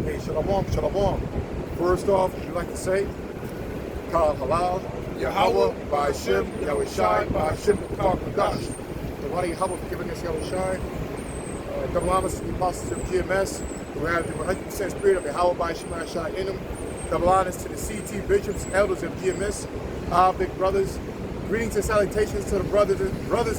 Hey, shalom, shalom. First off, would you like to say, Kal Halal, Yahweh, Ba'ashem, Yahweh Shai, Ba'ashem, Kadash. The Wadi Yahweh for giving us Yahweh Shai. Double honors to the apostles of GMS, who have the 100% spirit of Yahweh Ba'ashem, Yahweh Shai in them. Double honors to the CT bishops, elders of GMS, our big brothers. Greetings and salutations to the brothers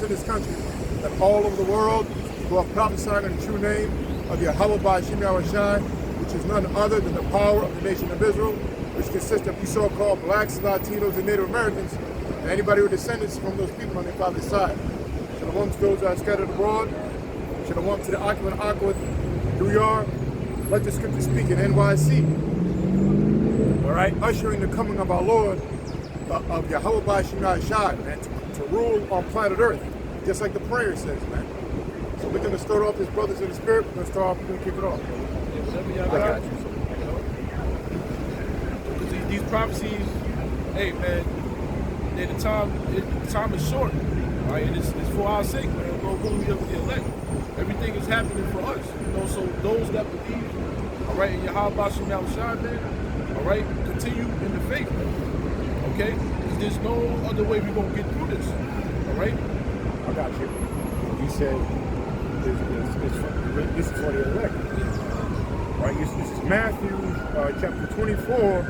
in this country and all over the world who are prophesying in the true name of Yahweh Ba'ashem Yahweh Shai, which is none other than the power of the nation of Israel, which consists of the so-called blacks, Latinos, and Native Americans, and anybody who descendants from those people on their father's side. Shalom to those that are scattered abroad. Shalom to the Aqua and Aqua, New York. Let the scripture speak in NYC. All right, ushering the coming of our Lord, of Yahweh Ba'ashem Yahweh Shai, man, to rule on planet Earth, just like the prayer says, man. So we're going to start off as brothers in the spirit. We're going to start off, we're going to kick it off. I got you. Because these prophecies, hey man, the time is short, right? And it's for our sake, man. We're going to be able to elect. Everything is happening for us, you know. So those that believe, all right, in Yahweh Ba'ashem Yahweh Shai, man, all right, continue in the faith, man. Okay? Because there's no other way we're going to get through this, all right? I got you. You said this is for the elect. Right? This is Matthew chapter 24,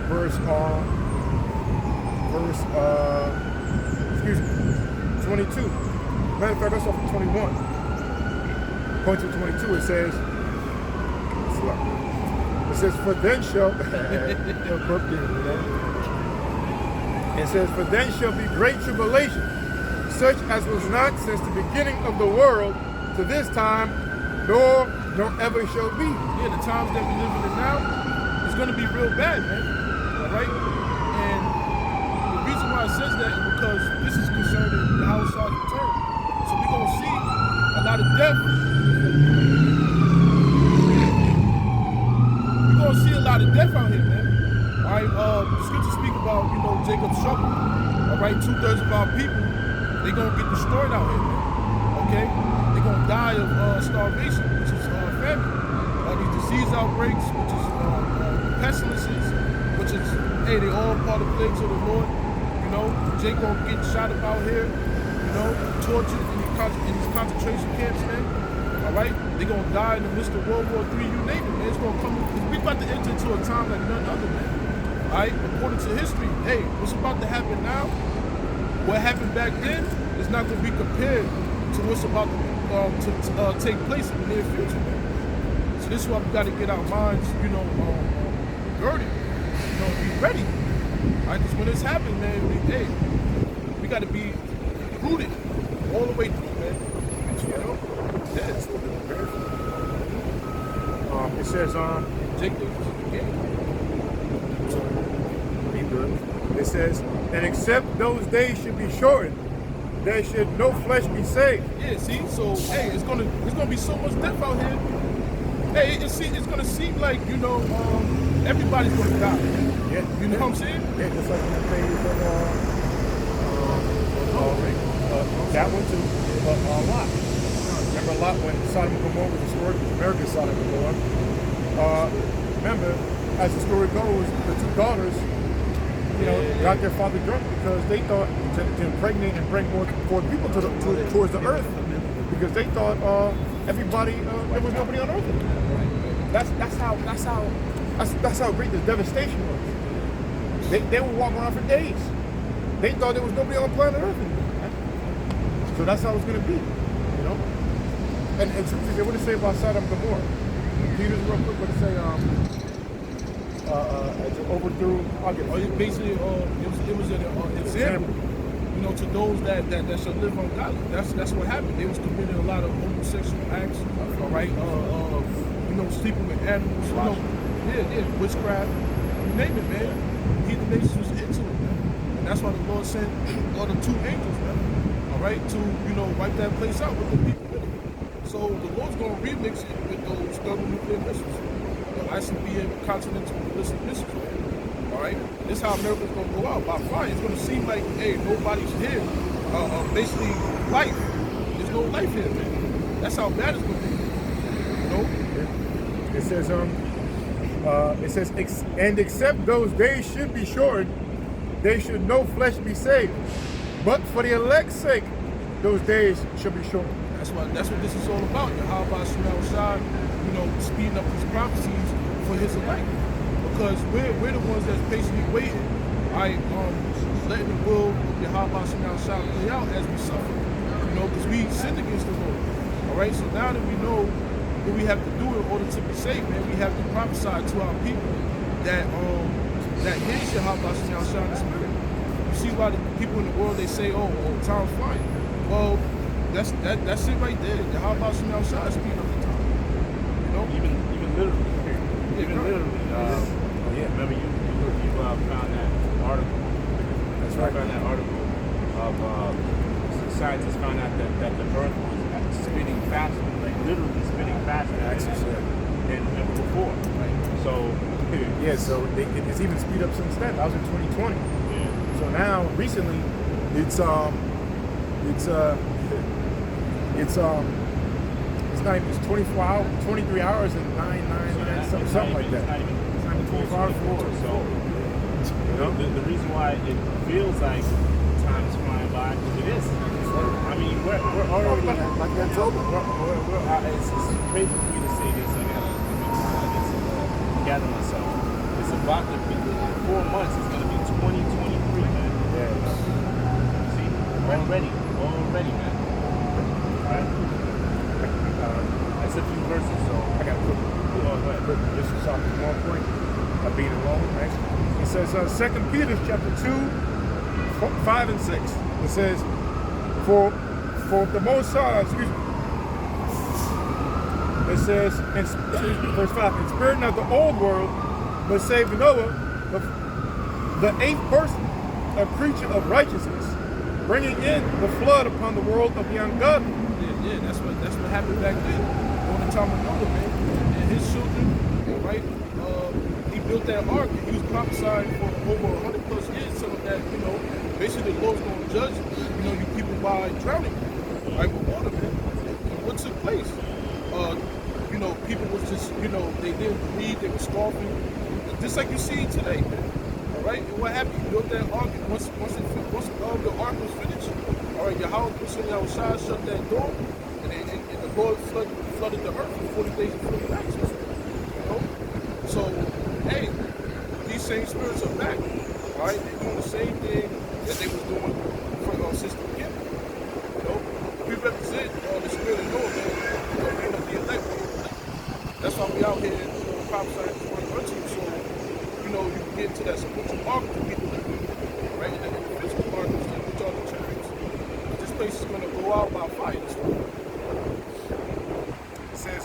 verse 22. Matter of fact, that's off of 21. Point to 22, it says, for then shall, it says, for then shall be great tribulation, such as was not since the beginning of the world to this time, nor ever shall be. Yeah, the times that we're living in now, it's going to be real bad, man. All right? And the reason why it says that is because this is concerning the outside return. So we're going to see a lot of death. We're going to see a lot of death out here, man. All right? The scriptures speak about, you know, Jacob's trouble. All right? 2/3 of our people, they're going to get destroyed out here, man. Okay? They're going to die of starvation, which is famine. These disease outbreaks, which is pestilences, which is, hey, they all part of the plagues of the Lord. You know, Jacob getting shot up out here, you know, tortured in these concentration camps, man. All right? They're going to die in the midst of World War III, you name it, man. It's going to come, we're about to enter into a time like none other, man. All right? According to history, hey, what's about to happen now, what happened back then, is not going to be compared to what's about to take place in the near future, man. So this is why we got to get our minds, you know, girded, you know, be ready. All right, because when this happens, man, we got to be rooted all the way through, man. You know, yeah, that's what we're prepared for. It says, Jacob is the beginning. So, be good. It says, and except those days should be shortened, there should no flesh be saved. Yeah, see, so hey, it's gonna be so much death out here. Hey, it's gonna seem like, you know, everybody's gonna die. Yeah, you know what I'm saying? Yeah, just like in the phase of that one too. But Lot. Remember Lot when Sodom and Gomorrah was destroyed? America's Sodom and Gomorrah. Remember, as the story goes, the two daughters, you know, got their father drunk because they thought to impregnate and bring more people towards the earth, because they thought everybody there was nobody on earth anymore. That's how great the devastation was. They would walk around for days. They thought there was nobody on planet Earth anymore. So that's how it's going to be, you know. And scripture, what did it say about Sodom and Gomorrah? Peter's real quick, what did it say? Overthrew. Basically, it was an example, you know, to those that shall live ungodly. That's what happened. They was committing a lot of homosexual acts. All right, you know, sleeping with animals. You know, yeah, witchcraft. You name it, man. The nations was into it, man. And that's why the Lord sent all the two angels, man. All right, to, you know, wipe that place out with the people in it. So the Lord's gonna remix it with those thermonuclear missiles. ICBM continental ballistic missiles. All right, this is how America's gonna go out by fire. It's gonna seem like, hey, nobody's here. Basically, life. There's no life here, man. That's how bad it's gonna be. You know. It says It says, and except those days should be shortened, they should no flesh be saved. But for the elect's sake, those days should be shortened. That's what this is all about. How about Shai, speeding up these prophecies for his elect? Because we're the ones that's patiently waiting, letting the will of Yahweh Shai play out as we suffer. Because we sinned against the Lord. All right, so now that we know what we have to do in order to be saved, man, we have to prophesy to our people that here's Yahweh Shai in the spirit. You see why the people in the world, they say, oh, time's flying. Well, that's it right there. Yahweh Shai is speeding up the time. Even literally. Even literally. Remember you found that article. That's right. Found that article of scientists found out that the Earth was spinning faster, like literally spinning faster than before. Right. So so it's even speed up since then. That was in 2020. Yeah. So now recently, it's not even, it's 24 hours, 23 hours and 9 something like that. It's not even 24 hours before. So the reason why it feels like time is flying by, because it is. I mean, we're already like October. It's crazy for me to say this. I guess gather myself. It's about to be, in 4 months, it's going to be 2023, man. Yeah. See? Already, man. Right? That's a few verses, so I got a quick, just to stop at one point of being alone, right? It says 2 Peter chapter 2, 5 and 6. It says, for the Most High, it says, in verse 5, in spirit not the old world, but save Noah, the eighth person, a creature of righteousness, bringing in the flood upon the world of the ungodly. Yeah, that's what happened back then, during the time of Noah, man. And his children, right? He built that ark, and he was prophesying for over 100 plus years, telling that, basically the Lord's going to judge, you people by drowning, right, with water, man. And what took place? People was just, they didn't believe, they were scoffing, just like you see today, man. All right, and what happened? He built that ark, and once the ark was finished, all right, Yahweh Shai shut that door, and the Lord flooded the earth for 40 days and 40 nights. So, hey, these same spirits are back. All right, they're doing the same thing that they was doing since the beginning. We represent the spirit of Noah, man, of the elect. That's why we out here prophesying to you, so you can get into that spiritual ark to people, right? And then the physical ark is which are the chariots. This place is going to go out by fire. It says,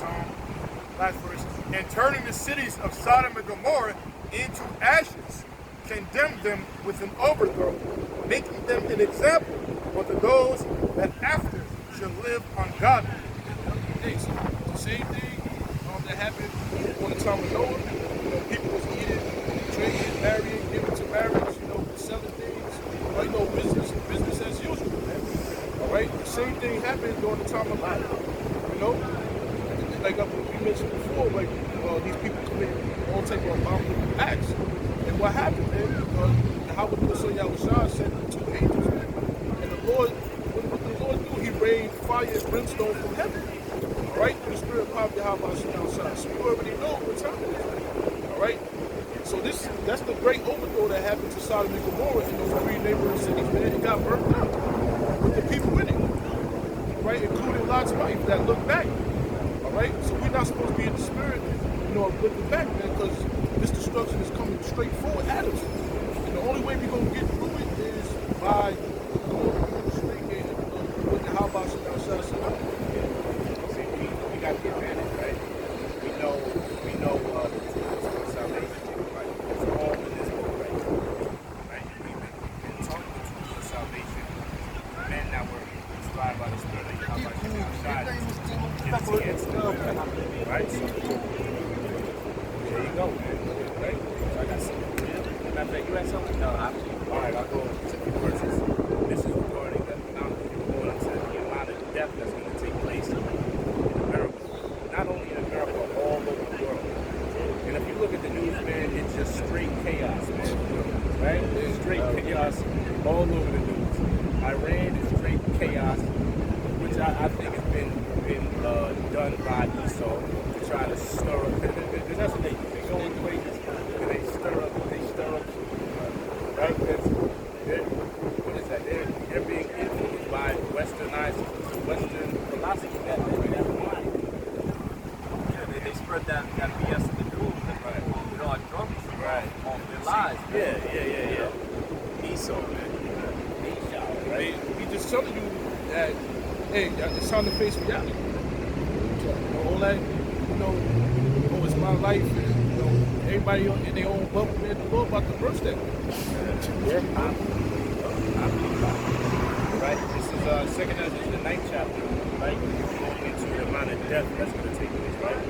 last verse, and turning the cities of Sodom and Gomorrah into ashes, condemned them with an overthrow, making them an example for those that after should live ungodly. So the same thing that happened on the time of Noah. People was eating, drinking, marrying, giving to marriage, selling things. Business as usual, man. All right, the same thing happened during the time of Lot. Like we mentioned before, like these people commit all type of abominable acts. And what happened, man? How would the Yahweh sent 2 angels, man? And the Lord, what the Lord do? He rained fire and brimstone from heaven. All right, through the spirit of power, Yahweh Shai. So you already know what time it is. All right. So that's the great overthrow that happened to Sodom and Gomorrah in those 3 neighboring cities, man. It got burnt out with the people in it, right? Including Lot's wife that looked back. All right. So we're not supposed to be in the spirit, of looking back, man, because this destruction is coming straight forward at us. And the only way we're gonna get through it is by going through the straight gate and with the how about Shai. see, we got the advantage, right? We know the tools for salvation, right? It's all in this book, right? We've been taught the tools for salvation. Men that were inspired by the Spirit of Yahweh Shai. It's the answer, right? So, there you go, man. Right? So I got something. Matter of fact, you had something? No, all right, I'll go to the verses. This is regarding the amount of death that's going to take place in America. Not only in America, all over the world. And if you look at the just straight chaos, man. Right? Straight chaos all over the news. Iran is straight chaos, which I think has been done by Esau to try to stir up. Because that's what they do. They go in places and they stir up, right? Because what is that? They're being influenced by Western philosophy. That mind. Yeah, they spread that BS in the news. Right. You know, like drunks. Right. On their lies. Yeah. Esau, man. Right? He just telling you that, hey, it's time to face reality. All that, oh, it's my life, and everybody in their own bubble, man, the Lord about to burst that. I believe that. Right? This is 2nd Ezra, the 9th chapter, right? Going into the amount of death that's going to take place, right?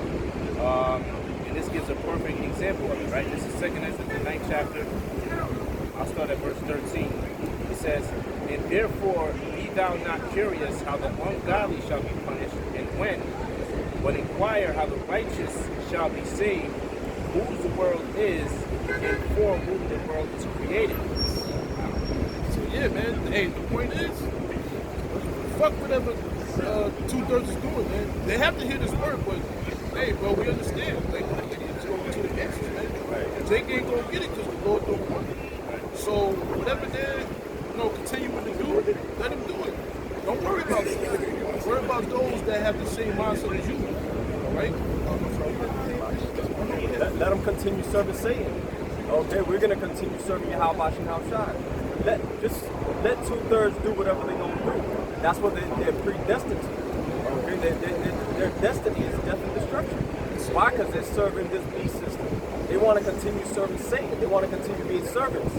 And this gives a perfect example of it, right? This is 2nd Ezra, the 9th chapter. I'll start at verse 13. It says, "And therefore be thou not curious how the ungodly shall be punished, and when, but inquire how the righteous shall be saved, whose the world is, and for whom the world is created." So yeah, man. Hey, the point is, fuck whatever 2/3 is doing, man. They have to hear this word, but hey, bro, we understand. Like, it's going to the answers, man. Right. Jake ain't gonna get it because the Lord don't want it. So whatever they're continuing to do, let them do it. Don't worry about it. Worry about those that have the same mindset as you. All right? Let them continue serving Satan. Okay, we're gonna continue serving Yahweh Shai. Let 2/3 do whatever they're gonna do. That's what they're predestined to. Okay, their destiny is death and destruction. Why? Because they're serving this beast system. They want to continue serving Satan. They want to continue being servants.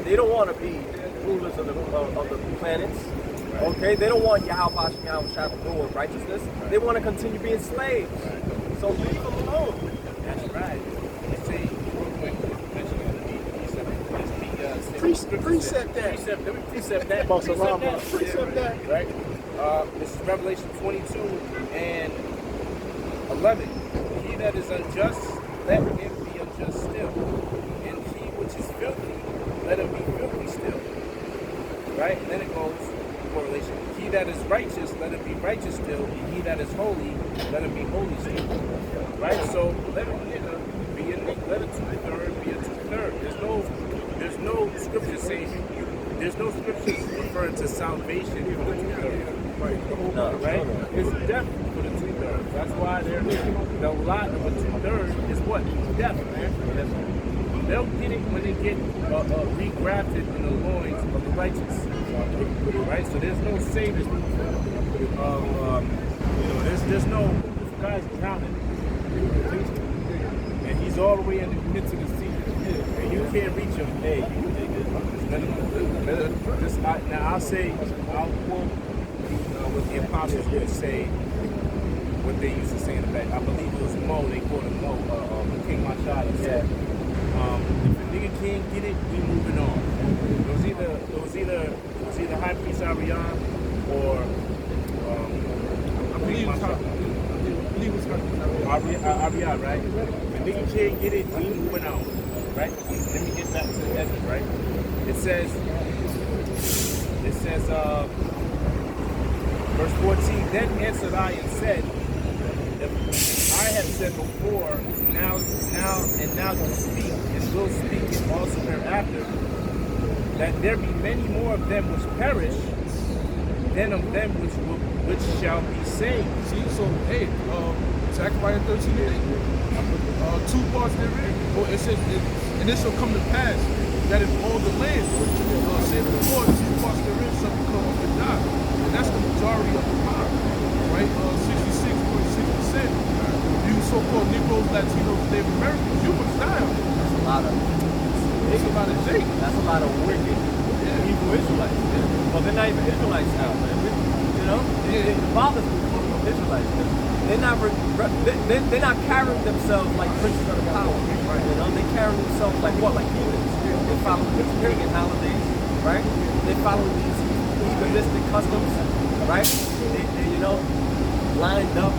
They don't want to be rulers of the planets. Okay, they don't want Yahweh Shai, the Lord of righteousness. They want to continue being slaves. So leave them alone. That's right. You see, real quick, mention of the Precept that. Precept that. Precept that. Right? This is Revelation 22 and 11. He that is unjust, let him be unjust still. And he which is filthy, let him be filthy still. Right? And then it goes, correlation. He that is righteous, let him be righteous still. And he that is holy, let him be holy still. Right? So let him be a 2/3 be a 2/3. There's no scripture saying there's no scriptures referring to salvation for the 2/3. Right? It's death for the 2/3. That's why the lot of a 2/3 is what? Death, man. They'll get it when they get regrafted in the loins of the righteous. Right? So there's no saving. There's no, this guy's drowning. And he's all the way in the midst of the sea. And you can't reach him. Hey, now I'll quote what the apostles would say, what they used to say in the back. I believe it was Mo, they called him Mo, King Machado said, if a nigga can't get it, we moving on. It was either High Priest Arian or I believe it's Arian, right? If a nigga can't get it, we moving on. Right? Let me get back to Ezra, right? It says, verse 14, then answered I and said, if I have said before, now you speak, and will speak it also hereafter, that there be many more of them which perish than of them which shall be saved. See, so hey, Zechariah 13:8. Two parts therein. Well, it says, and this shall come to pass that in all the land, say before, 2 parts therein shall become up and die. And that's the majority of the power, right? 66.6%. You so-called Negroes, Latinos, Native Americans, you must die on it. That's a lot of Jake. That's a lot of wicked Hebrew Israelites. Well, they're not even Israelites now, man. The fathers were Israelites. They're not carrying themselves like princes of the power. Right. They carry themselves like what? Like heathens. They follow these pagan holidays, right? They follow these heathenistic customs, right? They lined up,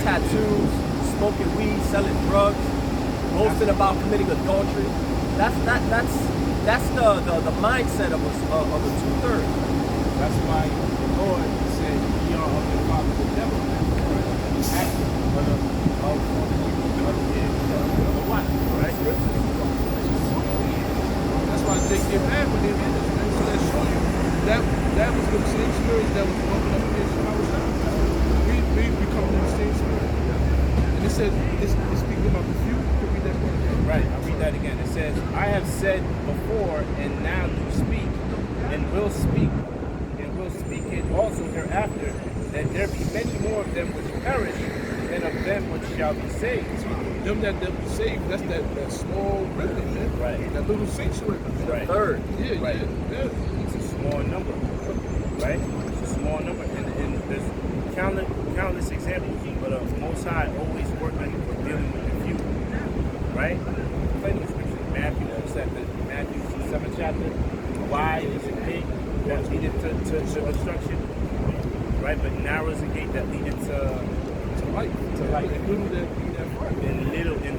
tattoos, smoking weed, selling drugs, boasting about committing adultery. That's the mindset of us of the 2/3. That's why the Lord said, "Ye are of the father of the devil." What? Right? That's why Jake get mad when they did this, man. So that show you that was the same spirit that was bumping up against Yahweh. We coming in the same spirit. And it says it's speaking about the few. Could read that part again. Right, I'll read that again. It says, "I have said before, and now do speak, and will speak it also hereafter, that there be many more of them which perish than of them which shall be saved." Them that be saved, that's that small remnant, man. Right. That little sanctuary. Right. Third. Yeah, Right. yeah. It's a small number, right? It's a small number, and there's countless examples, but Most High always working for dealing with the few, right? Plenty of scriptures. Matthew, Matthew 7th chapter. Why is it big that leaded to destruction, right? But narrow is the gate that leaded to light. light. And little that front. And little and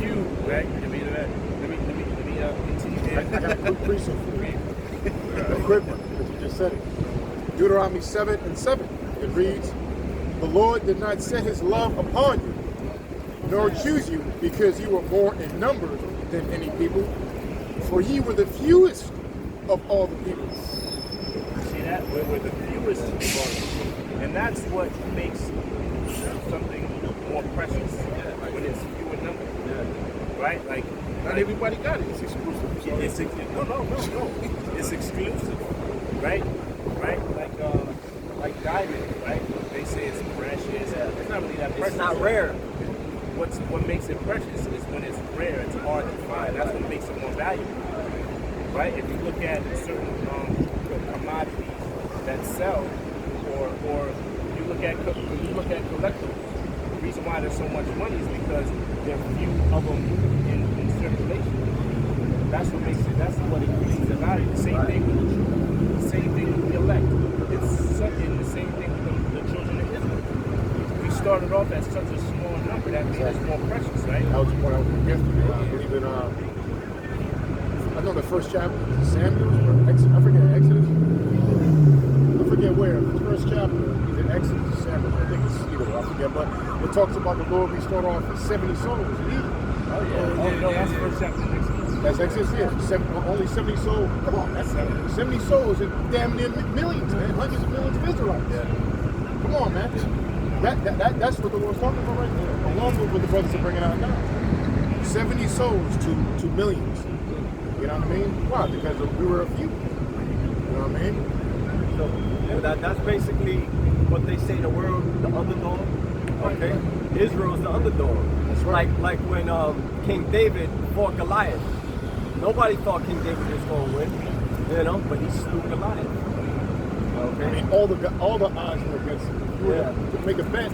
few, right? Let me continue there. I got a quick precept for you. A quick one, because you just said it. Deuteronomy 7:7. It reads, "The Lord did not set his love upon you, nor choose you, because you were more in number than any people, for ye were the fewest of all the people." See that? We're the fewest of all the people. And that's what makes something more precious when it's few in number. Right? Like, Not everybody got it. It's exclusive. So no. It's exclusive. Right? Like diamond, right? They say it's precious. It's not really that precious. It's not rare. What makes it precious is when it's rare, it's hard to find. That's what makes it more valuable. Right? If you look at certain commodities that sell, or you look at collectibles, the reason why there's so much money is because there are few of them in circulation. That's what makes it. That's what increases the value. The same thing with the elect. It's something. The same thing with the children of Israel. We started off as such a small number that made us more precious, right? That was the point I was going yesterday. I believe in, I know the first chapter, Samuel, or I forget, Exodus. I forget where. The first chapter is in Exodus, Samuel. I think it's either, I forget, but it talks about the Lord. We start off with 70 souls in Egypt. Oh no, that's the first chapter. That's Exodus, yeah. Only 70 souls. Come on, that's 70 souls and damn near millions, man. Hundreds of millions of Israelites. Yeah. Come on, man. That's what the Lord's talking about right there. Along with what the brothers are bringing out now. 70 souls to millions. You know what I mean? Why? Because we were a few. You know what I mean? So that's basically what they say the world, the underdog. Okay, Israel's the underdog. That's right. Like when King David fought Goliath. Nobody thought King David was going to win, but he slew Goliath. Okay. I mean, all the odds were against him. If you were to make a bet,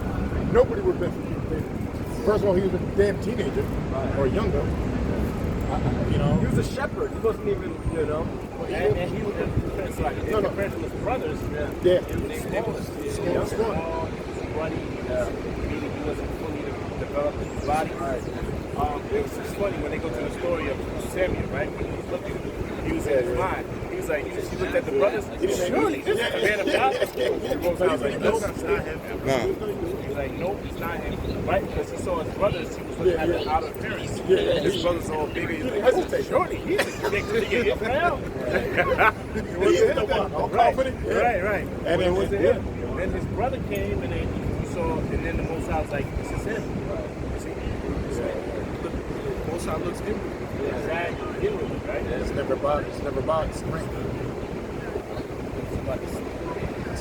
nobody would bet for King David. First of all, he was a damn teenager or younger. You know, he was a shepherd. He wasn't even, And he was compared to his brothers. Yeah. They were small, ruddy, meaning he wasn't fully developed in his body. It's just funny when they go to the story of Samuel, right? When he was looking, he was in his mind. He was like, he looked at the brothers. Surely this is a man of God. I was like, nope, it's not him. He was like, nope, it's not him. Right? Because he saw his brothers. He was looking at the outer appearance. His brothers are all bigger. He's like, surely he's a big now. Right. And it wasn't him. Then his brother came, and then he saw, and then the Most High was like, this is him. Most High looks inward. Exactly. Right? it's never about strength. It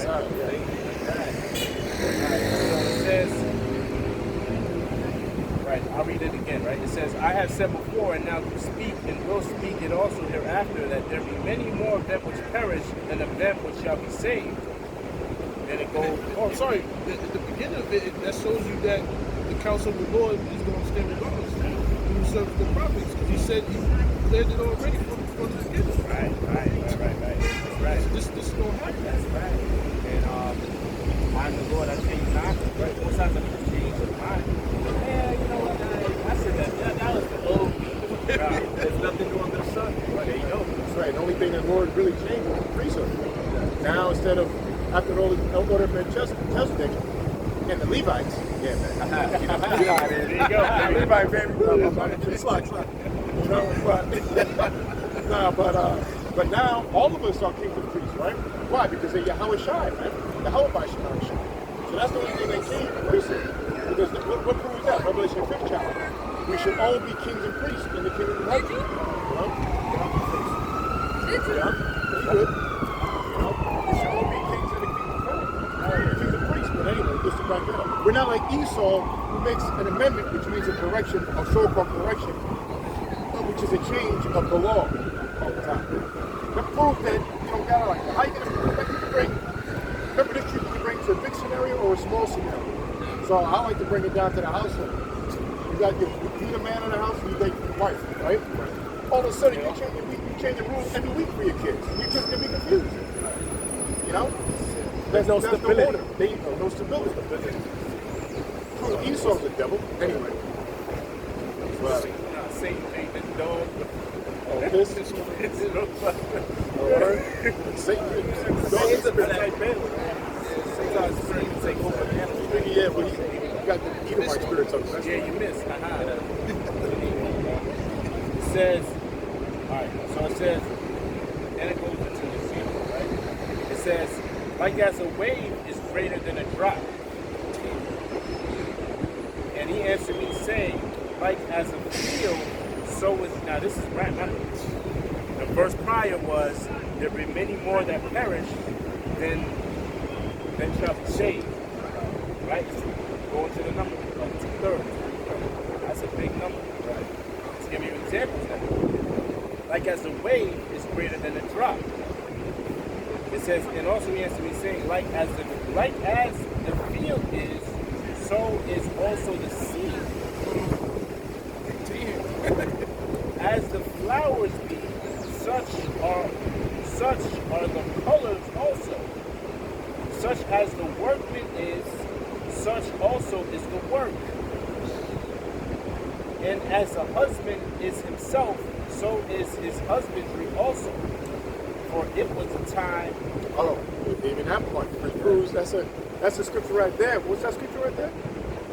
says, right, I'll read it again, right? It says, I have said before, and now do speak, and will speak it also hereafter, that there be many more of them which perish than of them which shall be saved. Then it goes. Oh, I'm sorry. At the beginning of it, that shows you that the counsel of the Lord is going to stand regardless. Who serves the prophets? Because he said he declared it already from the beginning. Right. That's right. So this is going to happen. That's right. And I'm the Lord, I change not. Right. Most times I change the mind. Yeah, you know what? I said that. the Lord really changed the priesthood. Now instead of after the order of Melchizedek and the Levites, yeah, man. There you go. Levite, baby. Slide. You know, but now all of us are kings and priests, right? Why? Because they're Yahweh Shai, man. Yahweh by Shai. So that's the only thing they changed the priesthood. Because what proves that? Revelation 5th chapter. We should all be kings and priests in the kingdom of heaven. You know? Yeah, pretty good. You know, we should all be kings in the kingdom of heaven. Kings and priests, but anyway, just to back it up. We're not like Esau, who makes an amendment, which means a correction, a so-called correction, which is a change of the law all the time. The proof that you don't got like that. How you gonna bring? Remember this truth you can bring to a big scenario or a small scenario. So I like to bring it down to the household. You got you the man in the house and you date your wife, right? All of a sudden you change the rules every week for your kids. You just gonna be confused. You know? There's no stability. No order. There you go, no stability. True, Esau's the devil. Anyway. Well, Satan ain't the dog. oh, this is Satan's a bit like Sometimes Satan take over the animal. yeah, but you got the Edomite spirits on the Yeah, you missed. It says, alright, so it says, and it goes into the seal, right? It says, like as a wave is greater than a drop. And he answered me, saying, like as a field, so is, now this is right, remember, the verse prior was, there be many more that perish than shall be saved. Right? Going to the number, like 2/3. That's a big number. Right? Let's give you examples now. Like as a wave is greater than a drop. It says, and also he answered me saying, like as the field is, so is also the seed. As the flowers be, such are the colors also. Such as the workman is, such also is the work. And as a husband is himself, so is his husbandry also. For it was a time. Oh, even that point. Which proves that's a scripture right there. What's that scripture right there?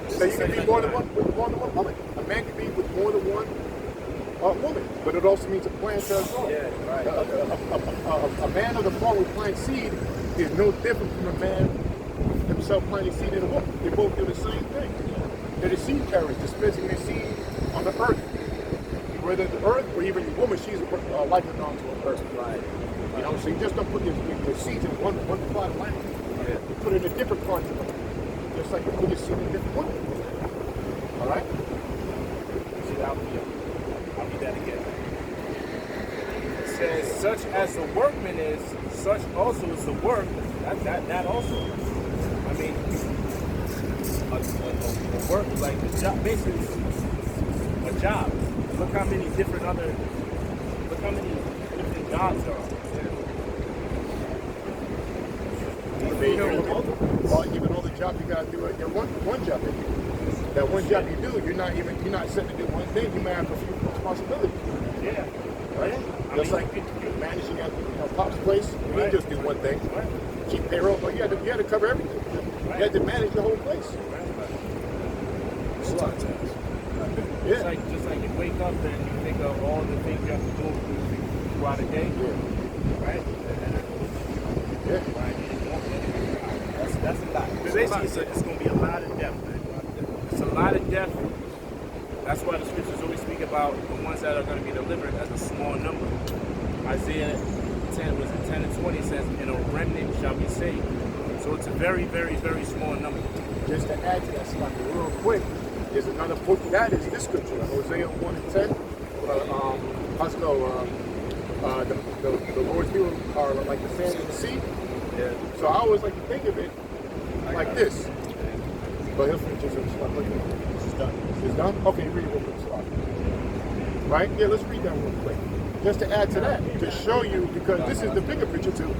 So you can be more than one woman. A man can be with more than one woman, but it also means a plant as well. Yeah, right. A man of the farm with plant seed is no different from a man himself planting seed in a woman. They both do the same thing. They're the seed carriers, dispensing their seed on the earth. Whether the earth or even the woman, she's likened onto a person. Right. You know, so you just don't put your seeds in one plot of land. Yeah. You put it in a different part of the land. Just like you put your seed in a different one. All right? See, I'll read that again. It says, such as the workman is, such also is the work. That also. I mean, a work, like a job, basically a job. Look how many different jobs there are. Even all the jobs you gotta do, one job. That one job you do, you're not set to do one thing. You may have a few responsibilities. Yeah. Right? Just like you're managing at Pop's place, you didn't just do one thing. Right. Keep payroll, but you had to cover everything. Right. You had to manage the whole place. It's a lot of times. Yeah. Just like you wake up and you think of all the things you have to do throughout the day. Yeah. Right? Yeah. That's a lot. Basically, it's going to be a lot of death, man. It's a lot of death. That's why the scriptures always speak about the ones that are going to be delivered as a small number. Isaiah 10 and 20 says, and a remnant shall be saved. So it's a very, very, very small number. Just to add to that, Scott, real quick, there's another book that is this scripture, Hosea 1 and 10. The Lord's people are like the sand in the sea. Yeah. So I always like to think of it like this. But he'll finish this. It's done. It's done? Okay, read it real quick. Right? Yeah, let's read that real quick. Just to add to that, to show you, because this is the bigger picture too.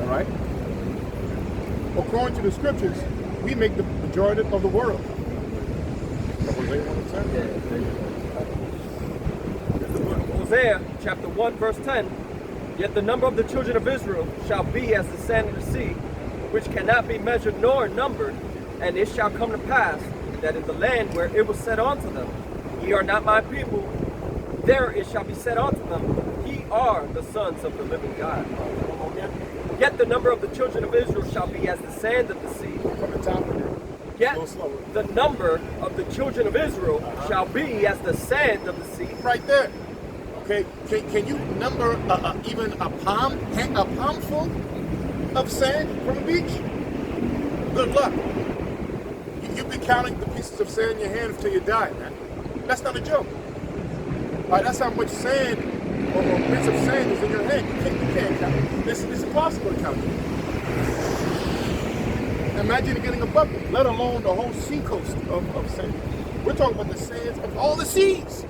All right? According to the scriptures, we make the majority of the world. Hosea 1 and 10? The book also Isaiah chapter 1 verse 10, yet the number of the children of Israel shall be as the sand of the sea, which cannot be measured nor numbered, and it shall come to pass that in the land where it was said unto them, ye are not my people, there it shall be said unto them, ye are the sons of the living God. Yet the number of the children of Israel shall be as the sand of the sea. From the top of it. Yet A little slower. the number of the children of Israel shall be as the sand of the sea. Right there. Okay, can you number even a palmful of sand from the beach? Good luck. You'll be counting the pieces of sand in your hand until you die, man. That's not a joke. All right, that's how much sand or bits of sand is in your hand. You can't count it. It's impossible to count it. Imagine getting a bucket, let alone the whole sea coast of sand. We're talking about the sands of all the seas.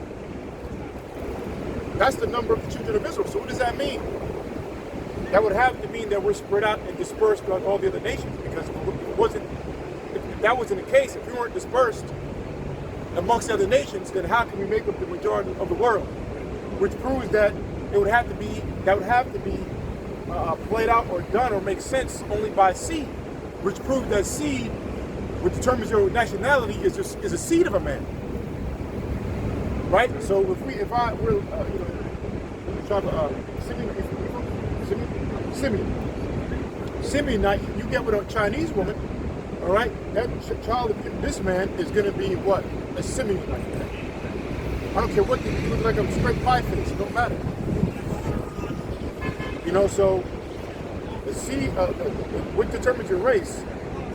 That's the number of the children of Israel. So what does that mean? That would have to mean that we're spread out and dispersed on all the other nations, because if that wasn't the case, if we weren't dispersed amongst the other nations, then how can we make up the majority of the world? Which proves that that would have to be played out or done or make sense only by seed, which proves that seed, which determines your nationality, is a seed of a man. Right? So we're Simeon, now you get with a Chinese woman, all right? That child, this man is going to be what? A Simeon. I don't care what you look like, a straight pie face. It don't matter. You know, so the seed, what determines your race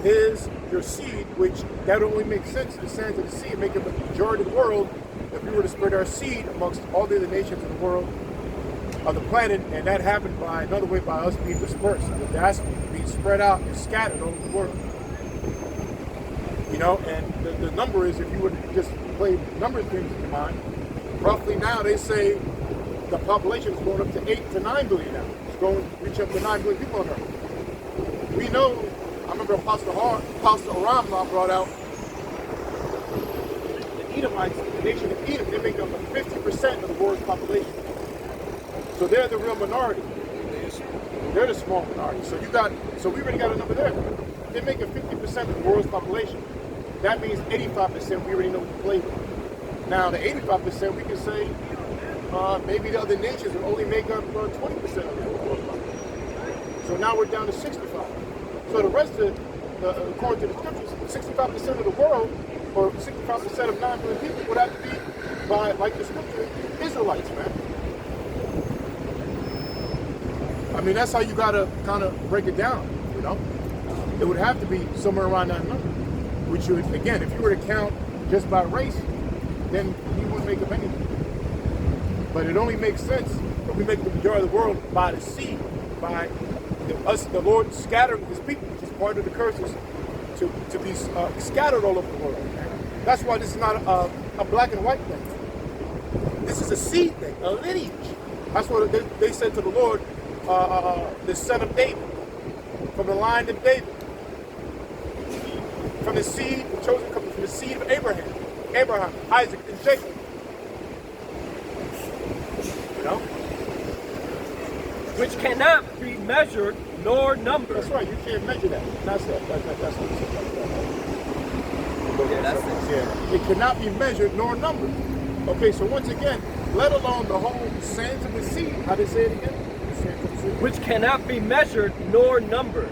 is your seed, which that only makes sense. The sands of the sea make up the majority of the world. If we were to spread our seed amongst all the other nations of the world, of the planet, and that happened by another way, by us being dispersed, the diaspora being spread out and scattered all over the world. You know, and the number is, if you would just play number things in your mind, roughly now they say the population is going up to 8 to 9 billion now. It's going to reach up to 9 billion people on Earth. We know, I remember Apostle Aram brought out the Edomites, the nation of Edom, they make up 50% of the world's population. So they're the real minority. They're the small minority. So we already got a number there. They're making 50% of the world's population. That means 85% we already know what to play with. Now the 85% we can say maybe the other nations will only make up 20% of the world's population. So now we're down to 65. So the rest of, according to the scriptures, 65% of the world, or 65% of 9 billion people would have to be, by, like the scripture, Israelites, man. I mean, that's how you gotta kind of break it down, you know? It would have to be somewhere around that number, which would, again, if you were to count just by race, then you wouldn't make up anything. But it only makes sense if we make the majority of the world by the seed, by the Lord scattering his people, which is part of the curses, to be scattered all over the world. That's why this is not a black and white thing. This is a seed thing, a lineage. That's what they said to the Lord, the son of David, from the line of David, from the seed, the chosen coming from the seed of Abraham, Isaac, and Jacob. You know? Which cannot be measured nor numbered. That's right, you can't measure that. That's what it says. Yeah, that's it. Yeah, it cannot be measured nor numbered. Okay, so once again, let alone the whole sands of the sea. How do they say it again? Which cannot be measured nor numbered.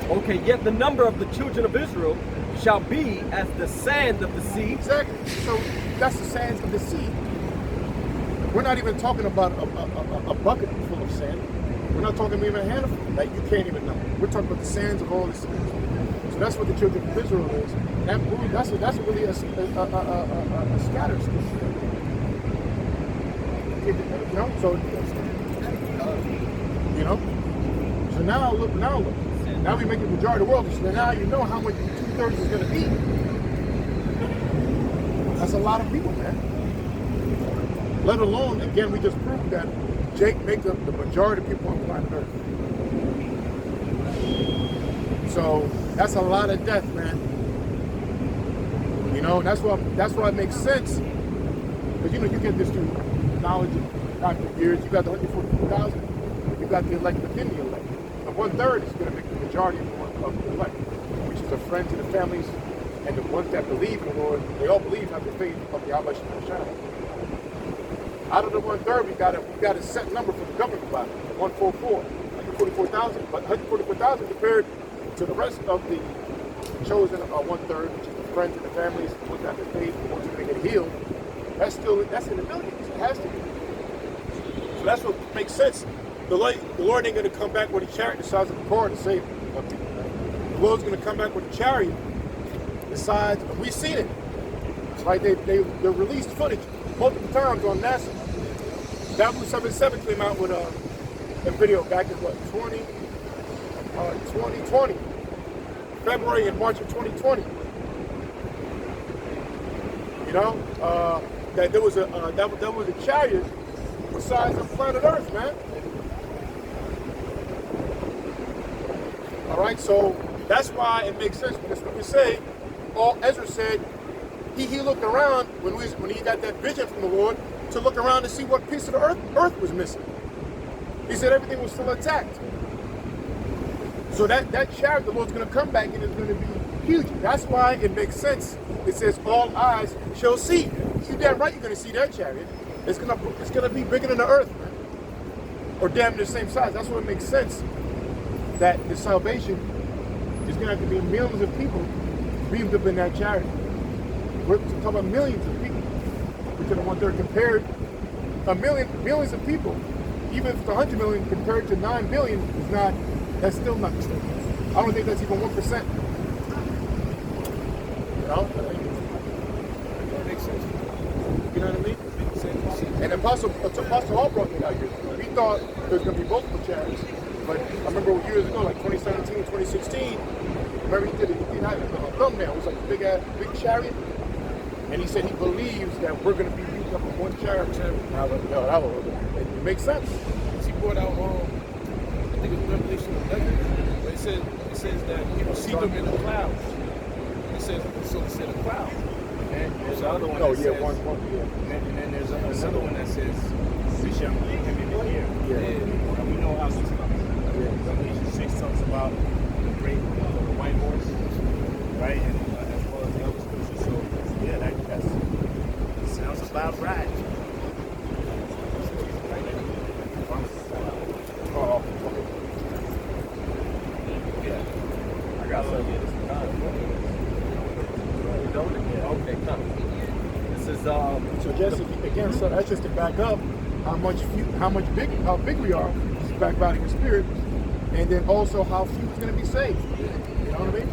Okay, yet the number of the children of Israel shall be as the sand of the sea. Exactly. So that's the sands of the sea. We're not even talking about a bucket full of sand. We're not talking even a handful that you can't even know. We're talking about the sands of all the seas. So that's what the children of Israel is. That's really a scatter stick. You know, so you know. So now look. Now we make the majority of the world. So now you know how much 2/3 is going to be. That's a lot of people, man. Let alone, again, we just proved that Jake makes up the majority of people on planet Earth. So that's a lot of death, man. You know, that's why it makes sense Because you know, you get this through knowledge and not through years. You got the 144,000, you got the elect within the elect. And 1/3 is going to make the majority of the elect, which is the friends and the families and the ones that believe in the Lord. They all believe, have the faith of the Yahweh Shah. Out of the 1/3, we got a set number for the governing body, 144,000. But 144,000 compared to the rest of the chosen 1/3, which is the friends and the families, the ones that have the faith, the ones who get healed. That's in the millions. It has to be. So that's what makes sense. The Lord ain't going to come back with a chariot the size of a car to save people. The Lord's going to come back with a chariot the size. We've seen it. It's like they released footage multiple times on NASA. W77 came out with a video back in what, 2020, February and March of 2020. You know, that there was a chariot the size of planet Earth, man. All right, so that's why it makes sense when we say, Ezra said, he looked around when he got that vision from the Lord to look around to see what piece of the earth was missing. He said everything was still intact. So that chariot, the Lord's going to come back and it's going to be huge. That's why it makes sense. It says all eyes shall see. You damn right you're going to see that chariot. It's going to be bigger than the earth, man. Or damn near the same size. That's what it makes sense that the salvation is going to have to be millions of people breathed up in that chariot. We're talking about millions of people. Which are the 1/3 compared, millions of people, even if it's 100 million compared to 9 billion, that's still not true. I don't think that's even 1%. You know? That makes sense. You know what I mean? And Apostle Paul brought that out here. We thought there was going to be multiple chariots, but I remember years ago, like 2017, 2016, remember he did have a thumbnail. It was like a big chariot. And he said he believes that we're going to be used up in one chariot. It makes sense. He brought out, I think it's Revelation 11, but it says that he will see them in the clouds. It says a cloud. And there's another one that says, and then there's another one that says, we shall meet him in the air. Yeah. And we know how this comes. Revelation 6 talks about the great, the white horse, right? And as well as the other scriptures. So, yeah, that sounds about right. Oh, Yeah. I got something. Okay, come. This is so just again, so that's just to back up how big we are, just back about in the spirit, and then also how few is going to be saved. You know what I mean?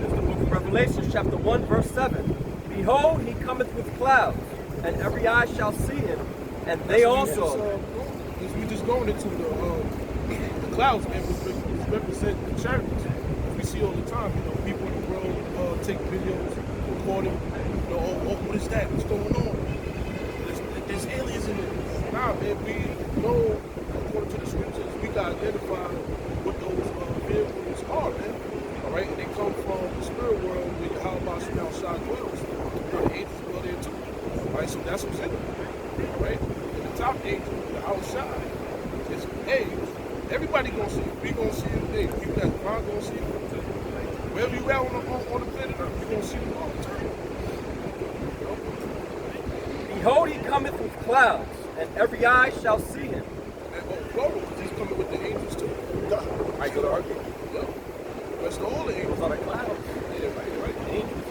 This is the book of Revelation, chapter 1, verse 7. Behold, he cometh with clouds, and every eye shall see him, and they also. We just going into the clouds, man, which represent the chariots. We see all the time, you know, people in the world take videos, record them, you know, what is that? What's going on? There's aliens in it. Nah, man, we know, according to the scriptures, we got to identify what those vehicles are, man. All right, and they come from the spirit world where Yahweh outside dwells. The angels dwell there too. All right, so that's what's in it. All right, and the top angel, the outside, is everybody gonna see it. We gonna see it today. People that's blind gonna see it. Wherever you at on the planet Earth, you gonna see it all the time. Behold, he cometh with clouds, and every eye shall see him. And plural, he's coming with the angels too. I could argue. Yeah. That's all the angels On the clouds. Yeah, right. The angels.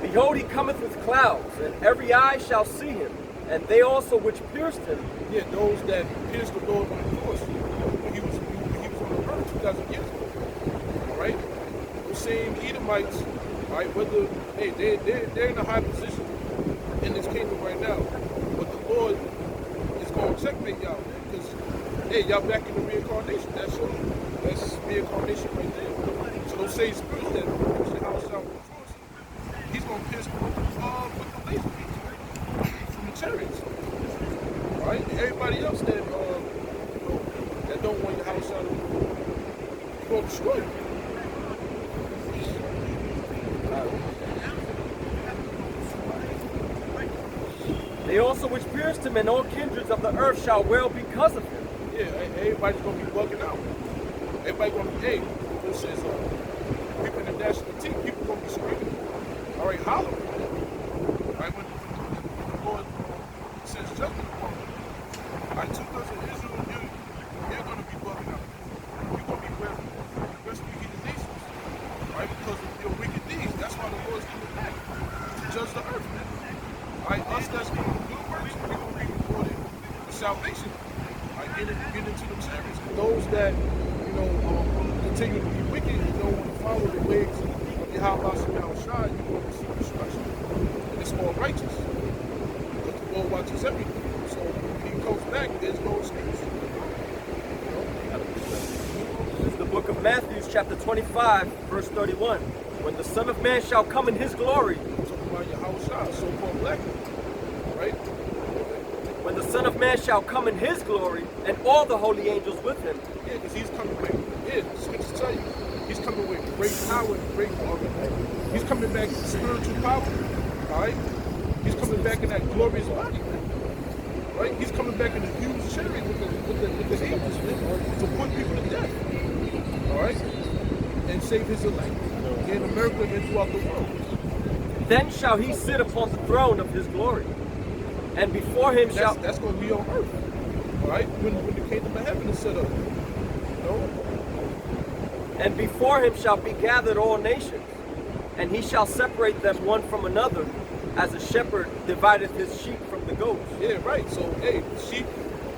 Behold, he cometh with clouds, and every eye shall see him, and they also which pierced him. Yeah, those that pierced the Lord on the cross when he was on the earth 2,000 years ago. All right, those same Edomites, all right, whether they're in a high position in this kingdom right now, but the Lord is going to checkmate y'all, man, because y'all back in the reincarnation. That's reincarnation right there. So those same spirits that pierced the house out on the cross, he's going to pierce them with the laser beams from the chariots. Right? Everybody else that that don't want your house out of the you're gonna destroy you. They also which pierced him, and all kindreds of the earth shall wail because of him. Yeah, everybody's gonna be bugging out. Everybody gonna be, hey, this is people in the national team, people gonna be screaming. All right, holler. Right when the Lord sends judgment upon them. All right, 2/3 of Israel, you're gonna be bugging out. You're gonna be wailing. The rest of the nations, right? Because of your wicked deeds. That's why the Lord's coming back to judge the earth, man. All right, us that's doing the good works, we're gonna be rewarded with salvation. Get into them chariots. Those that, continue to be wicked and don't want to follow the ways of Yahweh Shai, you will receive destruction. And it's all righteous. But the Lord watches everything. So when he comes back, there's no excuse. This is the book of Matthew, chapter 25, verse 31. When the Son of Man shall come in his glory. Talking about Yahweh Shai, so-called black man. Right? When the Son of Man shall come in his glory, and all the holy angels with him. Yeah, because he's coming back. Yeah, the scriptures tell you. He's coming with great power and great glory. He's coming back with spiritual power. Alright? He's coming back in that glorious body, man. Right? He's coming back in a huge chariot with the angels, man, to put people to death. Alright? And save his elect. In America and throughout the world. Then shall he sit upon the throne of his glory. And before him shall... That's going to be on earth. All right? When the kingdom of heaven is set up. And before him shall be gathered all nations. And he shall separate them one from another, as a shepherd divideth his sheep from the goats. Yeah, right. So, hey, the sheep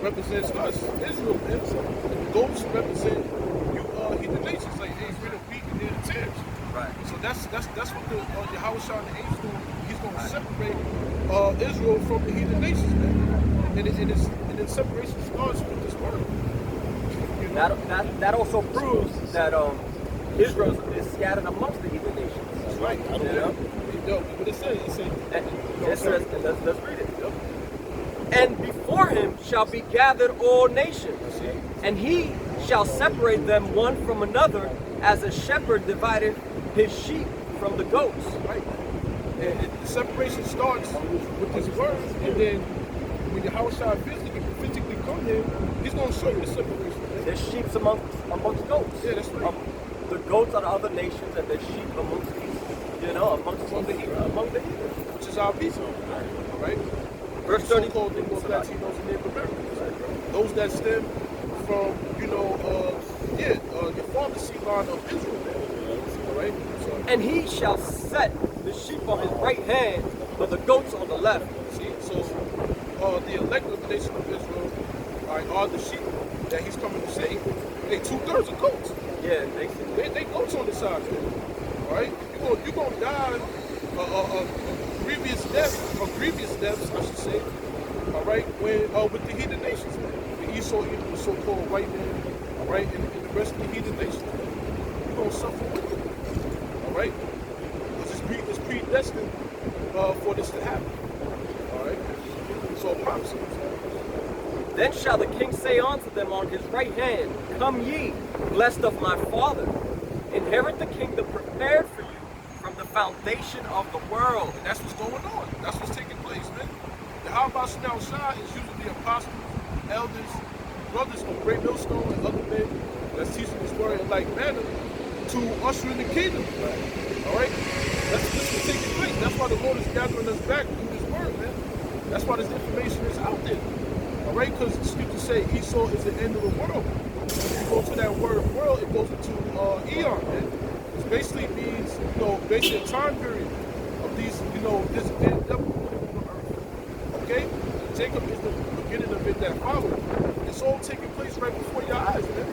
represents us, Israel, man. And the goats represent you, heathen nations. Like, hey, we're the wheat and they're the tares. Right. So that's what the Yahweh Shai and the angels doing. He's going to separate Israel from the heathen nations, man. And the separation starts with this word. You know? That also proves that Israel is scattered amongst the heathen nations. That's right. I don't know. What it says? It says, let's read it. Yep. And before him shall be gathered all nations, and he shall separate them one from another, as a shepherd divided his sheep from the goats. Right. And the separation starts with this word, and then when Yahweh Shai physically come here, he's going to show you the separation. There's sheep amongst goats. Yeah, that's right. The goats are the other nations, and there's sheep amongst these, among the heathen. Which is our people. All right? Verse 30. So-called Latinos and Native Americans. Those that stem from, your father's seed line of Israel. All right? So, and he shall set the sheep on his right hand, but the goats on the left. See, so the elect of the nation of Israel are the sheep that he's coming to save. They 2/3 of goats. Yeah, they goats on the side. All right? You're going to die grievous deaths, I should say. All right? With the heathen nations, the Esau, the so-called white man, all right, and the rest of the heathen nations. You're going to suffer with it. All right? It's predestined for this to happen. All right? So a prophecy. Then shall the king say unto them on his right hand, Come ye, blessed of my father, inherit the kingdom prepared for you from the foundation of the world. And that's what's going on. That's what's taking place, man. The Yahweh Shai is using the apostles, elders, brothers from Great Millstone and other men that's teaching this word in like manner to usher in the kingdom. All right? That's what's taking place. That's why the Lord is gathering us back through this word, man. That's why this information is out there. All right? Because the scriptures say Esau is the end of the world. When you go to that word world, it goes into eon, man. It basically means, basically a time period of these, this end up on earth. Okay? Jacob is the beginning of it that followed. It's all taking place right before your eyes, man.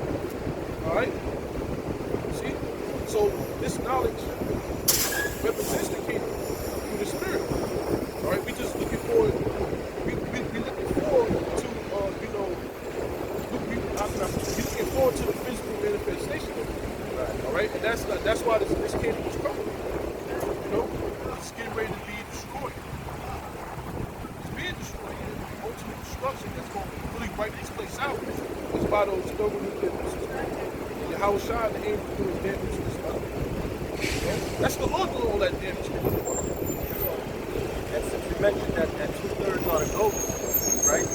All right? See? So this knowledge represents the kingdom through the spirit. All right? We just looking forward. We looking forward to, looking forward to the physical manifestation of it. All right? And that's why this kingdom was coming. It's getting ready to be destroyed. It's being destroyed. And the ultimate destruction that's going to really wipe this place out is by those thermonuclear missiles. And Yahweh Shai and the angels doing damage to this body. That's the Lord doing all that damage to this body. And since you mentioned that 2/3 are the goats, right?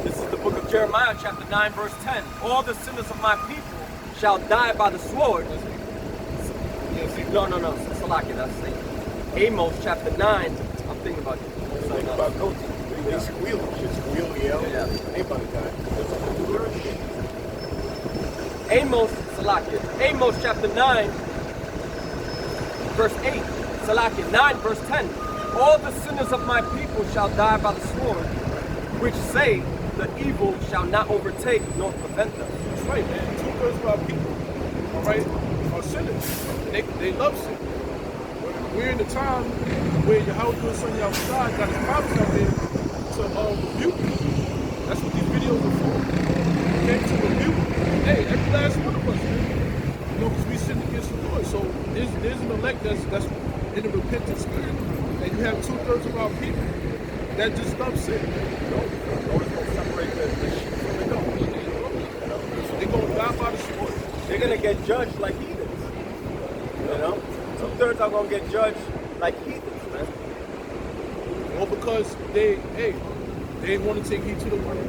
This is the book of Jeremiah, chapter 9, verse 10. All the sinners of my people shall die by the sword. No, Salaki, that's Satan. Amos, chapter 9. I'm thinking about Think about goats. They squeal. Shit squeal, yell. Yeah. Anybody die. Amos chapter 9, verse 8. Salakia 9, verse 10. All the sinners of my people shall die by the sword, which say the evil shall not overtake nor prevent them. That's right, man. 2/3 of our people, all right, are sinners. They love sin. We're in the time where Yahweh Son Yahushua got his prophets out there to rebuke you. That's what these videos are for. Okay, to rebuke. Hey, every last one of us, man. You know, because we sin against the Lord. So there's an elect that's in a repentant spirit, and you have 2/3 of our people that just love sin. Always gonna separate the sheep from the goat. They're gonna die by the sword. They're gonna get judged like heathens. You know? 2/3 are gonna get judged like heathens, man. Or because they want to take heed to the word.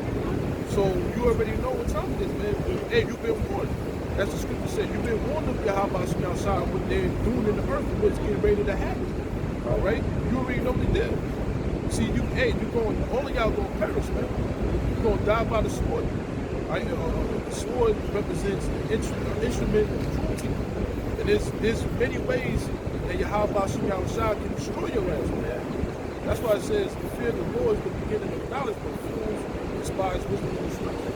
So you already know what time it is, man. Hey, you've been warned. That's the scripture said. You've been warned of Yahweh outside what they're doing in the earth and what's getting ready to happen. All right? You already know the deal. See, all of y'all gonna perish, man. You're gonna die by the sword. All right? The sword represents an instrument of cruelty. And there's many ways that Yahweh can destroy your ass, man. That's why it says the fear of the Lord is the beginning of knowledge, but fools despise wisdom and instruction.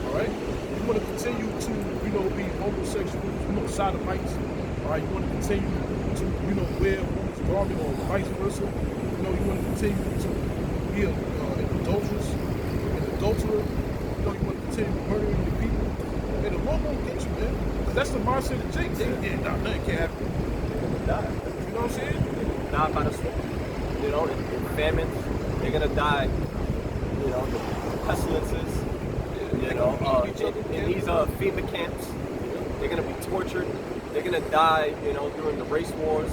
All right? You want to continue to, be homosexuals, sodomites. All right? You want to continue to, wear a woman's garment or vice versa. You want to continue to be an adulteress, an adulterer. You want to continue murdering the people. And the Lord won't get you, man. Because that's the mindset of Jake. Nothing can happen. They're gonna die. You know what I'm saying? Die by the sword. In famines, they're gonna die. The pestilences. In these FEMA camps, they're gonna be tortured. They're gonna die. During the race wars,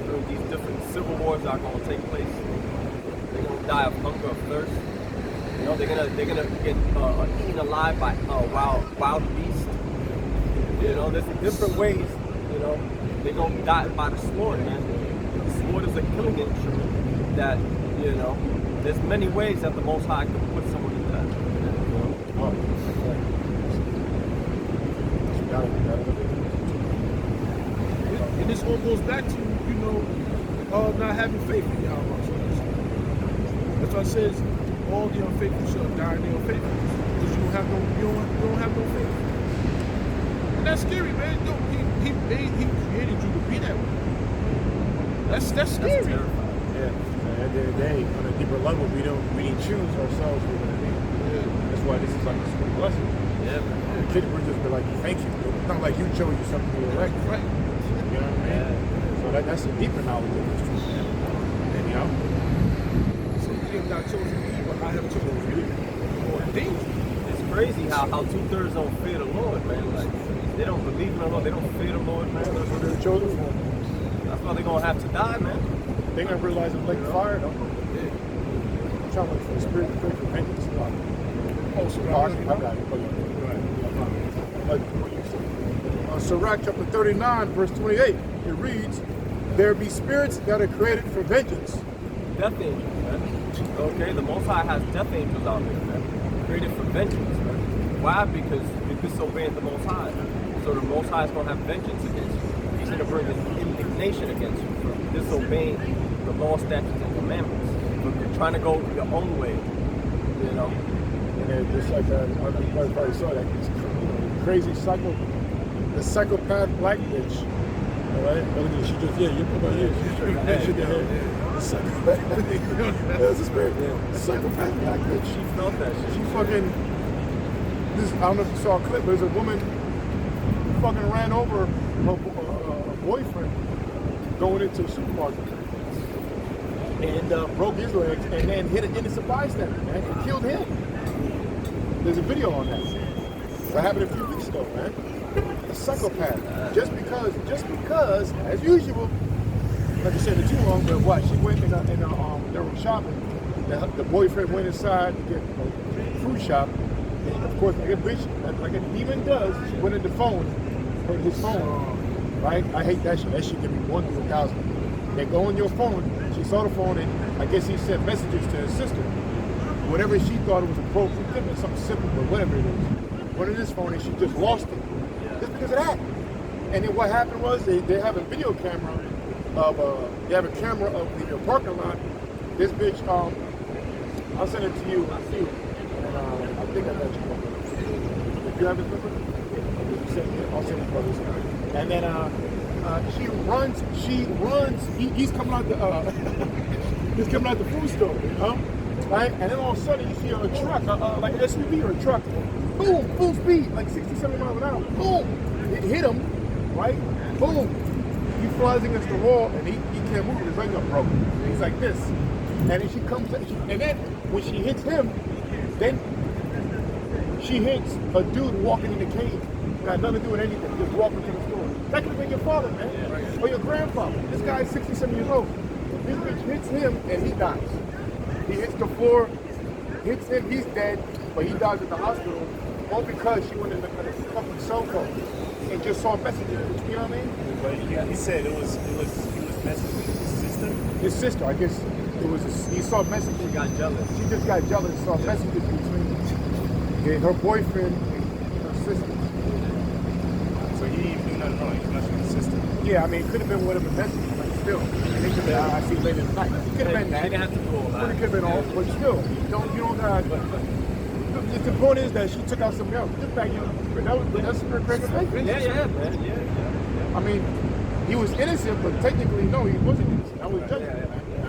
during these different civil wars that are gonna take place. They're gonna die of hunger, of thirst. They're gonna get eaten alive by wild beasts. There's different ways. They're gonna die by the sword, man. The sword is a killing instrument. That there's many ways that the Most High can put someone to death. And this all goes back to not having faith in Yahweh. That's why it says all the unfaithful shall die in their unfaithfulness, because you don't have no faith. And that's scary, man. He created you to be that way. That's scary. That's terrifying. Yeah. At the end of the day, on a deeper level, we didn't choose ourselves who we're gonna be. Yeah. That's why this is like a sweet blessing. Yeah, man. The kid would just be like, thank you. It's not like you chose yourself to be elected. Right. You know what I mean? So that's a deeper knowledge of this truth, man. And So you have not chosen me, but I have chosen you. Or indeed. It's crazy how 2/3 don't fear the Lord, man. Like they don't believe in the Lord. They don't fear the Lord, man. that's what they're chosen for. That's why they're gonna have to die, man. They're gonna realize it's like fire, though. Yeah. I'm trying to look for the spirit of repentance. Oh, so I got it. Sirach chapter 39, verse 28, it reads, there be spirits that are created for vengeance. Death angels, man. Okay, the Most High has death angels out there, man. Created for vengeance, man. Why? Because you disobeyed the Most High. So the Most High is gonna have vengeance against you. He's gonna bring his indignation against you for disobeying the law, statutes, and commandments. For trying to go your own way, And then just like you probably saw that crazy psychopath black bitch. All right? She just, you put my ear. She mentioned the head. That's a spirit. Psychopath black bitch. She felt that shit. She fucking, I don't know if you saw a clip, there's a woman who fucking ran over her boyfriend going into the supermarket and broke his legs and then hit an innocent bystander, man, and killed him. There's a video on that. That happened a few weeks ago, man. A psychopath. Just because, as usual, like I said, too long, but what? She went in they were shopping. The boyfriend went inside to get a food shop. And of course, like a bitch, like a demon does, she went in the phone, his phone, right? I hate that shit. That shit give me 1 to 1,000. They go on your phone, she saw the phone, and I guess he sent messages to his sister. Whatever she thought it was appropriate, could have been something simple, but whatever it is. Went in his phone and she just lost it. Just because of that. And then what happened was they have a video camera of they have a camera of the parking lot. This bitch, I'll send it to you. And I think I got your number. If you have his number, I'll send it to you. And then she runs. He's coming out the he's coming out the food store, right? And then all of a sudden you see a truck, like an SUV or a truck, boom, full speed, like 60, 70 miles an hour, boom, it hit him, right? Boom, he flies against the wall and he can't move. His leg up broken. He's like this, and then she comes, and then when she hits him, then she hits a dude walking in the cave. Got nothing to do with anything. Just walking to the store. That could have been your father, man, or your grandfather. This guy is 67 years old. This bitch hits him and he dies. He hits the floor, hits him, he's dead, but he dies at the hospital, all because she went in the fucking cell phone and just saw messages. You know what I mean? But he said he was messaging his sister. His sister, I guess it was. He saw messages. She got jealous. She just got jealous. Saw messages between her boyfriend and her sister. So he didn't do nothing wrong. He was messaging his sister. Yeah, I mean, it could have been whatever message, but still. And it could have been, I see later tonight. It could have been that. She didn't have to do all that. It could have been all, but still, you don't got. The point is that she took out something else. Just back, that's her crazy thing. Yeah, man. Yeah. I mean, he was innocent, but technically, no, he wasn't innocent. I was judging.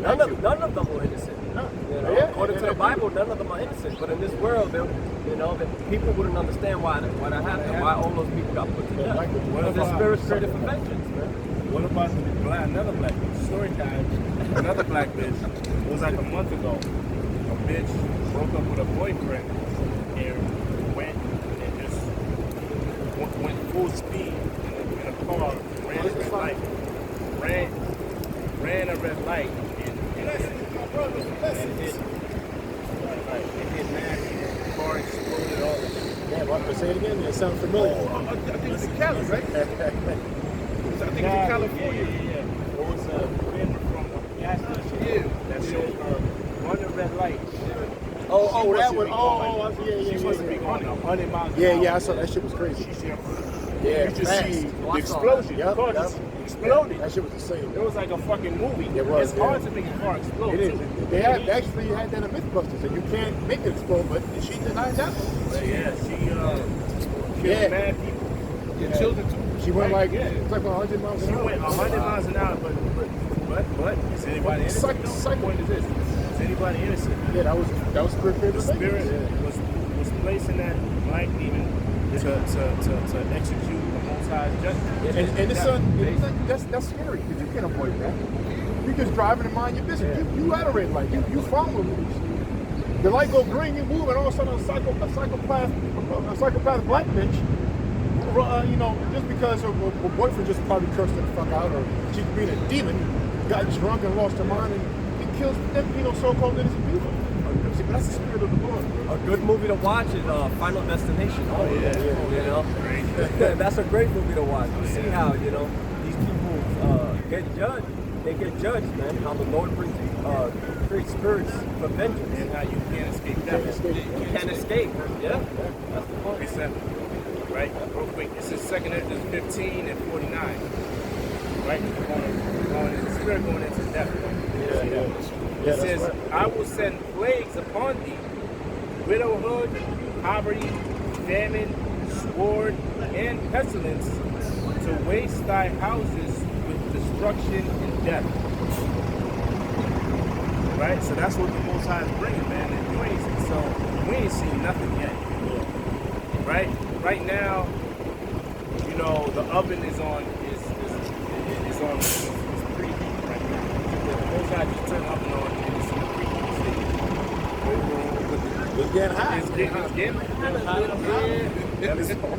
None of them were innocent. No. You know, according to the Bible, none of them are innocent. But in this world, people wouldn't understand why that happened, why all those people got put to death. Because the spirit's created for vengeance, man. What about another black bitch? Story time. Another black bitch. It was like a month ago. A bitch broke up with her boyfriend and went full speed in a car, ran a red light and hit mad people. The car exploded all this. Yeah, what? Say it again. It sounds familiar. I think it's in Cali, right? I think it's in California. Yeah. It was a man from a gas station that showed her run a red light. Oh, that one. Oh, yeah. She supposed to be going 100 miles an hour. Yeah, I saw that shit was crazy. You Yeah, just fast. see the explosion. The car just exploded. That shit was insane. It was like a fucking movie. It was, It's hard to make a car explode. It is. too. They actually had that in Mythbusters, and you can't make it explode, but she denied that one. But yeah, she killed mad people. Your children too. She went Right, like, it's like 100 miles She an hour. went 100 miles an hour, but is anybody innocent? Psych point is this. Is anybody innocent? Yeah, that was spirit. The spirit was placing that black demon to execute the Most High's judgment. And the son, that's scary because you can't avoid that. You just driving and mind your business. You at a red light. You follow the rules. The light go green, you move, and all of a sudden a psychopath black bitch, just because her boyfriend just probably cursed her the fuck out, or she's being a demon, got drunk and lost her mind, and kills so-called innocent people. But that's the spirit of the Lord. A good movie to watch is Final Destination. Oh yeah. You know, that's a great movie to watch. You see how these people get judged. They get judged, man. How the Lord brings great spirits for vengeance, And how you can't escape death. You can't escape. Yeah, that's the point. Precept. Right? Real quick. This is 2 Corinthians 15 and 49. Right? The spirit going into death. It says, right. I will send plagues upon thee, widowhood, poverty, famine, sword, and pestilence, to waste thy houses with destruction and death. Right? So that's what the Most High is bringing, man. And we ain't seen nothing yet. Right? Right now, the oven is on preheat right now. The Most High just turned the oven on and it's in the preheat stage. It's getting hot. It's getting hot. You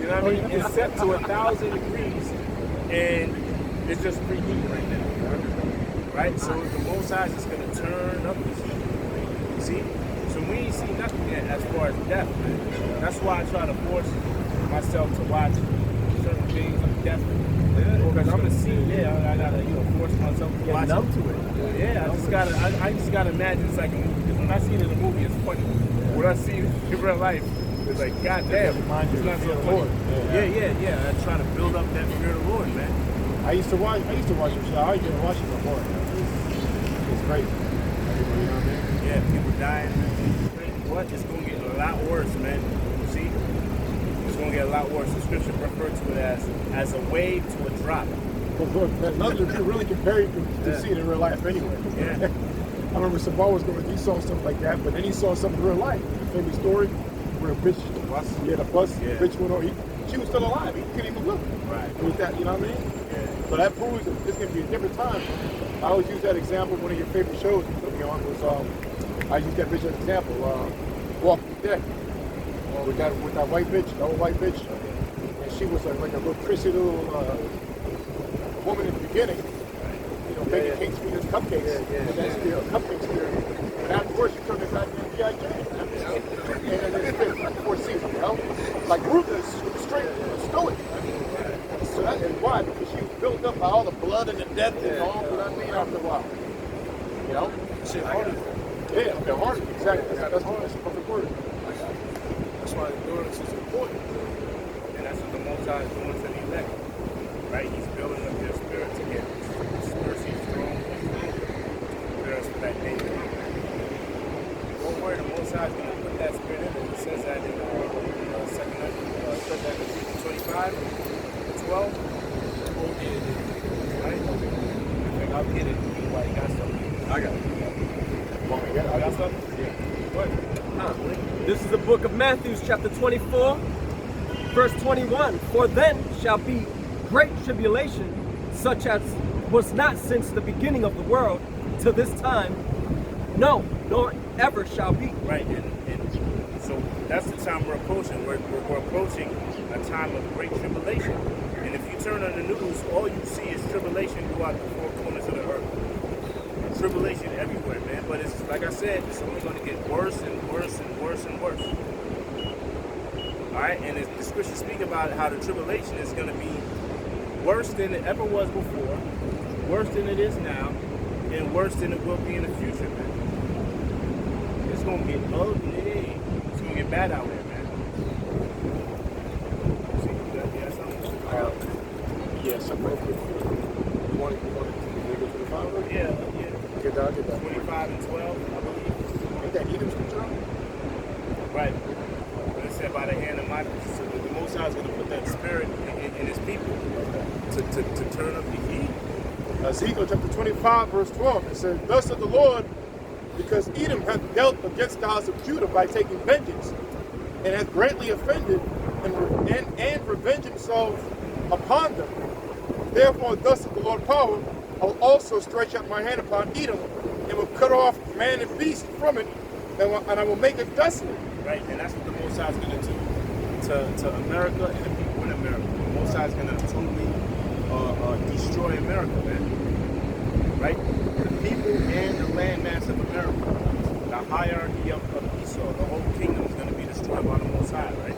know what I mean? It's set to 1,000 degrees and it's just preheat right now. right? So the Most High is going to turn up the heat. You see? So we ain't see nothing yet as far as death, man. That's why I try to force myself to watch certain things of death. Because I'm gonna see, I gotta, force myself to watch numb to it. Yeah, I just gotta imagine it's like a movie. Because when I see it in a movie, it's funny. When I see it in real life, it's like, goddamn, it's not so funny. Yeah. I try to build up that fear of the Lord, man. I used to watch the show. I used to watch it before. It's crazy. You know what I mean? Yeah, people dying. What? It's gonna get a lot worse, man. See? It's gonna get a lot worse. The scripture referred to it as a wave to a drop. But nothing you really compare to see it in real life anyway. Yeah. I remember Sabar was going, he saw something like that, but then he saw something in real life. Famous story where a bitch, the bus, the bitch went on. She was still alive. He couldn't even look. Right. With that, you know what I mean? Yeah. So that proves that it's going to be a different time. I always use that example. One of your favorite shows you put me on was I used that bitch as an example. Walking Dead. With that white bitch, the old white bitch. And she was like a little prissy little woman in the beginning. Baking cakes for his cupcakes. And that's the cupcake spirit. And afterwards, you turn it back into G.I. Jane. And then it's been 4 seasons, you know? Like ruthless, straight, stoic. So that is why, because she was built up by all the blood and the death and all, you know what I mean, after a while. You know? Shit harder. Yeah, they're harder, exactly. That's the perfect word. That's why endurance is important. And that's what the Most High is doing to the elect. Right? He's building up their spirit to get mercy strong and stronger. Prepare us for that day. Don't worry, the Most High is going to put that spirit in it. It says that in 25, 12. Right? I'll get it. Meanwhile, you got something. I got it. I got something? Yeah. What? This is the book of Matthew, chapter 24, verse 21. For then shall be great tribulation, such as was not since the beginning of the world to this time, no, nor ever shall be. Right, and so that's the time we're approaching. We're approaching a time of great tribulation. And if you turn on the news, all you see is tribulation throughout the 4 corners of the earth. Tribulation everywhere, man. But it's like I said, it's only going to get worse and worse and worse and worse. All right, and the scriptures speak about how the tribulation is going to be worse than it ever was before, worse than it is now, and worse than it will be in the future, man. It's going to get ugly. It's going to get bad out there, man. See, you got something? Yeah, something real quick. You want to go to the Bible? Yeah. Get that. 25 and 12, I believe. Ain't that Edom scripture? Right. But it said by the hand of my, so the Most High is going to put that spirit in his people to turn up the heat. Ezekiel chapter 25, verse 12. It says, Thus saith the Lord, because Edom hath dealt against the house of Judah by taking vengeance, and hath greatly offended, and revenged himself upon them. Therefore, thus saith the Lord power, I will also stretch out my hand upon Edom, and will cut off man and beast from it, and I will make it desolate. Right, and that's what the Most High is going to do to America and the people in America. The Most High is going to totally destroy America, man. Right? The people and the landmass of America. The hierarchy of Esau, the whole kingdom is going to be destroyed by the Most High, right?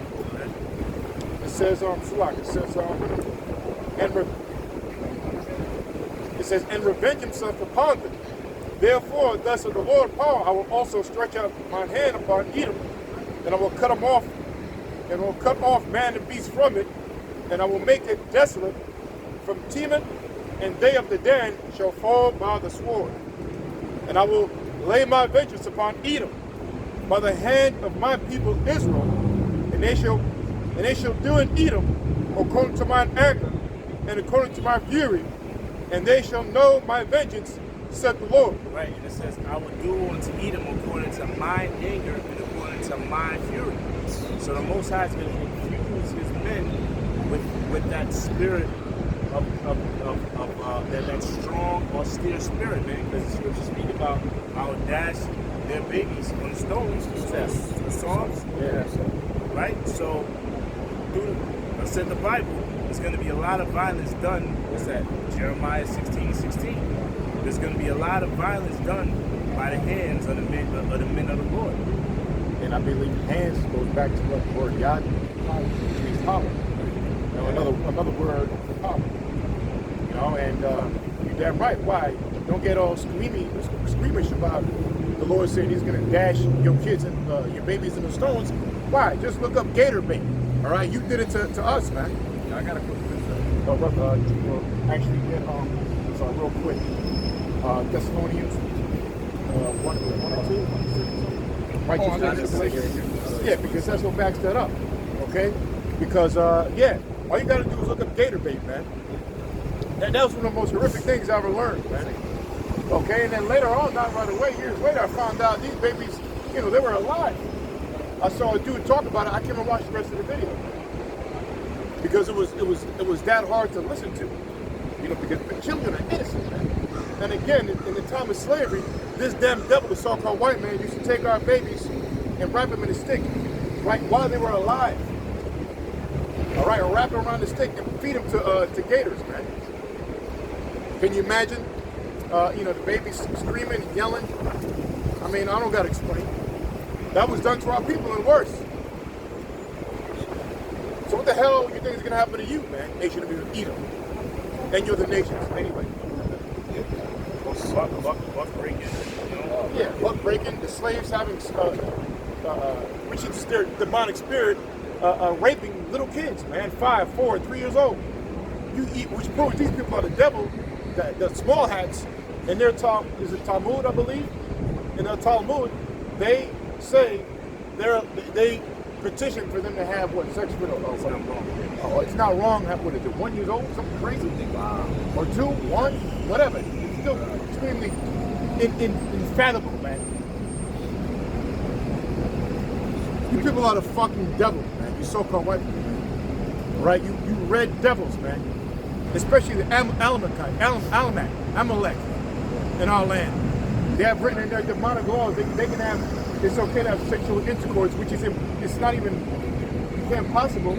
It says, and revenge himself upon them. Therefore, thus saith the Lord power, I will also stretch out mine hand upon Edom, and I will cut them off, and will cut off man and beast from it, and I will make it desolate from Teman, and they of the Dan shall fall by the sword. And I will lay my vengeance upon Edom by the hand of my people Israel, and they shall do in Edom according to mine anger and according to my fury, and they shall know my vengeance, said the Lord. Right, and it says, I will do unto Edom according to mine anger and according to my fury. So the Most High is going to infuse his men with that spirit of that strong, austere spirit, man. Because the scriptures speak about how dash their babies on the stones. The Psalms. Yeah. Right? So, I said the Bible, there's going to be a lot of violence done. What's that? Jeremiah 16:16. there's going to be a lot of violence done by the hands of the men of the Lord. And I believe hands goes back to what the word yad, which means power. You know, another word for power. You know, and you're damn right. Why? Don't get all squeamish about the Lord saying He's going to dash your kids and your babies in the stones. Why? Just look up gator bait. All right, you did it to us, man. I got a quick picture. Oh, but we'll actually get so real quick. Thessalonians 1 or 2. Righteousness. Yeah, because that's what backs that up. Okay? Because yeah, all you gotta do is look up gator bait, man. That was one of the most horrific things I ever learned, man. Okay, and then later on, not right away, years later, I found out these babies, you know, they were alive. I saw a dude talk about it. I came and watched the rest of the video because it was that hard to listen to, you know, because the children are innocent, man. And again, in the time of slavery, this damn devil, the so-called white man, used to take our babies and wrap them in a stick, right, while they were alive. All right, or wrap them around the stick and feed them to gators, man. Can you imagine? You know, the babies screaming and yelling. I mean, I don't gotta explain. That was done to our people and worse. So what the hell you think is gonna happen to you, man? Nation of Edom. And you're the nations, anyway. Buck breaking, you know? Yeah, buck breaking, the slaves having, which is their demonic spirit, raping little kids, man, 5, 4, 3 years old. Which proves these people are the devil, the small hats, and their is it Talmud, I believe? In their Talmud, they say they petition for them to have what, sex with It's not wrong. Oh, it's not wrong. What is it, 1 year old? Something crazy? Wow. Or 2, 1, whatever. It's still extremely unfathomable, man. You people are the fucking devils, man. You so-called white people, man. Right? You red devils, man. Especially the Amalek in our land. They have written in their demonic laws they can have, it's okay to have sexual intercourse, which is, it's not even, you can't possible,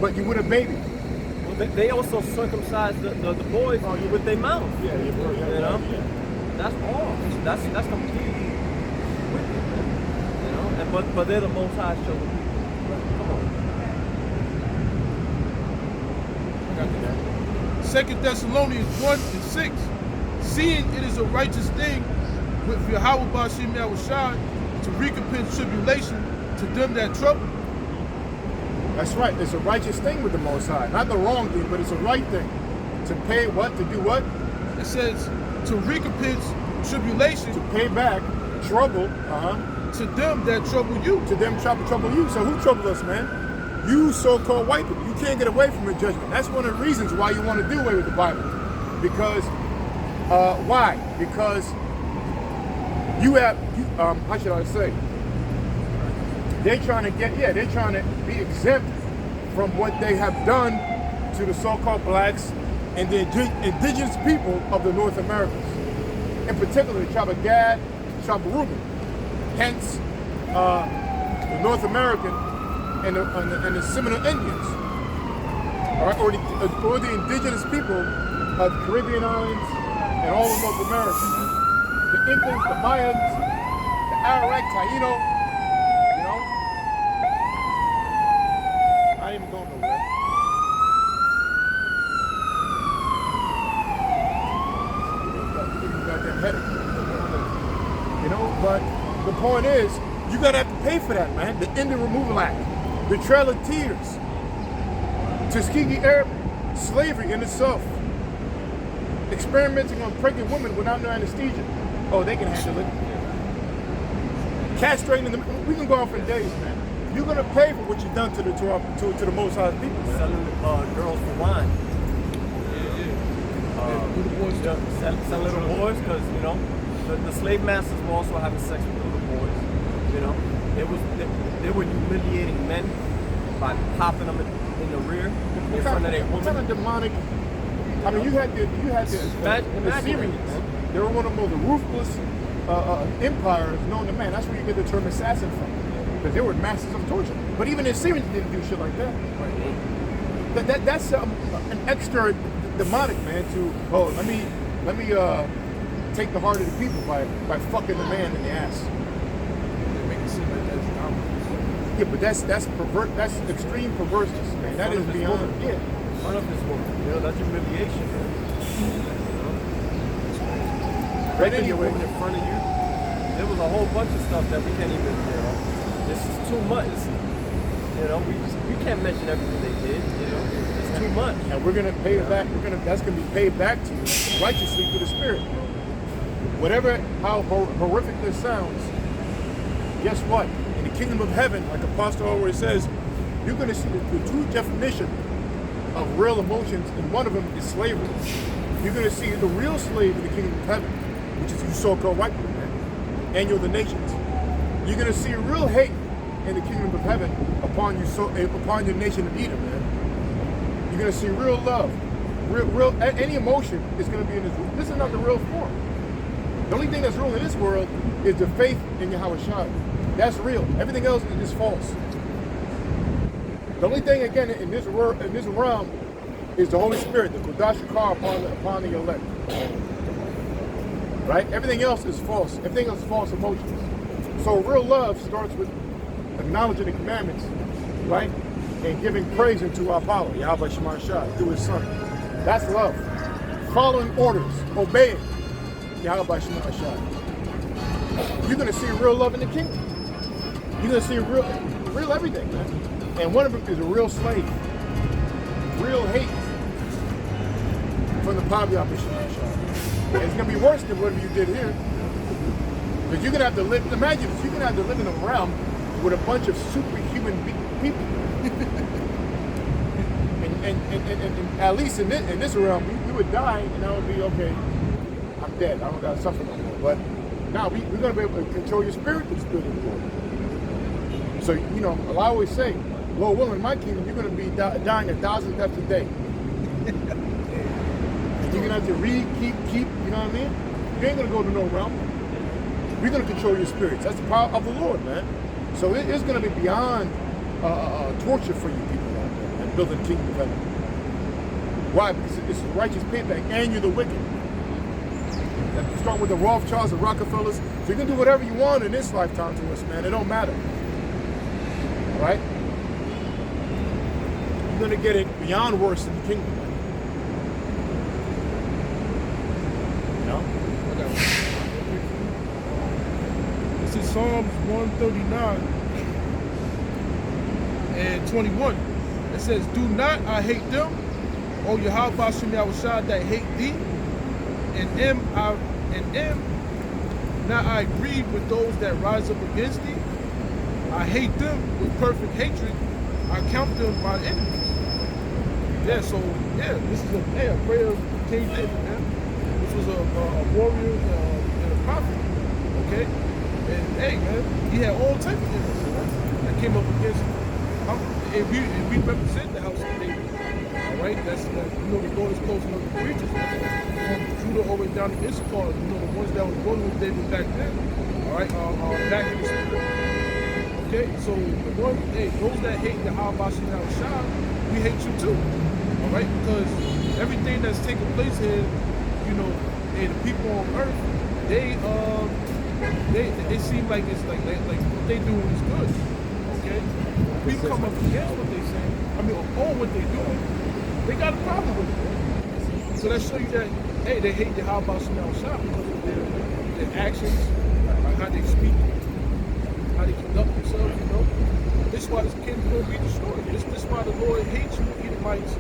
but you with a baby. Well, they also circumcise the boys with their mouth. Yeah, you know? Yeah. That's all. That's completely wicked, man. You know? And, but they're the Most High children. Come on. I got that. 2 Thessalonians 1 and 6. Seeing it is a righteous thing with Yahweh Bashim Yahushai to recompense tribulation to them that trouble. That's right. It's a righteous thing with the Most High. Not the wrong thing, but it's a right thing. To pay what? To do what? It says to recompense tribulation. To pay back trouble. To them that trouble you. To them trouble you. So who troubled us, man? You so-called white people. You can't get away from the judgment. That's one of the reasons why you want to do away with the Bible. Because, why? Because you have, how should I say? They're trying to be exempt from what they have done to the so-called blacks and the indigenous people of the North Americas. In particular, the tribe of Gad, the tribe of Reuben. Hence, the North American and the Seminole Indians. All right, or the indigenous people of the Caribbean islands and all of North America. The Incans, the Mayans, the Arawak, Taino, you know? I ain't even going nowhere. Goddamn headache. You know, but the point is, you're gonna have to pay for that, man. The Indian Removal Act, the Trail of Tears, Tuskegee Airmen, slavery in itself, experimenting on pregnant women without no anesthesia. Oh, they can handle it. Castrating them. We can go on for days, man. You're gonna pay for what you've done to the Most High people, man. Selling girls for wine. Selling little boys, because you know the slave masters were also having sex with little boys. You know, they were humiliating men by popping them in the rear in front of their women. What kind of demonic? I mean, you had the Syrians. They were one of the most ruthless empires known to man. That's where you get the term assassin from, because they were masters of torture. But even the Syrians didn't do shit like that. Right. That's an extra demonic, man. To let me take the heart of the people by fucking the man in the ass. They make it seem like that's dominance. Yeah, but that's extreme perverseness, man. That is beyond. Yeah. In front of this woman, you know, that's humiliation. Raping your woman in front of you. There was a whole bunch of stuff that we can't even, you know. This is too much. You know, we can't mention everything they did. You know, it's too much. And we're gonna pay it back. That's gonna be paid back to you righteously through the Spirit. Whatever, how horrific this sounds, guess what? In the kingdom of heaven, like Apostle always says, you're gonna see the true definition of real emotions, and one of them is slavery. You're gonna see the real slave in the kingdom of heaven, which is you so-called white people, man, and you're the nations. You're gonna see real hate in the kingdom of heaven upon your nation of Edom, man. You're gonna see real love, real any emotion is gonna be in this. This is not the real form. The only thing that's real in this world is the faith in Yahweh Shai. That's real. Everything else is false. The only thing again in this realm is the Holy Spirit, the Kodash Kar upon the elect. Right? Everything else is false. Everything else is false emotions. So real love starts with acknowledging the commandments, right? And giving praise unto our power, Yahweh Shema Shai, through his son. That's love. Following orders, obeying Yahweh Shema Shai. You're gonna see real love in the kingdom. You're gonna see real everything, man. And one of them is a real slave. Real hate from the power of Yahweh Shema Shai. And it's gonna be worse than whatever you did here. Because you're gonna have to live, imagine this, you're gonna have to live in a realm with a bunch of superhuman people. and at least in this realm, we would die and that would be, okay, I'm dead, I don't gotta suffer no more. But now we're gonna be able to control your spirit through the Spirit of the Lord. So, you know, I always say, Lord willing, in my kingdom, you're gonna be dying 1,000 deaths a day. And you're gonna have to read, keep, you know what I mean? You ain't gonna go to no realm. We're going to control your spirits. That's the power of the Lord, man. So it's going to be beyond torture for you people out there and building the kingdom of heaven. Why? Because it's righteous payback and you're the wicked. You start with the Rothschilds, the Rockefellers. So you can do whatever you want in this lifetime to us, man. It don't matter. All right? You're going to get it beyond worse in the kingdom, man. You know? This is Psalms 139 and 21. It says, do not I hate them, O Yahweh Hashem Yahushua, that hate thee, and not I grieve with those that rise up against thee. I hate them with perfect hatred. I count them my enemies. Yeah, so yeah, this is a prayer of King David, man. This was a warrior and a prophet. Okay? And hey, man, he had all types of enemies that came up against him. And we represent the house of David. All right, that's you know, the Lord is close enough to preachers. From Judah all the way down to Issachar, you know, the ones that was going with David back then. All right, back in the spirit. Okay, so the one, those that hate the Hashem Yahushua, we hate you too. All right, because everything that's taking place here, you know, the people on earth, they seem like it's like what they doing is good. Okay? We come up against what they say, on what they doing, they got a problem with it. So that show you that, hey, they hate the how about Chanel shop because of their actions, how they speak, how they conduct themselves, you know. This is why this kingdom will be destroyed. This is why the Lord hates you, Edomites,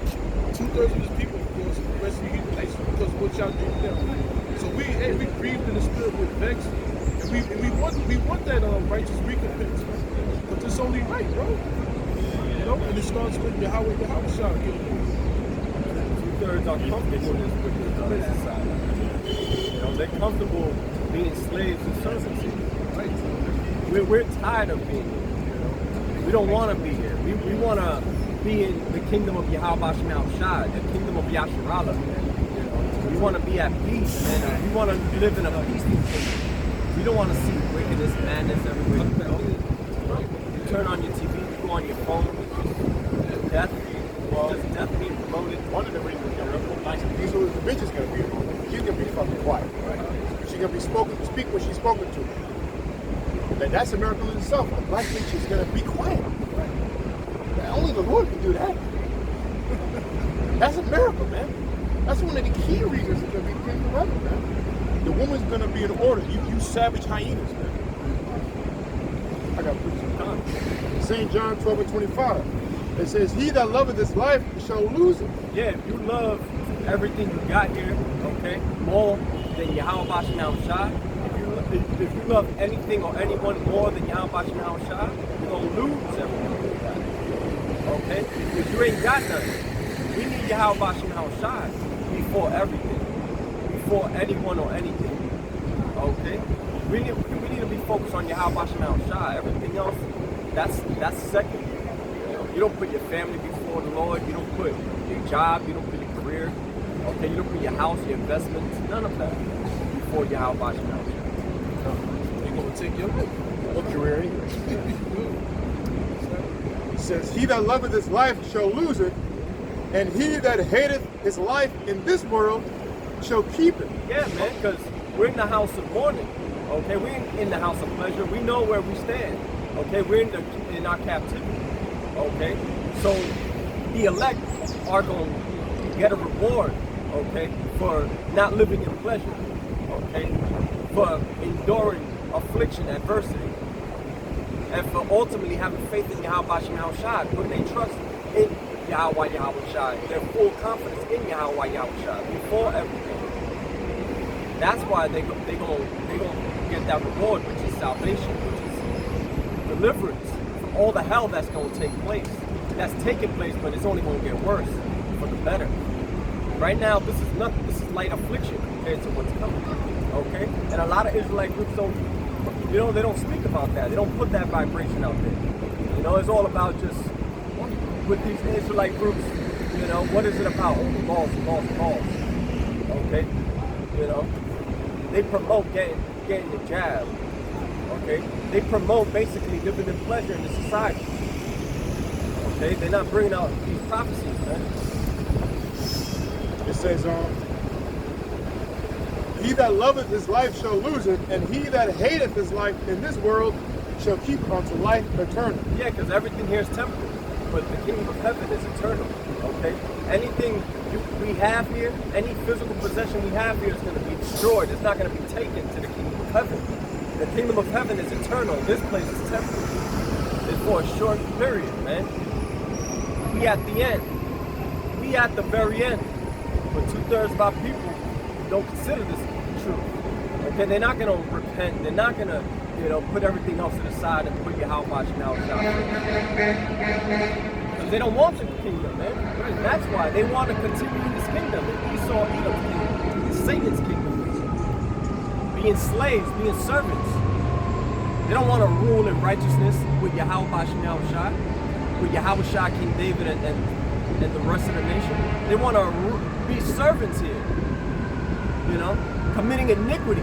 2/3 of his people, because the rest of the heathen nations, because of what y'all do to them. So we grieved in the spirit with vex. And we want that righteous recompense, man. But it's only right, bro. You know, and it starts with Yahweh Shah. 2/3 are comfortable in this wicked society. You know, they're comfortable being slaves and servants. Right? We're tired of being here. You know? We don't want to be here. We want to be in the kingdom of Yahweh Shah, the kingdom of Yasharallah. You know? We want to be at peace, and we want to live in a peaceful kingdom. We don't want to see wickedness, madness everywhere you go. You turn on your TV, you go on your phone, death, just death being promoted. One of the reasons is going to be nice and peaceful is the bitch is going to be alone. She's going to be fucking quiet. Right? She's going to be speak when she's spoken to. And that's a miracle in itself. A black bitch is going to be quiet. Right? Only the Lord can do that. That's a miracle, man. That's one of the key reasons it's going to be the kingdom of heaven, man. The woman's going to be in order. You savage hyenas, man. I got to put some time. St. John 12:25. It says, he that loveth this life shall lose it. Yeah, if you love everything you got here, okay, more than Yahweh Shem Shai, if you love anything or anyone more than Yahweh Shem Shai, you're going to lose everything you got. Okay? If you ain't got nothing, we need Yahweh Shem Shai before everything, before anyone or anything. Okay? We need to be focused on Yahweh Shem Shai. Everything else, that's second. You don't put your family before the Lord. You don't put your job. You don't put your career. Okay, you don't put your house, your investments, none of that before Yahweh Shem Shai. They're gonna take your life. What career anyway? It says, he that loveth his life shall lose it, and he that hateth his life in this world shall keep it. Yeah, man, because we're in the house of mourning. Okay, we're in the house of pleasure. We know where we stand. Okay, we're in our captivity. Okay, so the elect are going to get a reward, okay, for not living in pleasure, okay, for enduring affliction, adversity, and for ultimately having faith in Yahweh Shem Shai, putting their trust in Yahweh Shai, their full confidence in Yahweh Shai before everything. That's why they gonna get that reward, which is salvation, which is deliverance from all the hell that's going to take place. That's taking place, but it's only going to get worse for the better. Right now, this is nothing. This is light affliction compared to what's coming. Okay? And a lot of Israelite groups don't, they don't speak about that. They don't put that vibration out there. It's all about just, with these Israelite groups, what is it about? Laws. Okay? They promote getting the jab. Okay? They promote basically living in pleasure in the society. Okay? They're not bringing out these prophecies, man. It says, he that loveth his life shall lose it, and he that hateth his life in this world shall keep it unto life eternal. Yeah, because everything here is temporal, but the kingdom of heaven is eternal. Okay? Anything we have here, any physical possession we have here is going to be destroyed. It's not going to be taken to the kingdom of heaven. The kingdom of heaven is eternal. This place is temporal. It's for a short period, man. We at the end. We at the very end. But 2/3 of our people don't consider this true. Okay, they're not going to repent. They're not going to, put everything else to the side and put your house washing out. Because they don't want the kingdom, man. And that's why they want to continue in this kingdom. Esau, Edom's kingdom, Satan's kingdom. Being slaves, being servants. They don't want to rule in righteousness with Yahweh Shai, with Yahweh Shai, King David, and the rest of the nation. They want to be servants here, committing iniquity,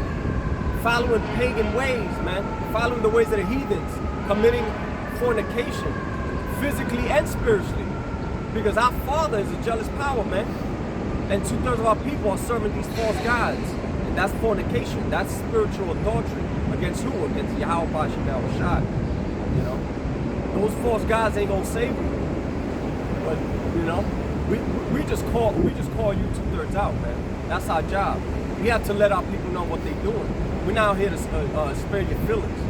following pagan ways, man, following the ways of the heathens, committing fornication, physically and spiritually, because our Father is a jealous power, man, and 2/3 of our people are serving these false gods, and that's fornication, that's spiritual adultery. Against who? Against Yahweh Shem Shai. Those false gods ain't gonna save you. But we just call you 2/3 out, man. That's our job. We have to let our people know what they're doing. We're not here to spare your feelings.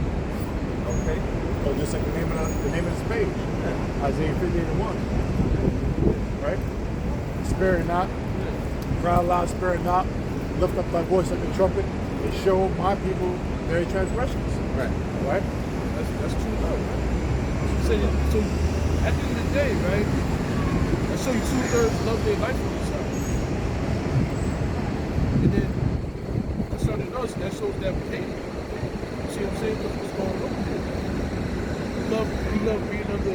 Okay? So just like the name of this page, Isaiah 58:1. Right? Spare not, cry aloud, spare not, lift up thy voice like a trumpet, and show my people their transgressions. Right. Right? That's true love, man. So at the end of the day, right? I show you 2/3 love their life for themselves. And then concerning us, that shows that we hate it. You see what I'm saying? What's going on? We love being under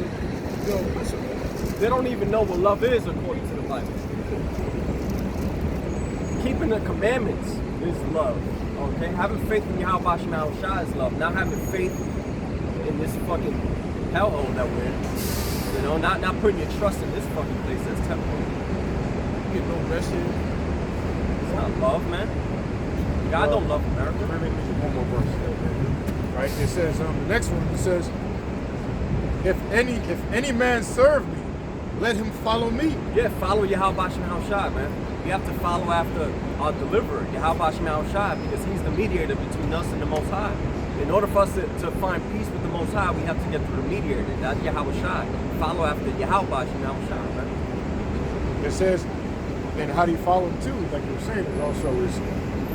the principle. They don't even know what love is according to the Bible. Keeping the commandments is love. Okay? Having faith in Yahweh Shem Shai is love. Not having faith in this fucking hellhole that we're in. You know, not putting your trust in this fucking place that's temporary. You get no rest here. It's not love, man. God don't love America. Let me read one more verse. Right? It says, the next one, it says, if any man serve me, let him follow me. Yeah, follow Yahweh Shem Shai, man. We have to follow after our deliverer, Yahweh Shem Shai, because he's the mediator between us and the Most High. In order for us to find peace with the Most High, we have to get through the mediator, that's Yahweh Shai. Follow after Yahweh Shem Shai, man. It says, and how do you follow him too? Like you were saying, it also is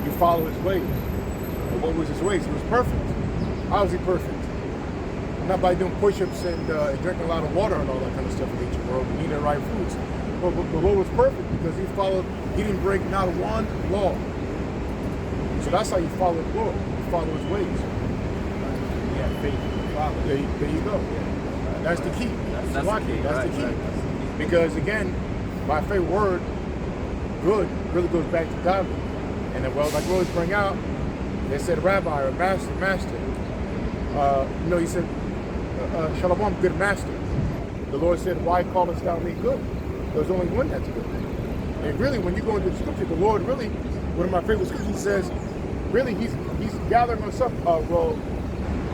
you follow his ways. And what was his ways? He was perfect. How was he perfect? Not by doing push-ups and drinking a lot of water and all that kind of stuff in each world and eating the right foods. But the Lord was perfect because he didn't break not one law. So that's how you follow the Lord. You follow his ways. Yeah, faith in the Father. There you go. That's the key. That's the key. That's the Right, key. right. Because again, my favorite word, good, really goes back to godly. And then, well, like we always bring out, they said rabbi or master. He said, Shalom, good master. The Lord said, why callest thou me good? There's only one that's good. And really, when you go into the scripture, the Lord really, one of my favorite scriptures, he says, really, he's gathering us up.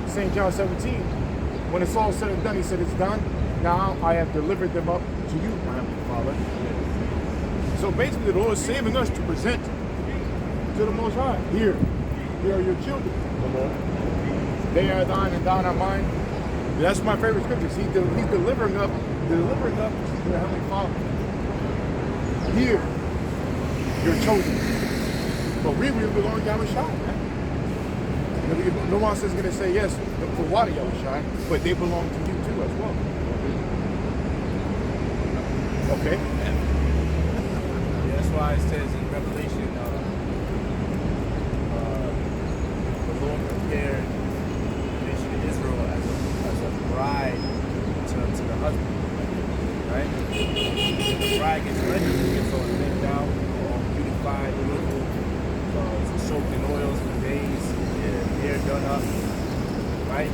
St. John 17, when it's all said and done, he said, it's done. Now I have delivered them up to you, my heavenly Father. So basically, the Lord is saving us to present to the Most High. Here are your children, the Lord. They are thine and thine are mine. That's my favorite scriptures. He's delivering up to the Heavenly Father. Here, you're chosen. But we really belong to Yahweh Shai, man. No one is going to say yes for what Yahweh Shai, but they belong to you too as well. Okay? Yeah, that's why it says in Revelation, the Lord prepared the nation of Israel as a bride to the husband. Right? When the bride gets ready, she gets all decked out, all beautified, beautiful, soaked in oils for days, hair done up, right?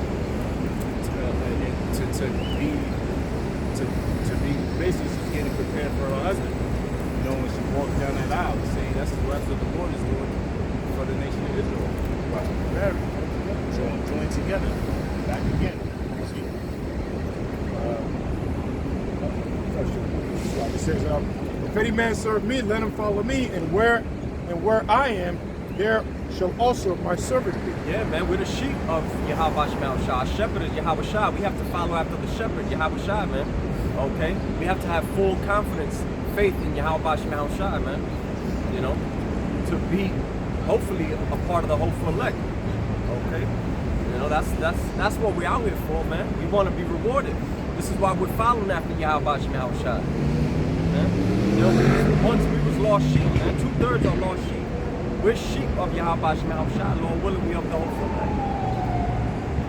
To be basically she's getting prepared for her husband. You know, when she walks down that aisle, saying that's what the Lord is doing for the nation of Israel. Married, join together, back again. It says, if any man serve me, let him follow me, and where I am, there shall also my servant be. Yeah, man, we're the sheep of Yahweh Shem Shai. Shepherd is Yahweh Shai. We have to follow after the shepherd, Yahweh Shai, man. Okay? We have to have full confidence, faith in Yahweh Shem Shai, man. You know? To be, hopefully, a part of the hopeful elect. Okay? You know, that's what we're out here for, man. We want to be rewarded. This is why we're following after Yahweh Shem Shai. You know, once we was lost sheep, man. 2/3 are lost sheep. We're sheep of Yahweh Shem Shai. Lord willing, we of the whole full.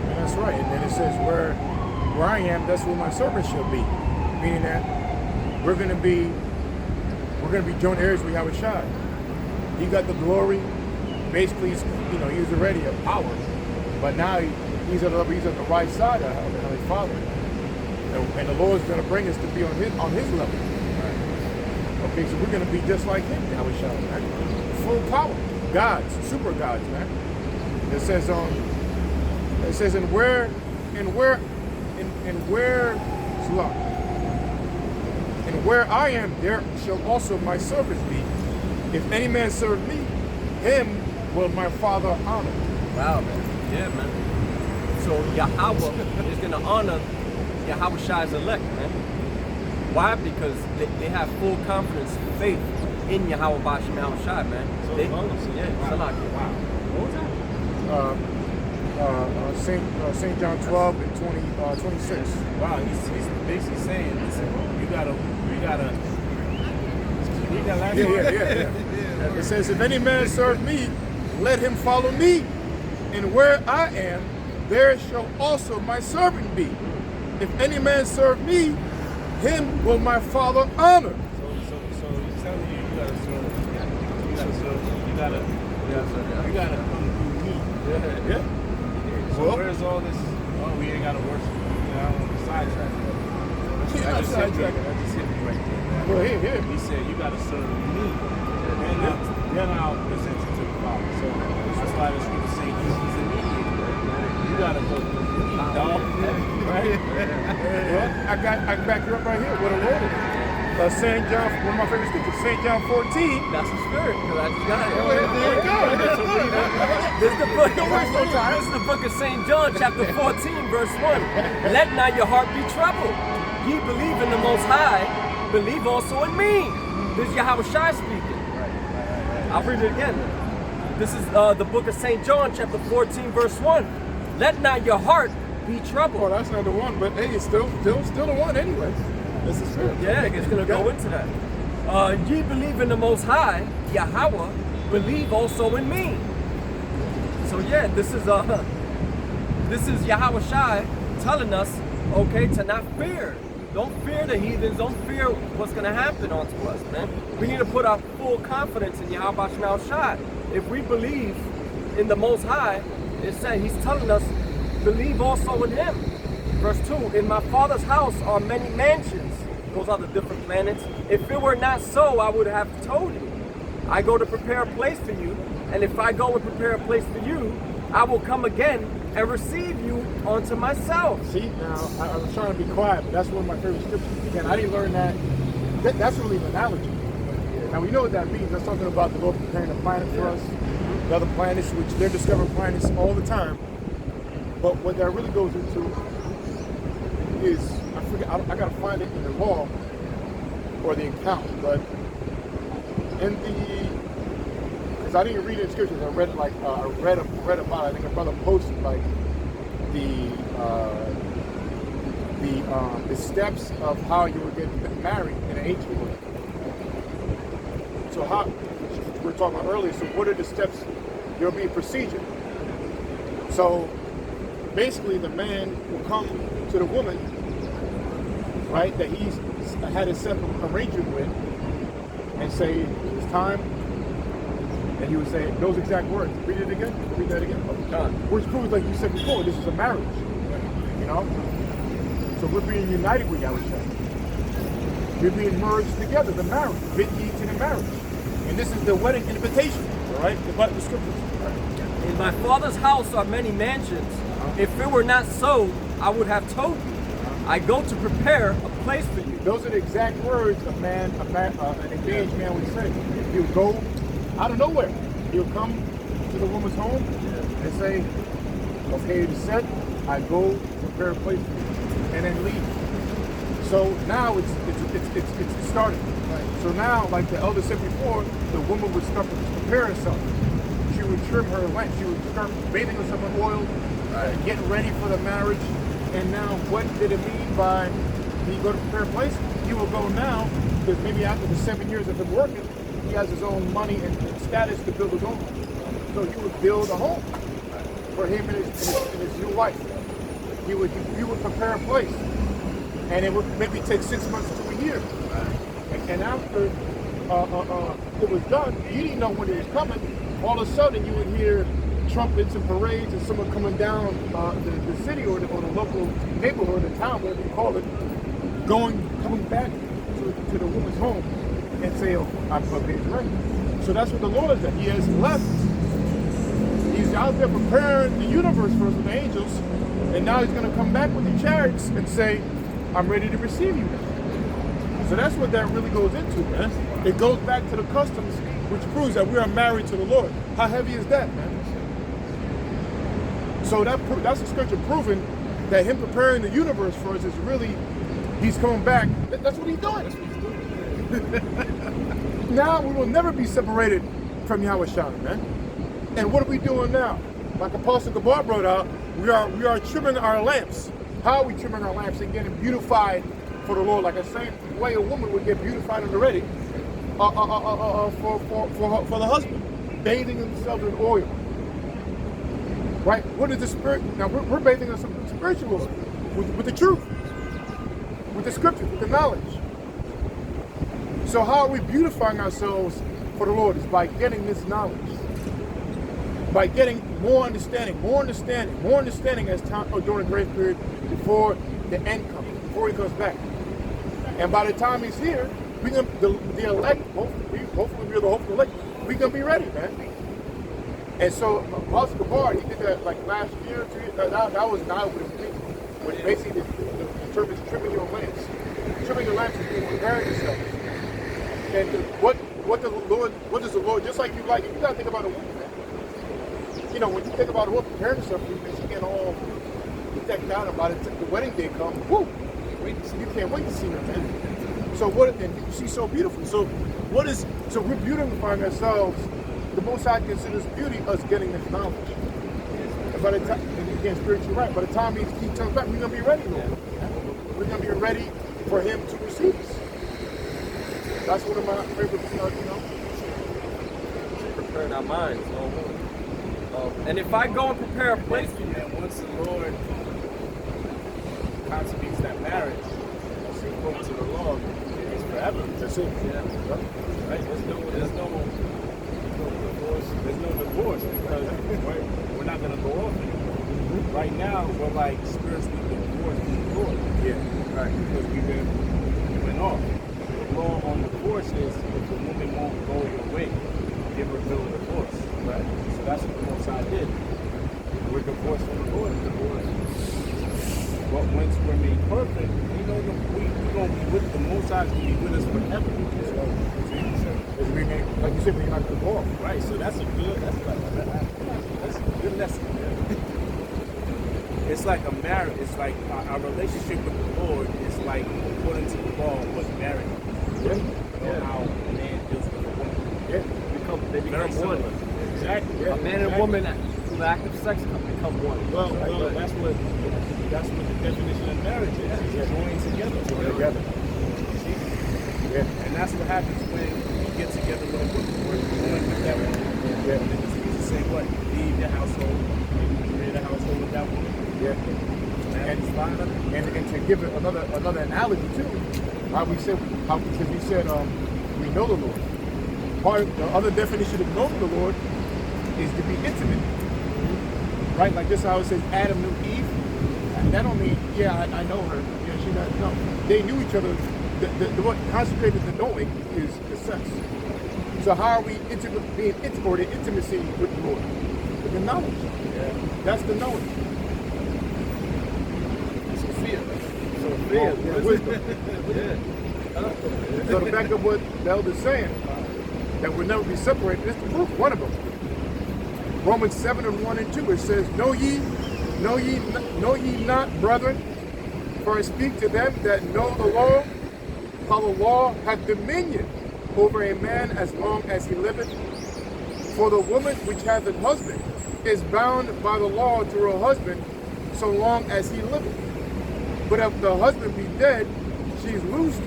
And that's right. And then it says, where I am, that's where my servant shall be. Meaning that we're gonna be joint heirs with Yahweh Shai. He got the glory. Basically, he was already a power, but now he's at the right side of the Heavenly Father. And the Lord's gonna bring us to be on his level. Okay, so we're gonna be just like him, Yahweh Shai, right? Full power, gods, super gods, man. It says and where I am, there shall also my servant be. If any man serve me, him will my Father honor. Wow, man. Yeah, man. So Yahweh is gonna honor Yahweh Shai's elect, man. Why? Because they have full confidence, faith in Yahweh Shem Shai, man. Wow. What was that? St. John 12 and 26. Wow, he's basically saying, listen, you gotta read that last one. Yeah. It says, if any man serve me, let him follow me. And where I am, there shall also my servant be. If any man serve me, him will my Father honor. So he's telling you, you gotta serve. You gotta come through me. Yeah. So where's all this? Oh, we ain't gotta worship. I don't want to sidetrack. That just hit me right there. Go ahead, here. He said, you got to serve me. Then I'll present you to the Father. So that's why the scripture saying he's a mediator. You got to go through me, dog. Right? Well, I can back you up right here with a word. St. John, one of my favorite scriptures, St. John 14. That's the spirit, because I just got it. There you go. This is the book of St. John, chapter 14, verse 1. Let not your heart be troubled. Ye believe in the Most High, believe also in me. This is Yahweh Shai speaking. I'll read it again. This is the book of St. John, chapter 14, verse 1. Let not your heart be troubled. Well, that's not the one, but hey, it's still the one anyway. This is true. Yeah, it's going to go into that. Ye believe in the Most High, Yahweh, believe also in me. So yeah, this is Yahweh Shai telling us, okay, to not fear. Don't fear the heathens. Don't fear what's going to happen unto us, man. We need to put our full confidence in Yahweh Shai. If we believe in the Most High, it said He's telling us, believe also in Him. Verse 2, in my Father's house are many mansions. Those are the different planets. If it were not so, I would have told you. I go to prepare a place for you, and if I go and prepare a place for you, I will come again and receive you unto myself. See, now, I was trying to be quiet, but that's one of my favorite scriptures. Again, I didn't learn that. That's really an analogy. Now, we know what that means. That's something about the Lord preparing a planet for us, the other planets, which they're discovering planets all the time. But what that really goes into is, I gotta find it in the law or the account, but in because I didn't read it in scriptures, I read read about. I think a brother posted like the steps of how you would get married in an ancient world. So how we were talking about earlier. So what are the steps? There'll be a procedure. So basically, the man will come to the woman, right, that he's had a separate arrangement with, and say, it's time, and he would say those exact words. Read it again. Read that again. Which proves, like you said before, this is a marriage, you know? So we're being united with Yahweh. We're being merged together, the marriage, bid ye to the marriage. And this is the wedding invitation, all right? The scriptures. Right? In my Father's house are many mansions. If it were not so, I would have told you. I go to prepare a place for you. Those are the exact words an engaged man would say. He'll go out of nowhere. He'll come to the woman's home and say, okay, it's set. I go prepare a place for you, and then leave. So now it's starting. Right. So now, like the elder said before, the woman would start to prepare herself. She would trim her lamp. She would start bathing herself in oil, getting ready for the marriage. And now, what did it mean by he go to prepare a place? He will go now, because maybe after the 7 years of him working, he has his own money and status to build his own home. So he would build a home for him and his new wife. He would prepare a place, and it would maybe take 6 months to a year. And after it was done, you didn't know when it was coming. All of a sudden, you would hear trumpets and parades and someone coming down the city or the local neighborhood, the town, whatever you call it, coming back to the woman's home and say, oh, I'm getting ready. So that's what the Lord has done. He has left. He's out there preparing the universe for us with the angels, and now he's going to come back with the chariots and say, I'm ready to receive you now. So that's what that really goes into, man. It goes back to the customs, which proves that we are married to the Lord. How heavy is that, man? So that's the scripture proving that him preparing the universe for us is really, he's coming back. That's what he's doing. That's what he's doing. Now we will never be separated from Yahweh Shai, man. And what are we doing now? Like Apostle Gabar brought out, we are trimming our lamps. How are we trimming our lamps and getting beautified for the Lord? Like the same way a woman would get beautified and ready for the husband, bathing himself in oil. Right? What is the spirit? Now we're bathing in some spiritual with the truth, with the scripture, with the knowledge. So how are we beautifying ourselves for the Lord? Is by getting this knowledge, by getting more understanding as time during the grace period before the end comes, before he comes back. And by the time he's here, we gonna the elect, hopefully we're the hopeful elect, we gonna be ready, man. And so Pastor Gabar, he did that like last year, 2 years. That was not what it means. When basically the term is trimming your lamps. Trimming your lamps is being preparing yourself. And what does the Lord, just like you gotta think about a woman, man. You know, when you think about a woman preparing herself for you, man, she get all decked out about it. The wedding day comes, whoo! You can't wait to see her, man. So and she's so beautiful. So we're beautifying ourselves. The Most High considers beauty us getting this knowledge. And by the time, again, spiritually right, by the time he comes back, we're gonna be ready, Lord. We're gonna be ready for him to receive us. That's one of my favorite, Preparing our minds. And if I go and prepare a place for you, And once the Lord consummates that marriage, according to the law, it's forever. That's it. yeah, Right? There's no divorce because we're not gonna go off anymore. Right now we're like spiritually divorced from the Lord. Yeah. Right. Because we went off. The law on divorce is if the woman won't go your way, give her a bill of divorce. Right. So that's what the Most High did. We're divorced from the Lord. But once we're made perfect, we're gonna be with the Most High, gonna be with us forever. Like you said, we're not gonna go off. Right, so that's a good lesson. It's like a marriage. It's like our relationship with the Lord is like according to the law what marriage is. Yeah. You know how a man deals with a woman. Yeah. they become one. Exactly. Yeah. A man and woman through active sex become one. Well, that's what the definition of marriage is. It's joined together. Together. See? Yeah. And that's what happens when you get together with a woman. We're joined with that woman. Yeah. And it's easy to say what? Leave your household and create a household with that woman. Yeah. And to give it another analogy too, because we said we know the Lord. Part of the other definition of knowing the Lord is to be intimate. Right? Like this how it says Adam knew Eve. And that don't mean, I know her. Yeah, she doesn't know. They knew each other. What consecrated the knowing is the sex. So how are we being intimate, or the intimacy with the Lord? With the knowledge. Yeah. That's the knowing. Sophia. Yeah, wisdom. So to back up what the elder's saying, that we'll never be separated, this is the proof, one of them. Romans 7:1-2, it says, Know ye not, brethren, for I speak to them that know the law, how the law hath dominion over a man as long as he liveth. For the woman which hath an husband is bound by the law to her husband so long as he liveth. But if the husband be dead, she is loosed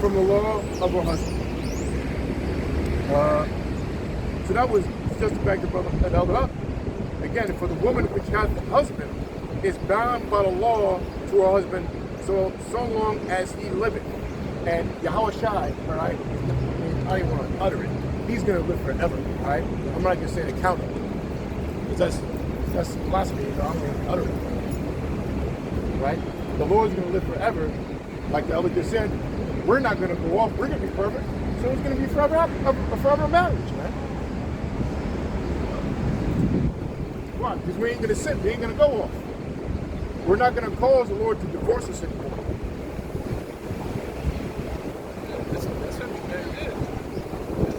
from the law of her husband. So that was just to back the brother that held it up. Again, for the woman which hath a husband is bound by the law to her husband so long as he liveth. And Yahweh Shai, all right, I don't want to utter it. He's going to live forever, all right? I'm not going to say the counting, because that's blasphemy. You know, I'm going to utter it, right? The Lord's going to live forever, like the elder just said. We're not going to go off. We're going to be perfect. So it's going to be a forever marriage, man. Why? Because we ain't going to sin. We ain't going to go off. We're not going to cause the Lord to divorce us anymore. That's what man is.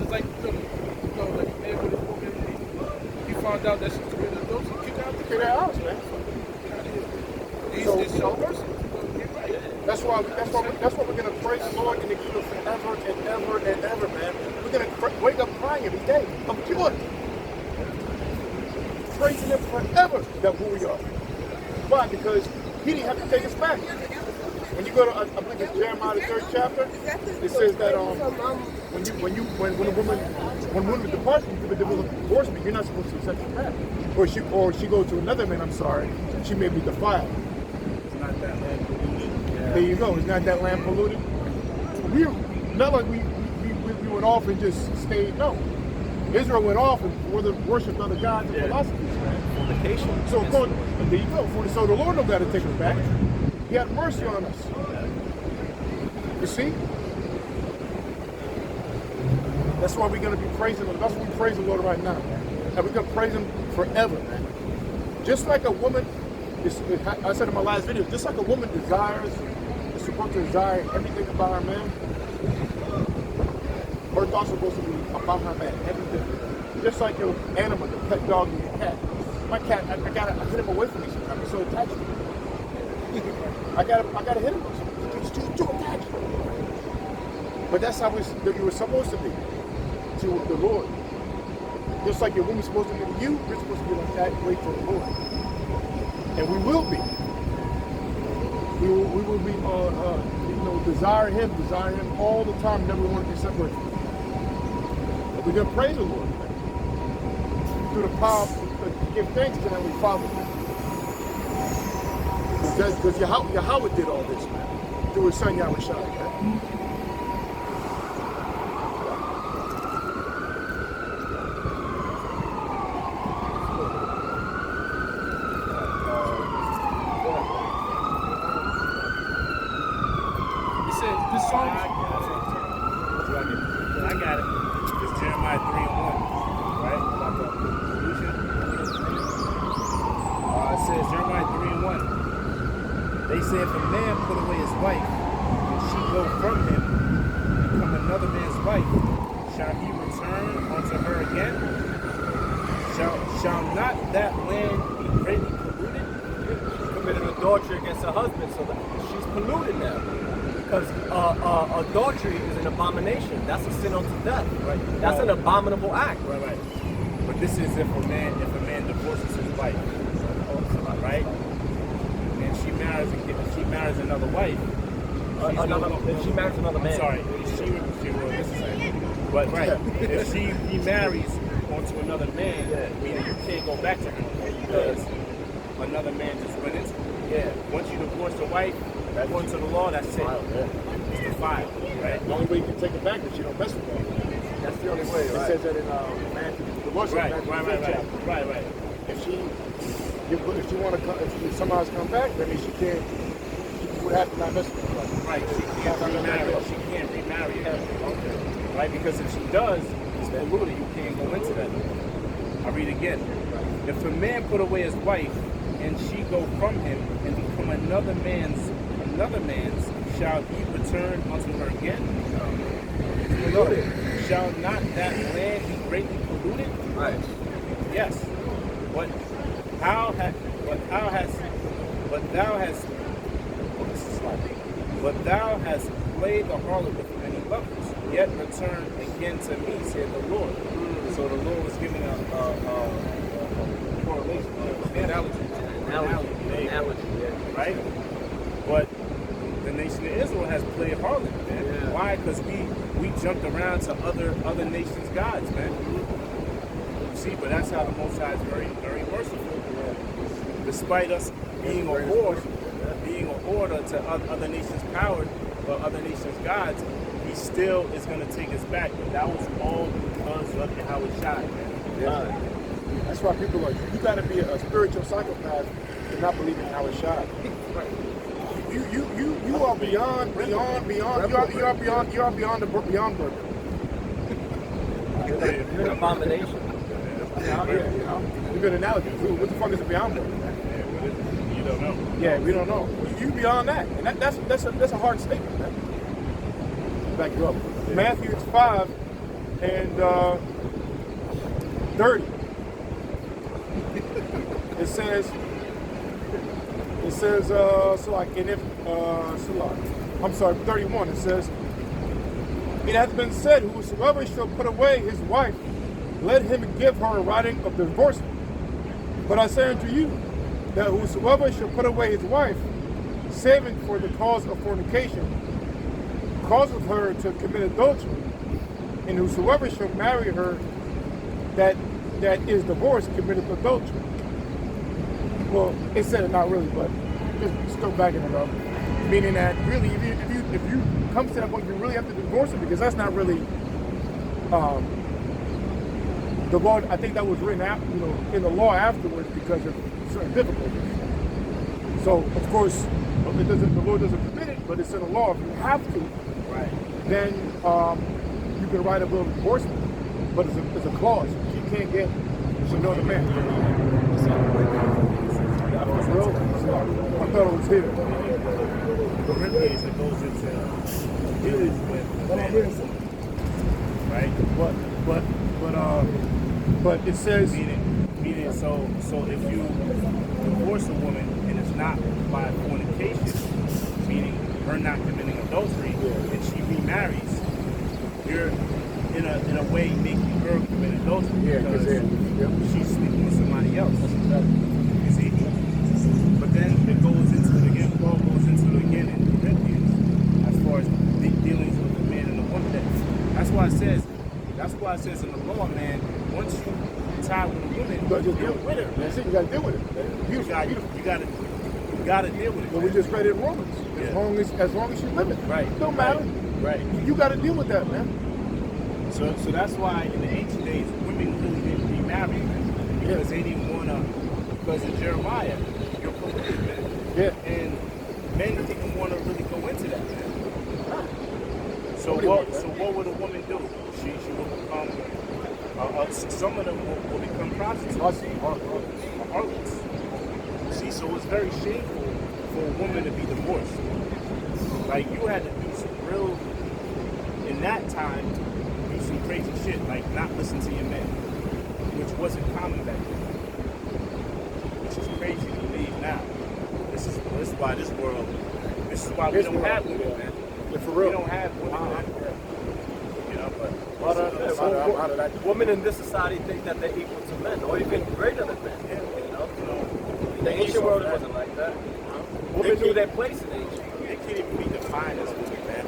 It's like, like a man with a woman, he found out that she's committed adultery, kick her out the man. He's his own person. That's why we're gonna praise the Lord in the kingdom forever and ever and ever, man. We're gonna wake up crying every day of joy, praising Him forever that who we are. Why? Because He didn't have to take us back. When you go to, I believe it's Jeremiah the 3rd chapter, it says that when a woman departs from you for divorcement, you're not supposed to accept her back. Or she goes to another man. I'm sorry, she may be defiled. It's not that land polluted. There you go. It's not that land polluted. Not like we went off and just stayed. No, Israel went off and worshipped other gods and philosophies, man. Fornication. So there you go. So the Lord knows how to take us back. He had mercy on us. You see? That's why we're going to be praising Him. That's why we praise the Lord right now. And we're going to praise Him forever, man. Just like a woman, I said in my last video, just like a woman is supposed to desire everything about her man, her thoughts are supposed to be about her man, everything. Just like your animal, your pet dog and your cat. My cat, I hit him away from me sometimes. He's so attached to me. I gotta hit him. He's too attached. But that's how you were supposed to be to the Lord. Just like your woman's supposed to be to you, you're supposed to be like that way to the Lord. And we will be. We will be, desire Him all the time. Never want to be separated. But we're gonna praise the Lord, man. Through the power, give thanks to the Heavenly Father. Because Yahweh did all this, man, through His Son Yahweh Shai, man. I got it. It's Jeremiah 3:1, right? About the pollution. It says Jeremiah 3:1. They say if a man put away his wife and she go from him and become another man's wife, shall he return unto her again? Shall not that land be greatly polluted? She committed adultery against her husband, so that she's polluted now. Because adultery is an abomination. That's a sin unto death, right? That's an abominable act. Right. But this is if a man divorces his wife, right? And she marries another wife. If she marries another man. Sorry, she will. This is it. But right, if she remarries onto another man, meaning you can't go back to her because another man just went into her. Yeah. Once you divorce the wife, according to the law, that's it. It's defiled, right? The only way you can take it back is you don't mess with her. That's the only way, right? It says that in Matthew. Right. If somebody's come back, that means she would have to not mess with her. Right. She can't remarry her. Okay. Right? Because if she does, it's polluted. You can't go into that. I read again. If a man put away his wife and she go from him and become another man's, shall he return unto her again? Polluted. Shall not that land be greatly polluted? Right. Yes. But thou hast played the harlot with many lovers, yet return again to me, said the Lord. So the Lord was giving a correlation, analogy, right? But the nation of Israel has played harlot, man. Yeah. Why? Because we jumped around to other nations' gods, man. See, but that's how the Most High is very, very merciful. Yeah. Despite us being a whore to other nations' power or other nations' gods, He still is going to take us back. And that was all because of Yahweh Shai, man. Yeah. That's why people are like, you got to be a spiritual psychopath to not believe in Yahweh Shai. You are beyond the beyond burger. You're an abomination. You good analogy. What the fuck is a beyond burger? You don't know. Yeah, we don't know. You beyond that, and that's a hard statement, man. Back you up. Matthew 5 and 30. It says, I'm sorry, 31. It says, it hath been said, whosoever shall put away his wife, let him give her a writing of divorcement. But I say unto you, that whosoever shall put away his wife, saving for the cause of fornication, causeth her to commit adultery, and whosoever shall marry her that is divorced committeth adultery. Well, it said it not really, but just still backing it up. Meaning that really, if you come to that point, you really have to divorce her, because that's not really the law. I think that was written out, in the law afterwards because of certain difficulties. So of course, the Lord doesn't permit it, but it's in the law. If you have to, Right. then you can write a bill of divorcement. But it's a clause. She can't get another man. Bro, I thought it was here. Corinthians, it goes into dealing with men, right? But it says Meaning, so if you divorce a woman and it's not by fornication, meaning her not committing adultery, and she remarries, you're in a way making her commit adultery because she's sleeping with somebody else. You see? But then it goes into it again. Paul goes into it again in Corinthians as far as the dealings with the man and the woman. That's why it says in the law, man, once you tie with a woman, you're with her. That's it. You gotta deal with it. You gotta deal with it. But we just read it in Romans. As long as you live it, Right. It don't matter. Right. You gotta deal with that, man. So that's why in the ancient days women really didn't remarry, man, because they didn't wanna. Because in Jeremiah, you're polluted, man. Yeah. And men didn't want to really go into that, man. So what would a woman do? She will become. Some of them will become prostitutes, harlots. See, so it's very shameful for a woman to be divorced. Like you had to do some real, in that time, do some crazy shit, like not listen to your man, which wasn't common back then. Which is crazy to believe now. This is why this world. This is why we don't have women, man. Yeah, for real. We don't have women, man. You know, but. Women in this society think that they're equal to men, or even greater than men. You know? The ancient world wasn't like that. Women knew their place in ancient. They can't even be defined as women, man.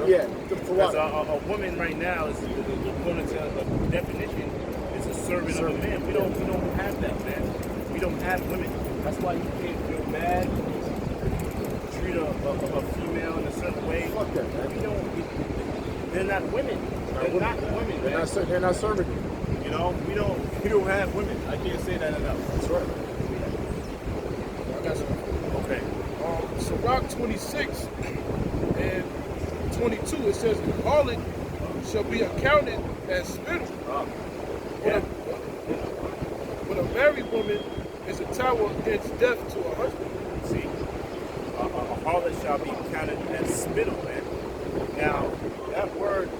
Yeah. Because a woman right now is, according to the definition, is a servant of a man. We don't have that, man. We don't have women. That's why you can't feel bad. Treat a female in a certain way. Fuck that, man. They're not women. They're not women, man. They're not serving you. You know, we don't have women. I can't say that enough. That's right. I got some. Okay. So Rock 26 and 22, it says the harlot shall be accounted as spittle. Yeah. But a married woman is a tower against death to her husband. See, a harlot shall be counted as spittle, man. Now, that word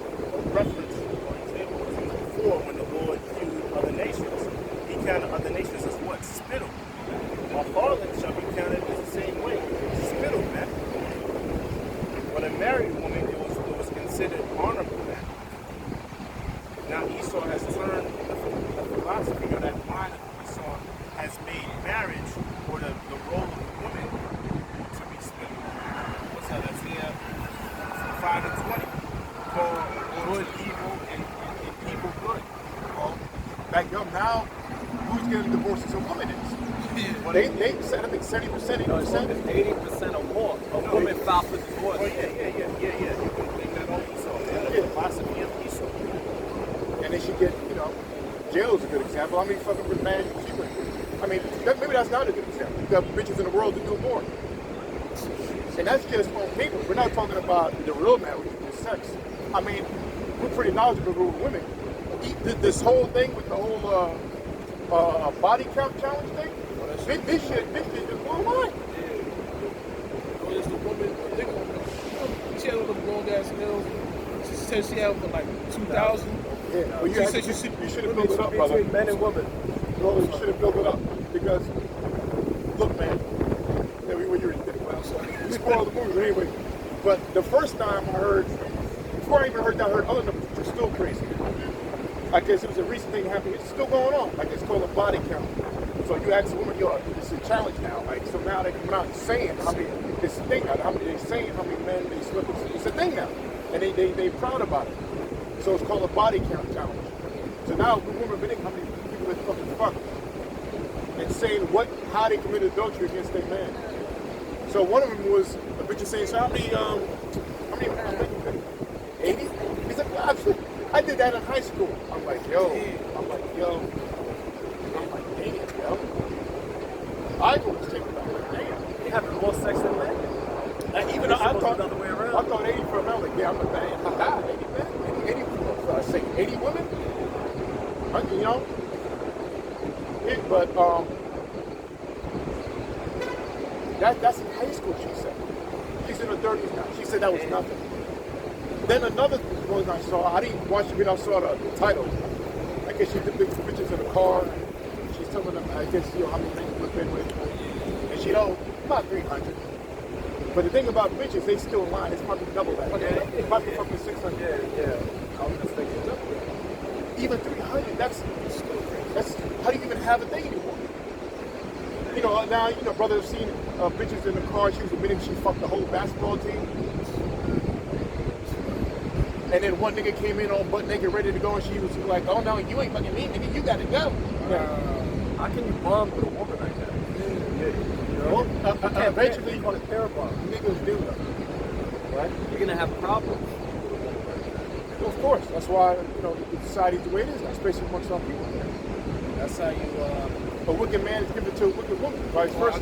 reference, for example, was used before when the Lord viewed other nations. He counted other nations as what? Spittle. A harlot shall be counted as the same way. Spittle, man. But a married woman, it was considered honorable, man. Now Esau has turned the philosophy or that mind of Esau has made marriage or the role of the woman to be spittle. What's that? That's here 5 and 20. Called good evil and evil good. Well, back up now, who's getting divorced as a woman is? They said, I think 70%, 80%. 80% or more of women file for divorce. Oh, yeah. You can blame that on Esau, man. The philosophy of Esau. And they should get, jail is a good example. How many fucking rich marriages she went through? I mean, maybe that's not a good example. You got bitches in the world that do more. And that's just on paper. We're not talking about the real marriage, the sex. I mean, we're pretty knowledgeable with women. This whole thing with the whole body count challenge thing, this shit just blew my mind. Oh, there's the woman, I think, she had all them long ass nails. She said she had over like 2,000. Yeah, but you should have built it up, brother. Between men and women. No, you should have built it up. Because, look, man, when you're in well, sorry. We spoiled the movie, but anyway. But the first time I heard, before I even heard that, I heard other numbers, which are still crazy. I guess it was a recent thing happening. It's still going on. Like, it's called a body count. So you ask a woman, it's a challenge now. Like, so now they're coming out and saying how many, it's a thing now. How many they saying how many men they slept with. It's a thing now. And they proud about it. So it's called a body count challenge. So now the women bidding how many people they fucking fuck. And saying how they committed adultery against their man. So one of them was a bitch is saying, so how many 80? He's like, well, I did that in high school. I'm like, damn, yo. I was taking that. Damn. They having more sex than men? And even It's I supposed thought to be the other way around. I thought 80 for a man. Like, yeah, I'm a man. I'm not 80 men. 80 I say 80 women. You know. But that's in high school. She said. She's in her 30s now. She said that was nothing. Then another one I saw. I didn't watch it, but I saw the title. I guess she took pictures in the car. She's telling them, I guess, how many men we've been with. And she about 300. But the thing about bitches, they still lie. It's probably double that. It's probably fucking 600. Yeah. I was just thinking. Even 300, that's how do you even have a thing anymore? You know, now, brother have seen bitches in the car. She was admitting she fucked the whole basketball team. And then one nigga came in all butt naked, ready to go, and she was like, "Oh no, you ain't fucking me, nigga. You gotta go." How can you bond with a woman like that? Well, eventually, on a pair bomb. niggas do though, right? You're gonna have problems. Well, of course. That's why the society's the way it is now, especially amongst our people. That's how you. A wicked man is given to a wicked woman, vice versa.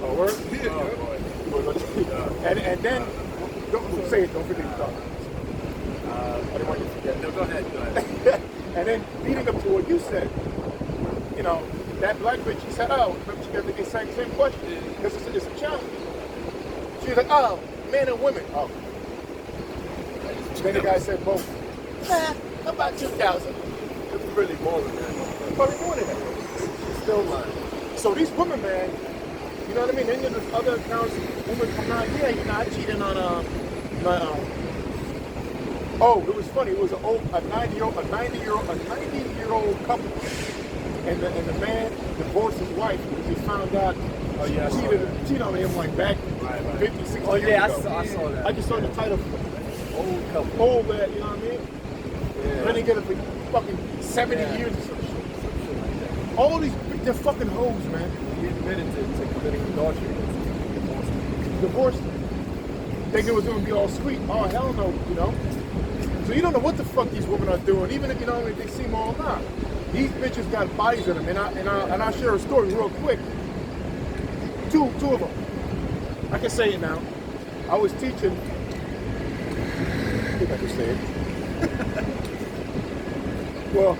Oh, word? And then, don't say it. Don't forget your thought. I didn't want you to forget. No, go ahead. And then leading up to what you said, that black bitch, she said, oh, remember she got the same question. Because it's a challenge. She was like, oh, men and women. Oh. Then the guy said both. About 2,000. It's really more than that. Probably more than that. She's still lying. So these women, man, you know what I mean? Then there's other accounts, women come out, yeah, I cheated on oh, it was funny. It was a 90-year-old couple, and the man divorced his wife because he found out she cheated on him like back 50, 60 years ago. I saw that. I just saw the title. Old couple. Old that, you know what I mean? Yeah. Then they get it for fucking 70 years or some shit. All these, they're fucking hoes, man. He admitted to committing adultery. Divorced. Think it was going to be all sweet. Oh, hell no, So you don't know what the fuck these women are doing, even if if they seem all not. These bitches got bodies in them, and I'll share a story real quick. Two of them. I can say it now. I was teaching. I think I can say it. Well,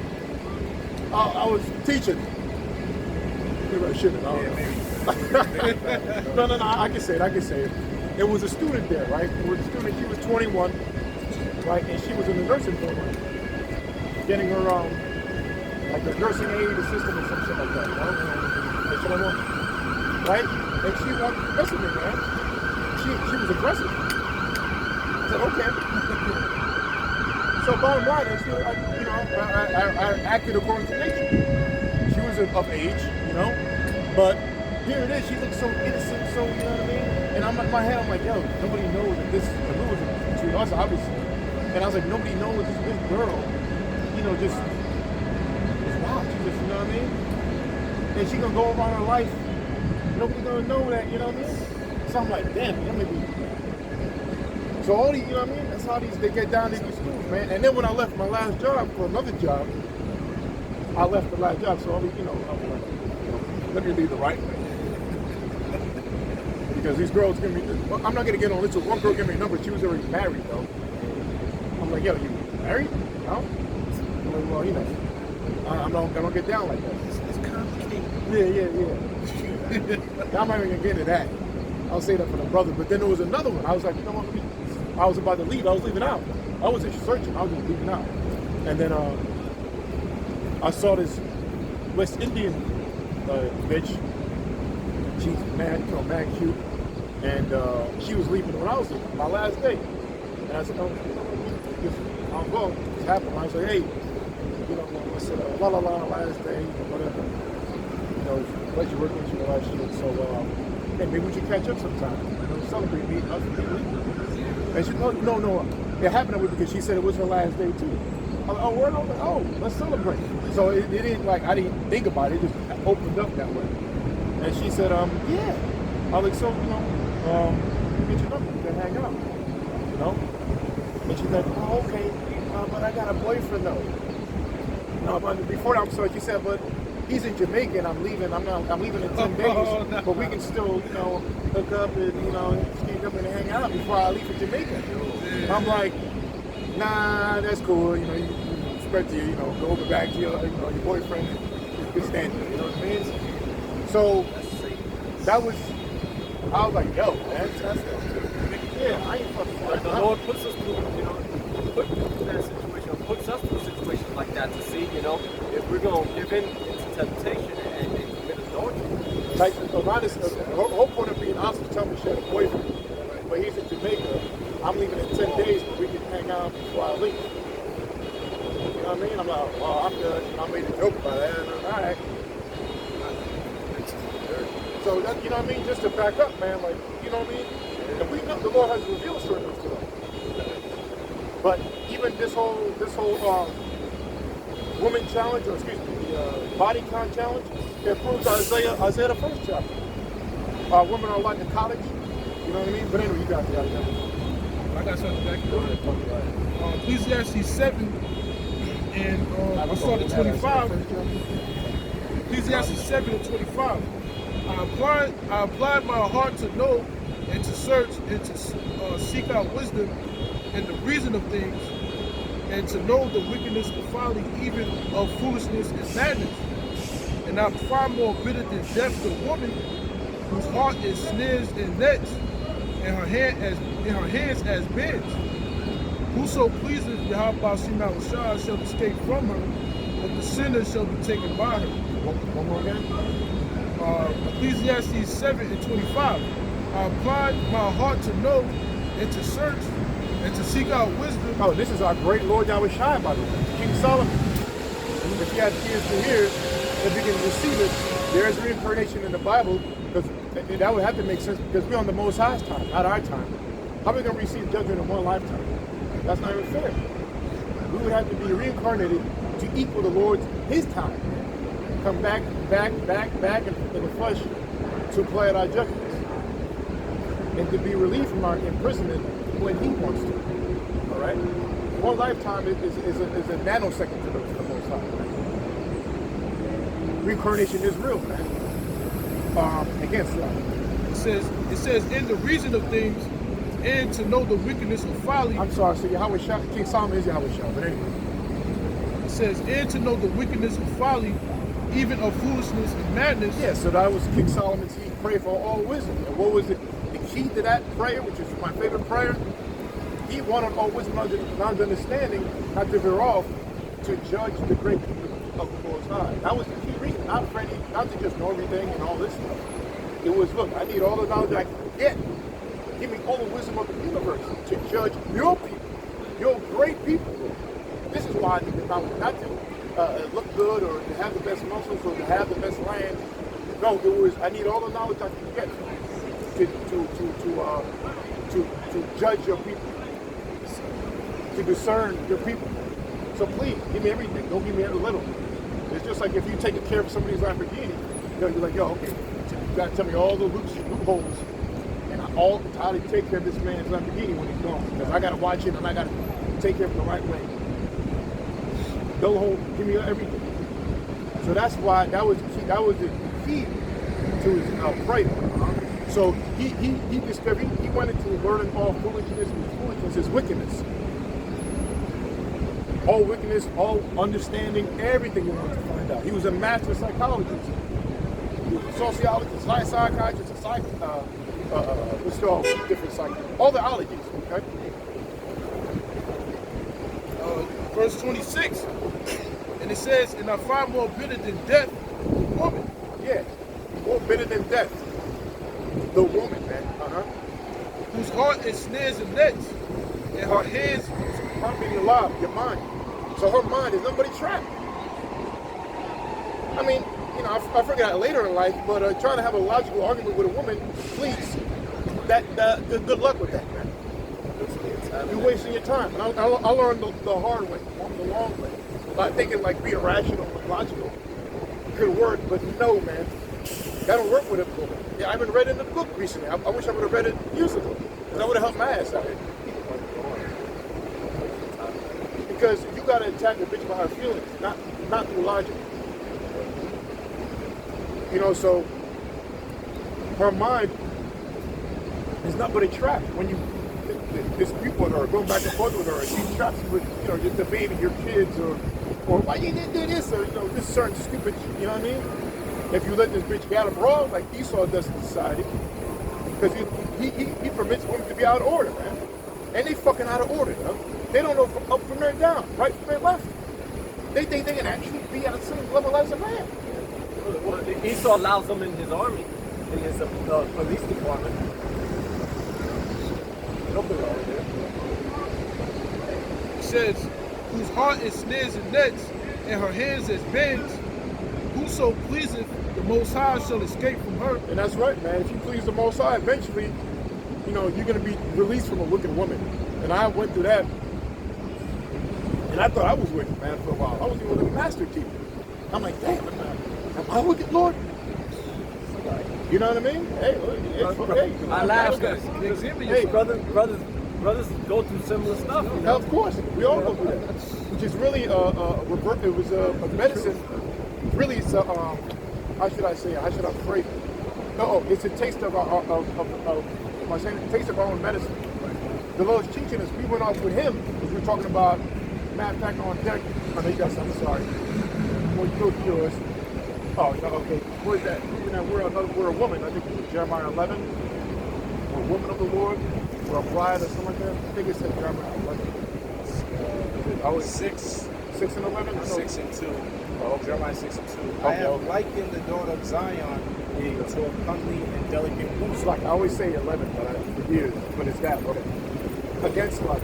I was teaching. Maybe I shouldn't. No. I can say it. There was a student there, right? There was a student. She was 21. Right, and she was in the nursing program, getting her like a nursing aid assistant or some shit like that, right? And she wanted to mess with me, man. She was aggressive. I said, okay. So bottom line is, I acted according to nature. She was of age, but here it is. She looks so innocent, so you know what I mean. And I'm in my head, I'm like, yo, nobody knows that this is between us, obviously. And I was like, nobody knows this girl, just wow. She just, you know what I mean? And she gonna go around her life, nobody gonna know that, you know what I mean? So I'm like, damn, maybe. So all these, you know what I mean? That's how they get down to these schools, man. And then when I left my last job for another job, I left the last job, so I was like, let me leave the right way. Because these girls give me, I'm not gonna get on this. So one girl gave me a number. She was already married though. I'm like, yo, you married? No? I'm like, well, I don't get down like that. It's complicated. Yeah. I'm not even gonna get into that. I'll say that for the brother. But then there was another one. I was like, I was about to leave. I was leaving out. I wasn't searching. I was just leaving out. And then I saw this West Indian bitch. She's mad cute. And she was leaving when I was leaving, my last day. And I said, I'll go. It's happened. I was like, hey, I said, last day, whatever. Let you work with you all that shit. So, hey, maybe we should catch up sometime. Celebrate me. And she, no. It happened that way because she said it was her last day too. I was like, oh, word? I was like, oh, let's celebrate. So it didn't I didn't think about it. It just opened up that way. And she said, yeah. I was like, so, get your number. We can hang out. And she's like, oh, okay, but I got a boyfriend though. No, but before that, I'm sorry, she said, but he's in Jamaica and I'm leaving in 10 days, but we can still, hook up and, think I'm gonna hang out before I leave for Jamaica. I'm like, nah, that's cool. You know, you expect to, you know, go over back to your boyfriend, good standing. You know what I mean? So that was, I was like, yo, man, yeah, I ain't fucking. But the Lord puts us through, you know, that situation, puts us through situations like that to see, you know, if we're gonna give in to temptation and commit adultery. Like, her whole point of being honest is telling me she had a boyfriend, but he's in Jamaica. I'm leaving in 10 days, but we can hang out before I leave. You know what I mean? I'm like, well, I'm good. I made a joke about that. All right. So that, you know what I mean? Just to back up, man, like, you know what I mean? And we know the Lord has revealed certain things to us. But even this whole woman challenge, or excuse me, the body count challenge, it proves Isaiah the 1st chapter. Women are like the college. You know what I mean? But anyway, you got the idea. I got something back here. Ecclesiastes 7 and I started 25. Ecclesiastes 7 and 25. I applied my heart to know and to search and to seek out wisdom and the reason of things, and to know the wickedness of folly, even of foolishness and madness. And I find more bitter than death the woman whose heart is snares and nets, and her hands as beds. Whoso pleases Yahweh shall escape from her, but the sinner shall be taken by her. One more again. Ecclesiastes 7 and 25. I applied my heart to know and to search and to seek out wisdom. Oh, this is our great Lord Yahweh Shai, by the way, King Solomon. If you have ears to hear, if you can receive it, there is reincarnation in the Bible, because that would have to make sense, because we're on the Most High's time, not our time. How are we going to receive judgment in one lifetime? That's not even fair. We would have to be reincarnated to equal the Lord's His time. Come back in the flesh to play out our judgments, and to be relieved from our imprisonment when He wants to. All right. One lifetime is a nanosecond to the Most High. Reincarnation is real, man. Against that. It says in the reason of things, and to know the wickedness of folly. I'm sorry. So Yahweh Shai, King Solomon is Yahweh Shai, but anyway. It says and to know the wickedness of folly, even of foolishness and madness. Yeah. So that was King Solomon's. He prayed for all wisdom. And what was it? The key to that prayer, which is my favorite prayer, he wanted all wisdom and understanding, not to veer off, to judge the great people of the Most High. That was the key reason, not to just know everything and all this stuff. It was, look, I need all the knowledge I can get. Give me all the wisdom of the universe to judge your people, your great people. This is why I need the knowledge, not to look good or to have the best muscles or to have the best land. No, it was, I need all the knowledge I can get to judge your people, to discern your people. So please, give me everything. Don't give me every little. It's just like if you take care of somebody's Lamborghini, you're like, yo, okay, you gotta tell me all the loopholes and how to take care of this man's Lamborghini when he's gone. Because I gotta watch it and I gotta take care of it the right way. Give me everything. So that's why that was the key to his prayer. So he discovered, he went into learning all foolishness, and foolishness is wickedness. All wickedness, all understanding, everything he wanted to find out. He was a master psychologist. He was a sociologist, psychiatrist, what's all different psychologists, all the ologies, okay? Verse 26, and it says, and I find more bitter than death, the woman. Yeah, more bitter than death, the woman, man. Whose heart is snares and nets, and her hands, meaning alive, your mind. So her mind is nobody's trap. I mean, you know, I forgot later in life, but trying to have a logical argument with a woman, please, good luck with that, man. You're wasting your time. And I learned the hard way, the long way. By thinking like being rational and logical could work, but no, man. That don't work with a woman. Yeah, I haven't read it in the book recently. I wish I would have read it years ago. That would have helped my ass out. Because you gotta attack the bitch by her feelings, not through logic. You know, so her mind is not but a trap. When you dispute with her, go back and forth with her, and she traps you with, you know, just debating your kids, or why you didn't do this, or, you know, this certain stupid, you know what I mean? If you let this bitch get abroad like Esau does in society, because he permits women to be out of order, man. And they fucking out of order, yo. They don't know from up from there down, right from there left. They think they can actually be at the same level as a man. Well, Esau allows them in his army, in his police department. They don't belong there. It says, whose heart is snares and nets, and her hands as bends. Whoso pleaseth the Most High shall escape from her. And that's right, man. If you please the Most High, eventually, you know, you're going to be released from a wicked woman. And I went through that. And I thought I was wicked, man, for a while. I was even with a master teacher. I'm like, damn, am I wicked, Lord? You know what I mean? Hey, it's okay. I laugh Hey, brothers go through similar stuff. You know? of course, we all go through that. Which is really it was a medicine. Really, it's a how should I say it? How should I phrase it? No, it's a taste of am I saying a taste of our own medicine. The Lord's teaching us. We went off with Him as we were talking about. Matter of fact, on deck. I know you got something. Sorry. Well, you go to yours. Oh, no, okay. What is that? We're a woman. I think it was Jeremiah 11. We're a woman of the Lord. We're a bride or something like that. I think it said Jeremiah 11. 6 and 11? No. 6 and 2. Oh, Jeremiah 6 and 2. Okay, I have okay. likened the daughter of Zion to a comely and delicate woman. It's like I always say 11, for years, but it's that. Okay. Against like.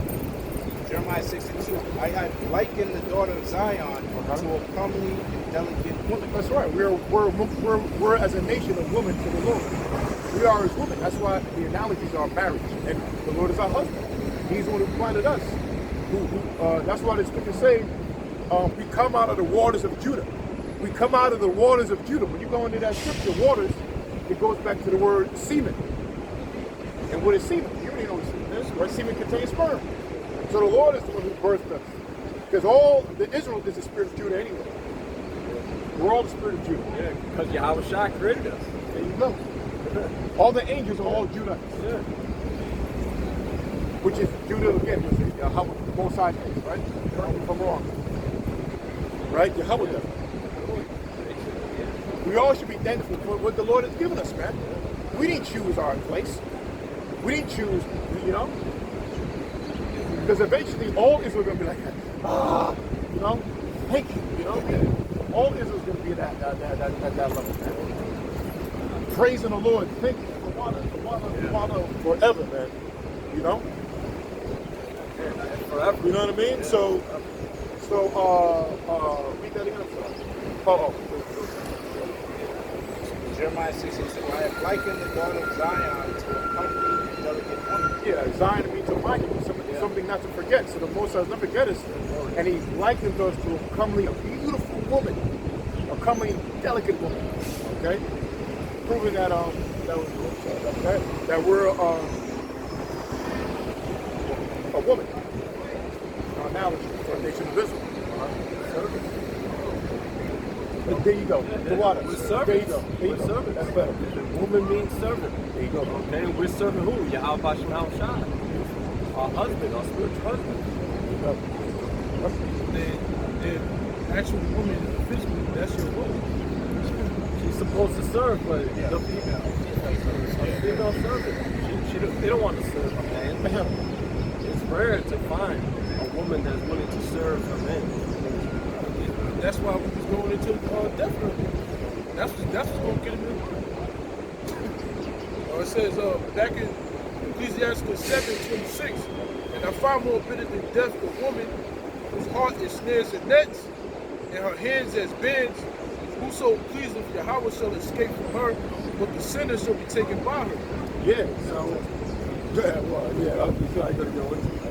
Jeremiah 6 and 2. I have likened the daughter of Zion to a comely and delicate woman. That's right. We're as a nation a woman to the Lord. We are His woman. That's why the analogies are marriage, and the Lord is our husband. He's the one who planted us. That's why the scriptures say, we come out of the waters of Judah. We come out of the waters of Judah. When you go into that scripture, waters, it goes back to the word semen. And what is semen? You already know what semen is, right? Semen contains sperm. So the Lord is the one who birthed us. Because all the Israel is the spirit of Judah anyway. We're all the spirit of Judah. Yeah, because Yahweh Shai created us. There you go. All the angels are all Judah. Yeah. Which is Judah again, which is Yahweh, both sides, right? If I'm wrong. Right? Yahweh does. We all should be thankful for what the Lord has given us, man. We didn't choose our place. We didn't choose, you know? Because eventually all Israel is going to be like, you know, thank you, you know? All Israel is going to be at that level, man. Praising the Lord, thank you for water, forever, man. You know? Forever. You know what I mean? So, read that again, I'm sorry. Jeremiah 6 and 2. I have likened the daughter of Zion to a comely and delicate woman. Yeah, Zion means to remind you, something not to forget. So the Most High never forget us. And He's likened us to a comely, a beautiful woman. A comely, delicate woman. Okay? Proving that that we're a woman. Analogy for a nation of Israel. But there you go. The water. We're servants. There you go. There you We're go. servants. That's better. Woman means servant. There you go. Okay, and we're serving who? Yahweh Shai. Our husband, our spiritual husband. The actual woman, physically, that's your woman. She's supposed to serve, but the female. A female servant. They don't want to serve a man. It's rare to find a woman that's willing to serve a man. That's why we was going into death row. That's what's going to get him in. It says back in Ecclesiastes 7:26, and I find more bitter than death the woman whose heart is snares and nets, and her hands as beds. Whoso pleaseth Yahweh shall escape from her, but the sinner shall be taken by her. Yeah, so, I'm sure I gotta go into it.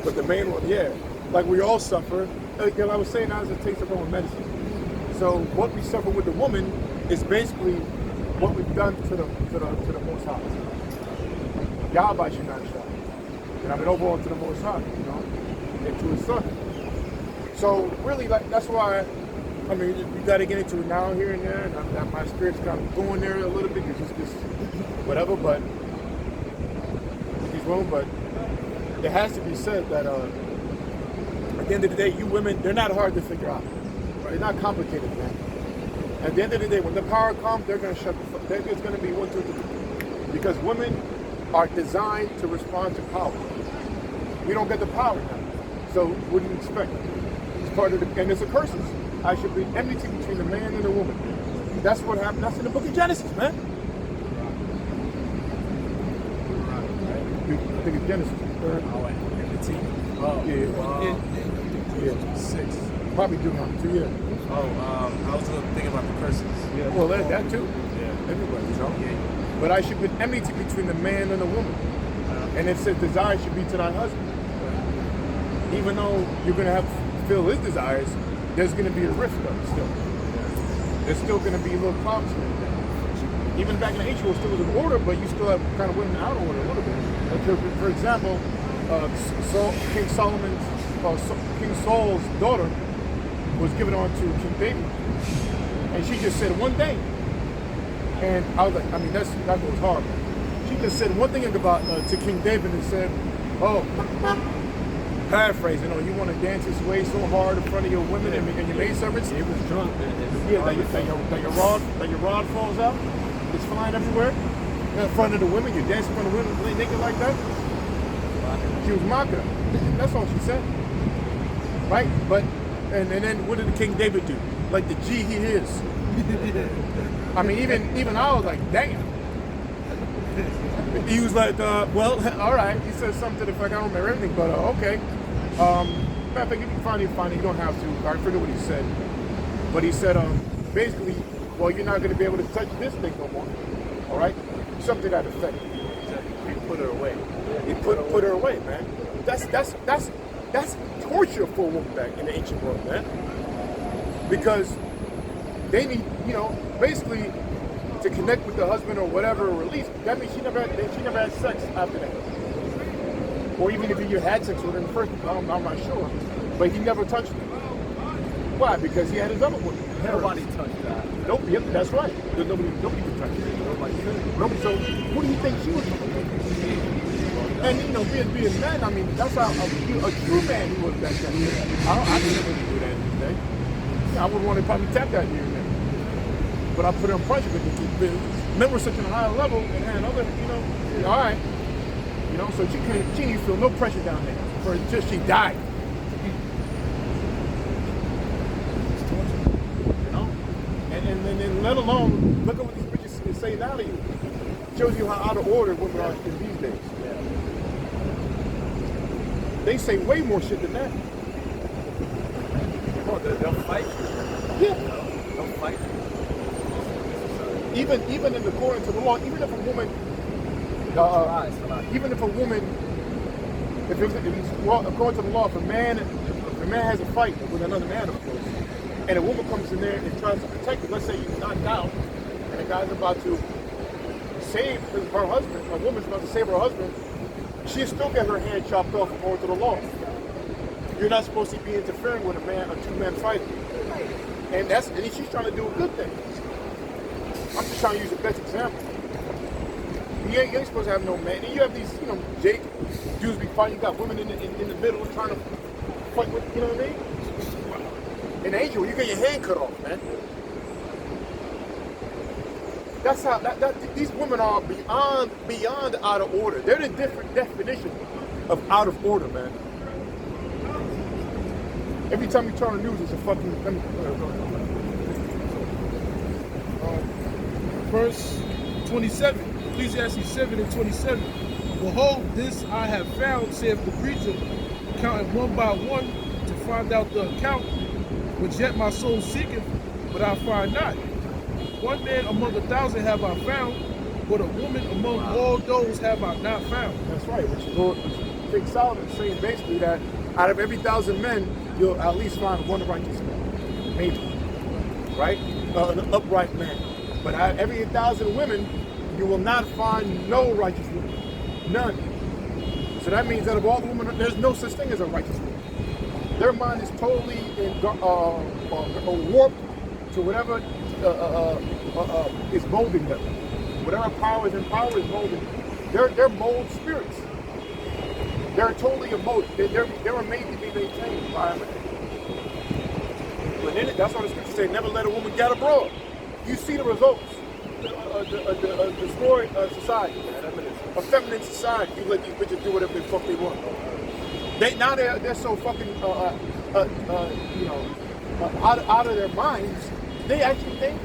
But the main one, yeah, like we all suffer. Like I was saying, as a taste of our own medicine. So what we suffer with the woman is basically what we've done to the Most High. Yahweh should not shout. And I've been overall to the Most High, you know, and to His Son. So really, like that's why. I mean, we got to get into it now, here and there, and my spirit's kind of going there a little bit because it's just whatever. But room, but it has to be said that at the end of the day, you women, they're not hard to figure out. They're not complicated, man. At the end of the day, when the power comes, they're gonna shut the fuck. It's gonna be 1, 2, 3. Because women are designed to respond to power. We don't get the power now. So what do you expect? It's part of the, and it's a curses. I should be enmity between the man and the woman. That's what happened. That's in the book of Genesis, man. I think it's Genesis. Enmity. Yeah. 6. Probably do not. 2 years. I was thinking about the curses. Yeah. Well, that too. Yeah. Everybody, you know. Yeah. But I should be enmity between the man and the woman. And it says desire should be to thy husband. Even though you're going to have to fulfill his desires, there's going to be a rift though, still. There's still going to be little problems with that. Even back in the ancient world, still was in order, but you still have kind of women out of order a little bit. Like for example, King Saul's daughter was given on to King David. And she just said one thing. And I was like, I mean, that goes hard. She just said one thing about to King David and said, oh, paraphrasing, you want to dance this way so hard in front of your women and your maidservants? He was drunk. Yeah, that your rod falls out. It's flying everywhere. In front of the women, you dance in front of women, lay naked like that. She was mocking her. That's all she said. Right? But and then what did the King David do? Like the G he is. I mean, even I was like, damn. He was like, well, all right. He said something to the fact I don't remember everything, but okay. Matter of fact, if you can find it, you don't have to. I forget what he said. But he said, basically, well, you're not going to be able to touch this thing no more. All right? Something to that effect. He put her away. He put her away, man. That's torture for a woman back in the ancient world, man. Because they need, basically to connect with the husband or whatever, or release. That means she never had sex after that. Or even if you had sex with her in the first, I'm not sure. But he never touched her. Why? Because he had his other woman. Nobody touched that. Nope, yep, that's right. Nobody could touch her. Nobody. So what do you think she was doing? And being men, I mean, that's how a true man he was back then. I didn't want to do that today. I would want to probably tap that here and there. But I put her in pressure because men were such a high level and had other, all right. So she didn't feel no pressure down there until she died. And let alone, look at what these bitches say now to you. Shows you how out of order women are in these days. They say way more shit than that. Oh, they'll fight. Yeah. They'll fight. Even in according to the law, even if a woman, if it's according to the law, if a man has a fight with another man, of course, and a woman comes in there and tries to protect him, let's say he's knocked out, and a guy's about to save her husband, a woman's about to save her husband, she'll still get her hand chopped off according to the law. You're not supposed to be interfering with a two-man fighting. And she's trying to do a good thing. I'm just trying to use the best example. You ain't supposed to have no man. And you have these, Jake, Jews be fighting, you got women in the middle trying to fight with, you know what I mean? In Angel, you get your hand cut off, man. That's how these women are beyond out of order. They're the different definition of out of order, man. Every time you turn the news, it's a fucking. Verse 27, Ecclesiastes 7:27. Behold, this I have found, saith the preacher, counting one by one to find out the account, which yet my soul seeketh, but I find not. One man among 1,000 have I found, but a woman among all those have I not found. That's right. Which King Solomon saying basically that out of every 1,000 men, you'll at least find one righteous man, maybe, right? An upright man. But out of every 1,000 women, you will not find no righteous woman, none. So that means that of all the women, there's no such thing as a righteous woman. Their mind is totally warped to whatever is molding them. Whatever power is in power is molding them. They're mold spirits. They're totally emotive. They were made to be maintained by a man. But then, that's why the scriptures say, never let a woman get abroad. You see the results. Destroy society. A feminine society. You let these bitches do whatever the fuck they want. They're so fucking out of their minds. They actually they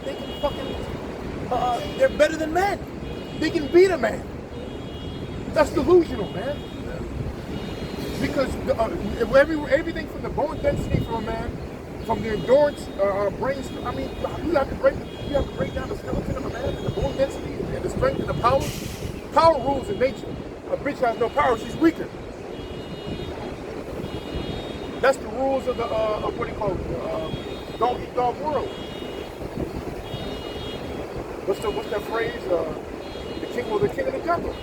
can fucking they're better than men. They can beat a man. That's delusional, man. Because everything from the bone density from a man, from the endurance, brains. I mean, you have to break down the skeleton of a man, and the bone density, and the strength, and the power. Power rules in nature. A bitch has no power; she's weaker. That's the rules of the what do you call it? Dog eat dog world. What's that phrase? The king of the jungle.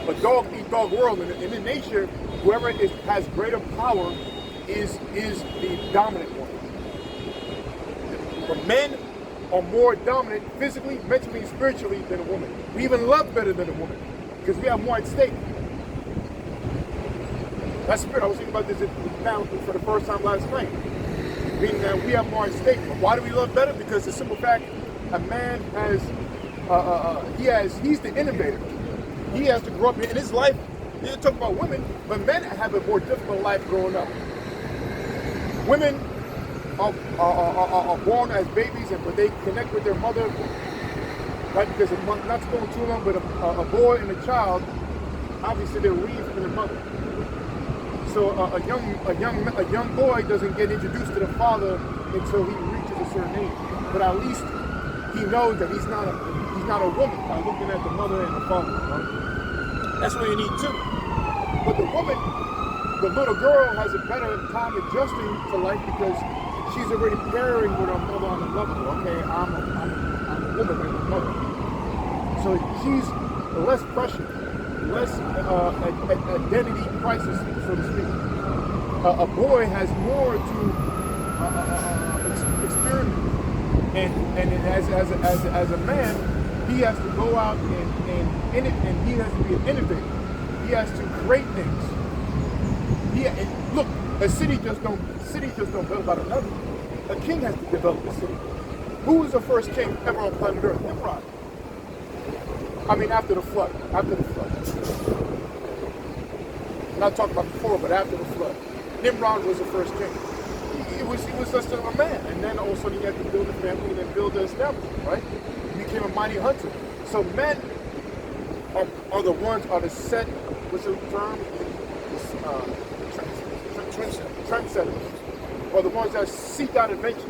A dog eat dog world, and in nature, whoever has greater power is the dominant one. But men are more dominant physically, mentally, and spiritually than a woman. We even love better than a woman because we have more at stake. That's spirit. I was thinking about this now for the first time last night. Meaning that we have more at stake. But why do we love better? Because the simple fact, a man he's the innovator. He has to grow up in his life. You talk about women, but men have a more difficult life growing up. Women are born as babies, but they connect with their mother, right? Because not to go too long, but a boy and a child, obviously they're weaned from their mother. So a young boy doesn't get introduced to the father until he reaches a certain age. But at least he knows that he's not a woman by looking at the mother and the father. Right? That's what you need too. But the woman, the little girl, has a better time adjusting to life because she's already pairing with her mother on the level. Okay, I'm a woman and my mother. So she's less pressure, less identity crisis, so to speak. A boy has more to experiment, and as a man, he has to go out and he has to be an innovator. He has to create things. Look, a city just don't build about another. A king has to develop a city. Who was the first king ever on planet Earth? Nimrod. I mean, after the flood. Not talking about before, but after the flood. Nimrod was the first king. He was just a man, and then all of a sudden he had to build a family and then build an establishment, right? He became a mighty hunter. So men are the set, what's the term? Trendsetters, or the ones that seek out adventures.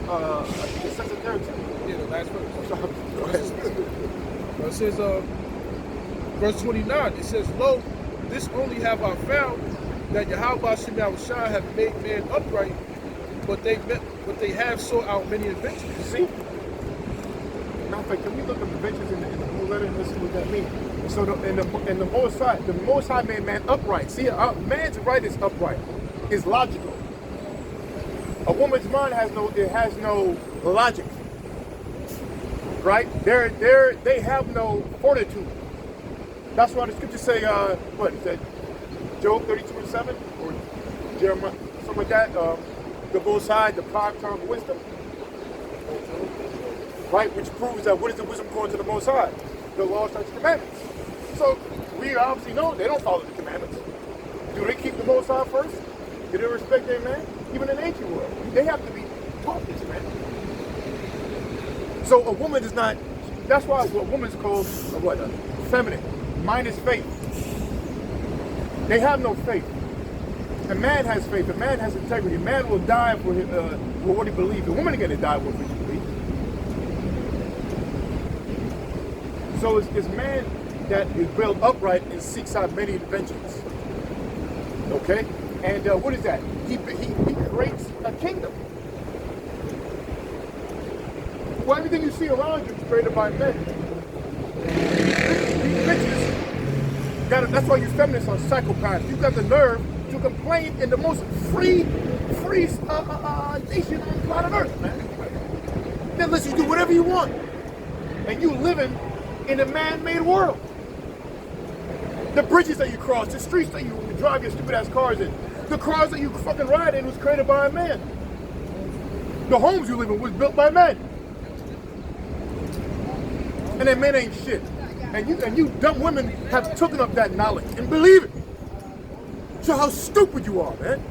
I think it says it there too. Yeah, the last verse. Go ahead. It says, verse 29, it says, "Lo, this only have I found, that Yahweh Shem Yahushua have made man upright, but they have sought out many adventures." You see? Matter of fact, can we look up adventures in the blue letter and let's see what that means? So in the Most High made man upright. See, man's right is upright, is logical. A woman's mind has no logic, right? They have no fortitude. That's why the scriptures say, what is that? Job 32:7 or Jeremiah, something like that. The Most High, the prime term of wisdom, right? Which proves that what is the wisdom according to the Most High? The law, statutes, commandments. So we obviously know they don't follow the commandments. Do they keep the Most High first? Do they respect their man? Even in the ancient world, they have to be taught this, man. So a woman is not. That's why a woman's called feminine. Minus faith. They have no faith. A man has faith. A man has integrity. A man will die for what he believes. A woman is going to die for what she believes. So it's man that is built upright and seeks out many inventions. Okay? And what is that? He creates a kingdom. Well, everything you see around you is created by men. These bitches, that's why you feminists are psychopaths. You got the nerve to complain in the most free nation on planet Earth, man. That lets you do whatever you want. And you living in a man-made world. The bridges that you cross, the streets that you drive your stupid ass cars in, the cars that you fucking ride in was created by a man. The homes you live in was built by men. And that men ain't shit. And you dumb women have taken up that knowledge and believe it. Show how stupid you are, man.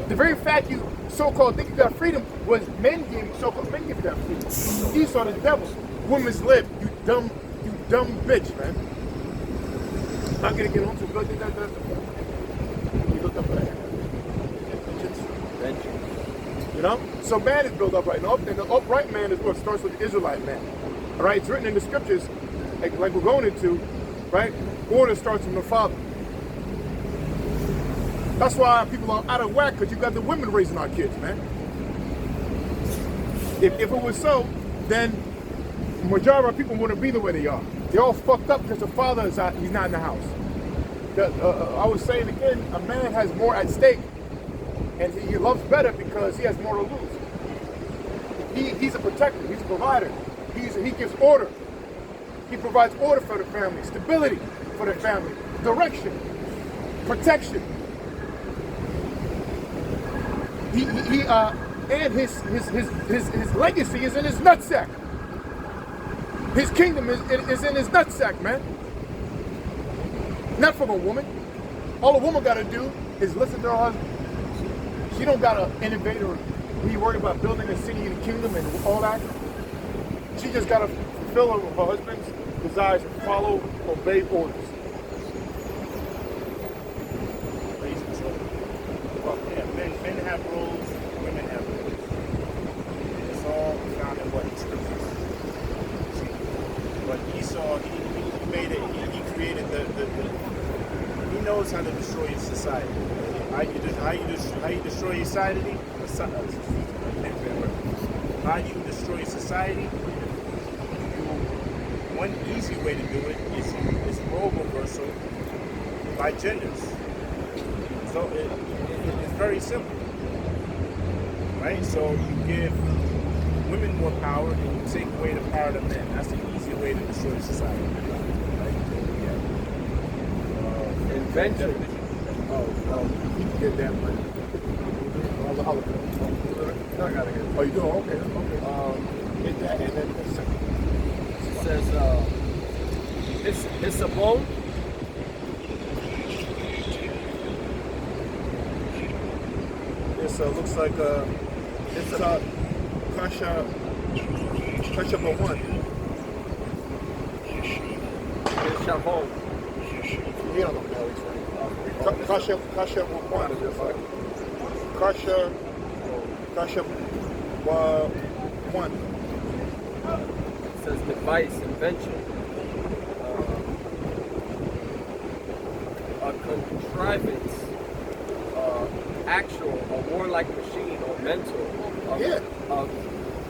The very fact you so-called think you got freedom was so-called men give you that freedom. Esau the devil. Women's lib, you dumb bitch, man. I'm gonna get on to good. You look up that. You know? So man is built up right now. And the upright man is what starts with the Israelite man. All right, it's written in the scriptures, like we're going into, right? Order starts from the father. That's why people are out of whack, because you got the women raising our kids, man. If it was so, then the majority of our people wouldn't be the way they are. They're all fucked up because the father is out, he's not in the house. I was saying again, a man has more at stake, and he loves better because he has more to lose. He's a protector, he's a provider. He gives order. He provides order for the family, stability for the family, direction, protection. And his legacy is in his nutsack. His kingdom is in his nutsack, man. Not from a woman. All a woman got to do is listen to her husband. She don't got to innovate or be worried about building a city and a kingdom and all that. She just got to fulfill her husband's desires and follow, obey orders. Well, yeah, men have roles, women have roles. It's all found in what scriptures. But Esau, he made it. He created the. He knows how to destroy his society. How you destroy your society? How you destroy society? One easy way to do it is role reversal by genders. So it's very simple, right? So you give women more power and you take away the power of the men. That's the easy way to destroy society, right? Yeah. Invention. You can get that money. I gotta get it. Oh, you do? Okay. Get that, and then the second. It says, it's a bone. This looks like it's a Kasha but one. It's Shabon. He don't know bellies, right? Kasha one. Kasha one. It says device, invention. A contrivance, actual, a warlike machine or mental. Of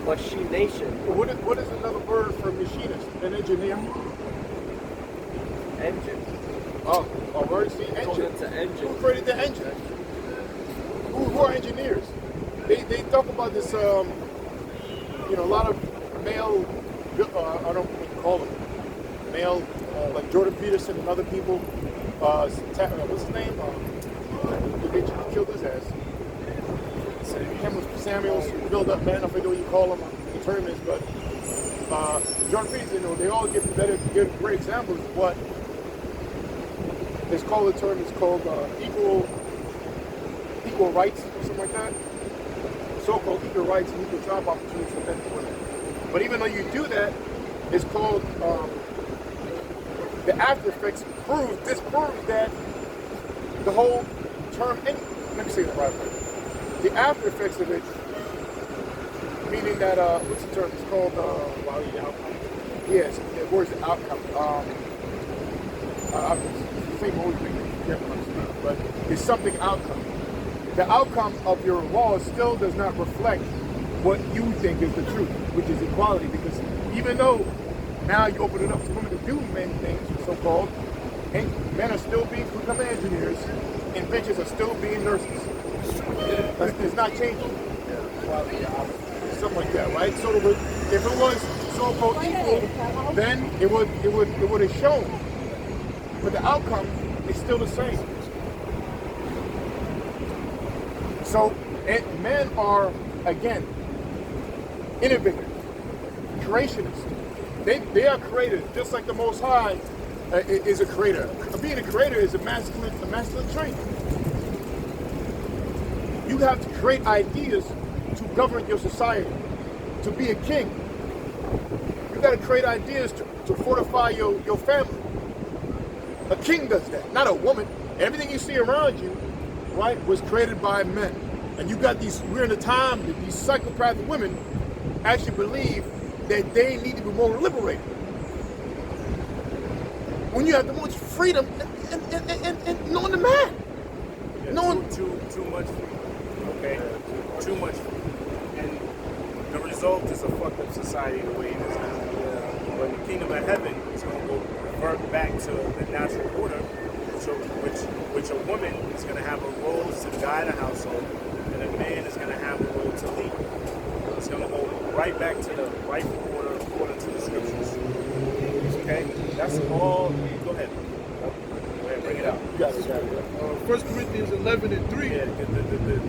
machination. What is another word for machinist? An engineer? Engine. Oh, a word? See, engine. Into engine. Who created the engine? Who are engineers? They talk about this, a lot of male, I don't know what you call them, male, like Jordan Peterson and other people, what's his name? They killed his ass. Samuels, build up man, I forget what you call them, the term is, but Jordan Peterson, they all give great examples of what it's called. The term is called equal rights or something like that. So-called equal rights and equal job opportunities for men and women. But even though you do that, it's called the after effects disproves that the whole term. Let me say it right way. The after effects of it, meaning that what's the term? It's called the outcome. Yes, the word's the outcome. I think always make it careful understand, but it's something outcome. The outcome of your laws still does not reflect what you think is the truth, which is equality. Because even though now you open it up to women to do many things, so-called, and men are still becoming engineers, and bitches are still being nurses. It's not changing. Something like that, right? So if it was so-called equal, then it would have shown but the outcome is still the same. So, men are, again, innovators, creationists. They are creators, just like the Most High is a creator. Being a creator is a masculine trait. You have to create ideas to govern your society, to be a king. You got to create ideas to fortify your family. A king does that, not a woman. Everything you see around you, right, was created by men. And you got we're in a time that these psychopathic women actually believe that they need to be more liberated. When you have the most freedom and knowing the man. Yeah, knowing too much freedom. Okay? Too much freedom. And the result is a fucked up society the way it is now. But the kingdom of heaven is going to go revert back to the natural order, which a woman is going to have a role to guide a household, and a man is going to have a role to lead. It's going to go right back to the rightful order according to the scriptures. Okay? That's all. Go ahead. Go ahead, bring it out. you got it. 1 Corinthians 11:3. Yeah, the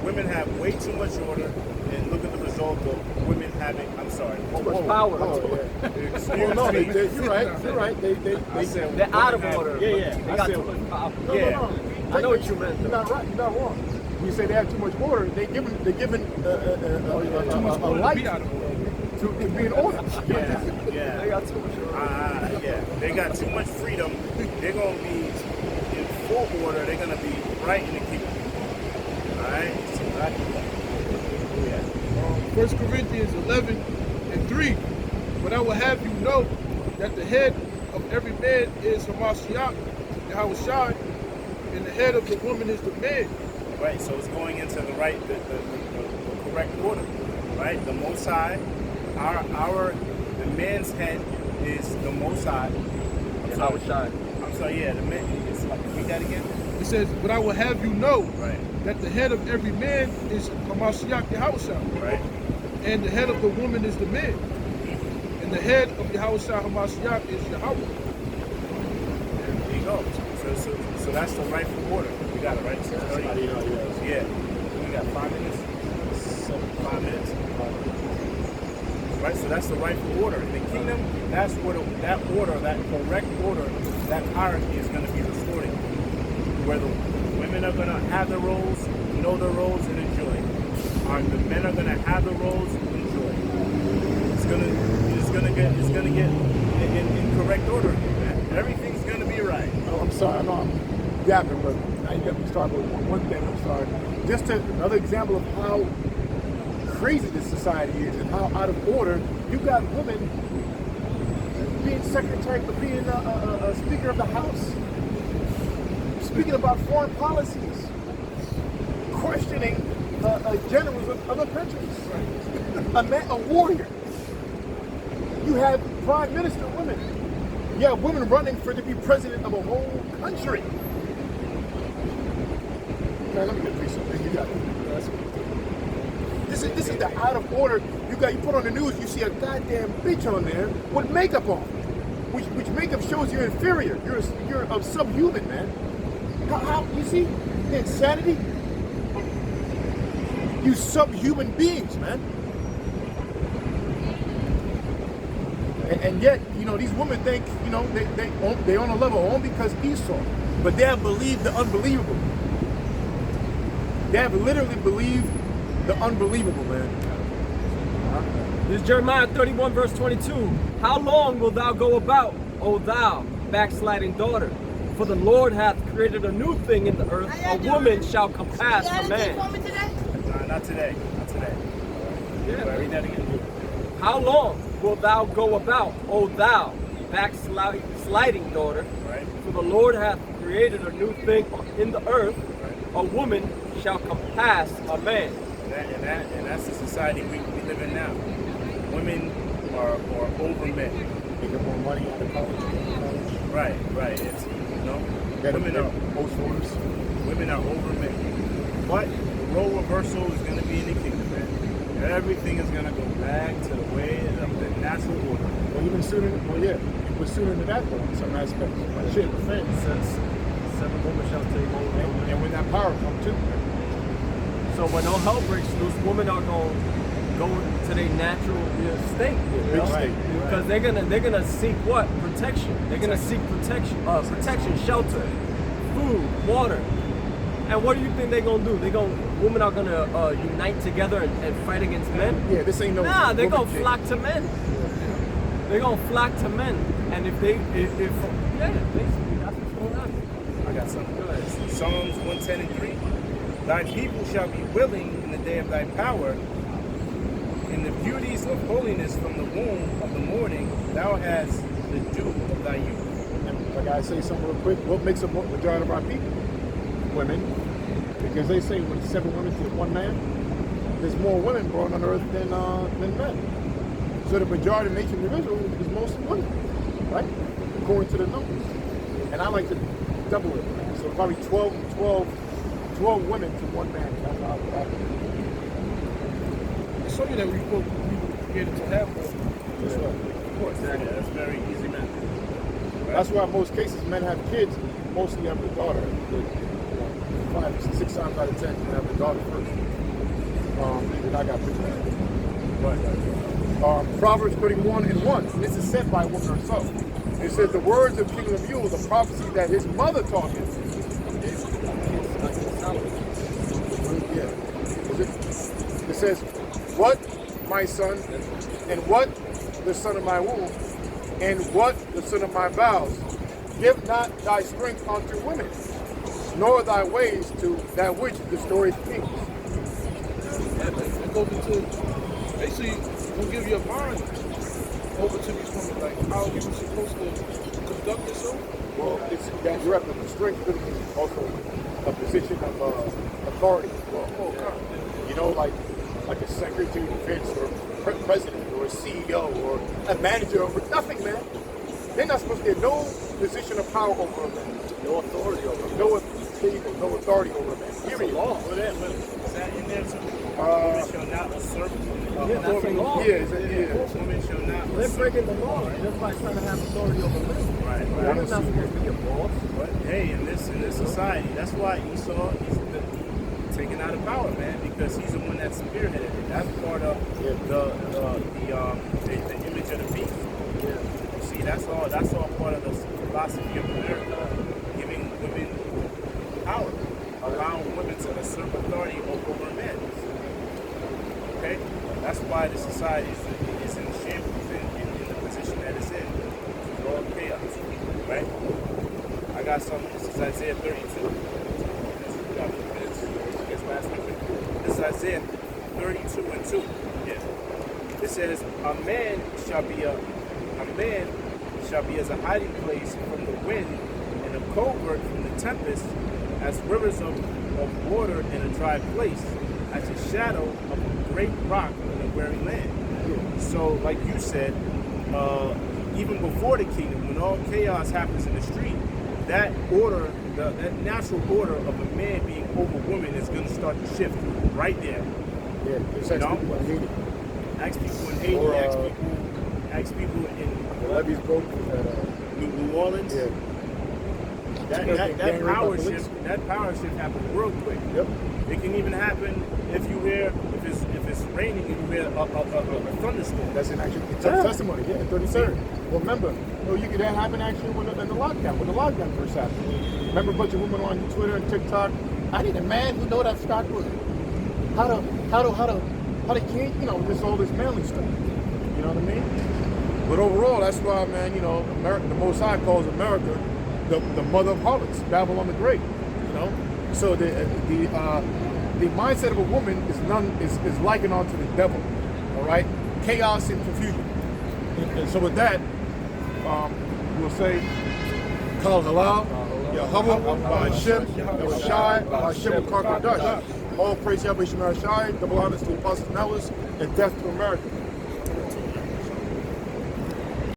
women have way too much order, and look at the result of women having, I'm sorry, Power. excuse No, me. you're right. They're out of order. Yeah. They got too much power. Yeah. I know what you meant. You're not right. You're not wrong. When you say they have too much order, they're given Too much a order to light be out of order. to be in order. Yeah. They got too much order. Yeah, they got too much freedom. They're gonna be in full order. They're gonna be right in the kingdom. All right. So yeah. 1 Corinthians 11:3. But I will have you know that the head of every man is Hamashiach, Yahushua, and the head of the woman is the man. Right. So it's going into the right, the correct order. Right. The Most High. The man's head is the Most High. Yahushua. I'm sorry. Yeah. The man. Read that again. It says, but I will have you know Right. that the head of every man is Hamashiach, Yahushua, Right. and the head of the woman is the man. And the head of Yahushua Hamashiach is Yahweh. There you go. So that's the rightful order. We got it right. 6:30. Yeah. We got 5 minutes. 5 minutes. Right. So that's the rightful order. In the kingdom, that's where that order, that correct order, that hierarchy is going to be restored. Where the women are going to have their roles, know their roles, and enjoy. The men are going to have the roles and enjoy. It's gonna get in correct order. Man. Everything's going to be right. Oh, I'm sorry, I'm yapping, but now you got me started with one thing. I'm sorry. Just another example of how crazy this society is and how out of order you got women being secretary, being a speaker of the house, speaking about foreign policies, questioning generals of other countries, a warrior. You have prime minister women. You have women running to be president of a whole country. Man, let me get a piece of it. You got it. This is the out of order. You put on the news, you see a goddamn bitch on there with makeup on, which makeup shows you're inferior. You're a subhuman, man. How you see the insanity? You subhuman beings, man. And yet, these women think, they on a level only because Esau. But they have believed the unbelievable. They have literally believed the unbelievable, man. This is Jeremiah 31, verse 22. How long wilt thou go about, O thou backsliding daughter? For the Lord hath created a new thing in the earth. A woman shall compass a man. Not today. Not today. Yeah. Read that again. How long wilt thou go about, O thou backsliding daughter? Right. For the Lord hath created a new thing in the earth. A woman shall compass a man. And that's the society we live in now. Women are over men. They get more money out of college. Right. It's women are over men. But the role reversal is going to be in the kingdom, man. Everything is gonna go back to the way of the natural order. Well, even sooner, but sooner than that, though, in some aspects. Like shit, the fence. Since 7 women shall take over. And when that power comes too. So when all hell breaks loose, women are going to go to their natural state. You know? Right. Because they're gonna seek what? Protection. They're gonna seek protection, shelter, food, water. And what do you think they're gonna do? Women are gonna unite together and fight against men? Yeah, this ain't no. Nah, they're woman gonna shit. flock to men. They're gonna flock to men. And if basically that's what's going on. I got something. Go ahead. Psalms 110:3. Thy people shall be willing in the day of thy power. In the beauties of holiness from the womb of the morning, thou hast the dew of thy youth. And like I say something real quick, what makes a majority of our people? Women. Because they say when 7 women to 1 man, there's more women born on earth than men. So the majority of the nation of Israel is mostly women, right? According to the numbers. And I like to double it. So probably 12 women to 1 man. That's how I It's something that we were created to have. Of course, that's very easy math. That's why in most cases men have kids, mostly have the daughter. 5, 6 times out of 10, you have the daughter first. Then I got pretty bad. Proverbs 31:1. This is said by a woman herself. It says the words of King Lemuel, the prophecy that his mother taught him. It says, what, my son, and what, the son of my womb, and what, the son of my vows. Give not thy strength unto women, nor thy ways to that which destroyeth kings. It goes into basically we'll give you a mind over to these women, like how you were supposed to conduct yourself. Well, it's that you're at the strength is also a position of authority as well. You know, like a secretary of defense or president or a CEO or a manager over nothing, man. They're not supposed to get no position of power over a man. No authority over him. No authority over a man. Period. Law. Is that in there too? Women shall not usurp. That's a law. Women shall not. They're breaking the law just by trying to have authority over men. Right. They're not supposed to be a boss. But hey, in this society, that's why Esau is taken out of power, man, because he's the one that's spearheaded it. That's part of the image of the beast. Yeah. You see, that's all part of the philosophy of America, giving women power, allowing women to usurp authority over men. Okay, that's why the society is in shambles in the position that it's in. It's all chaos, right? I got something. This is Isaiah 32. This is Isaiah 32:2. Yeah. It says, a man shall be as a hiding place from the wind, and a covert from the tempest, as rivers of water in a dry place, as a shadow of a great rock in a weary land. So, like you said, even before the kingdom, when all chaos happens in the street, that order, that natural order of a man being over woman is going to start to shift right there. Yeah, it's actually people in Haiti. Ask people in Haiti, Or, ask people in The levees broke at New Orleans. yeah. That power shift happens real quick. Yep. It can even happen if it's raining and you hear a thunderstorm. That's in actually testimony, yeah, 33rd. Well, remember, that happened actually when the lockdown first happened. Remember a bunch of women on Twitter and TikTok, I need a man who know that stock was how to keep, just all this manly stuff. You know what I mean? But overall, that's why, man, America, the Most High calls America the mother of harlots, Babylon the Great. So the mindset of a woman is likened onto the devil. All right, chaos and confusion. And so with that, we'll say, Kal Halal, Yahweh, Ba'ashem, Yahushai, Ba'ashem, Karkadash. All praise Yahweh Shemar Shai, double honors to the apostles and elders, and death to America.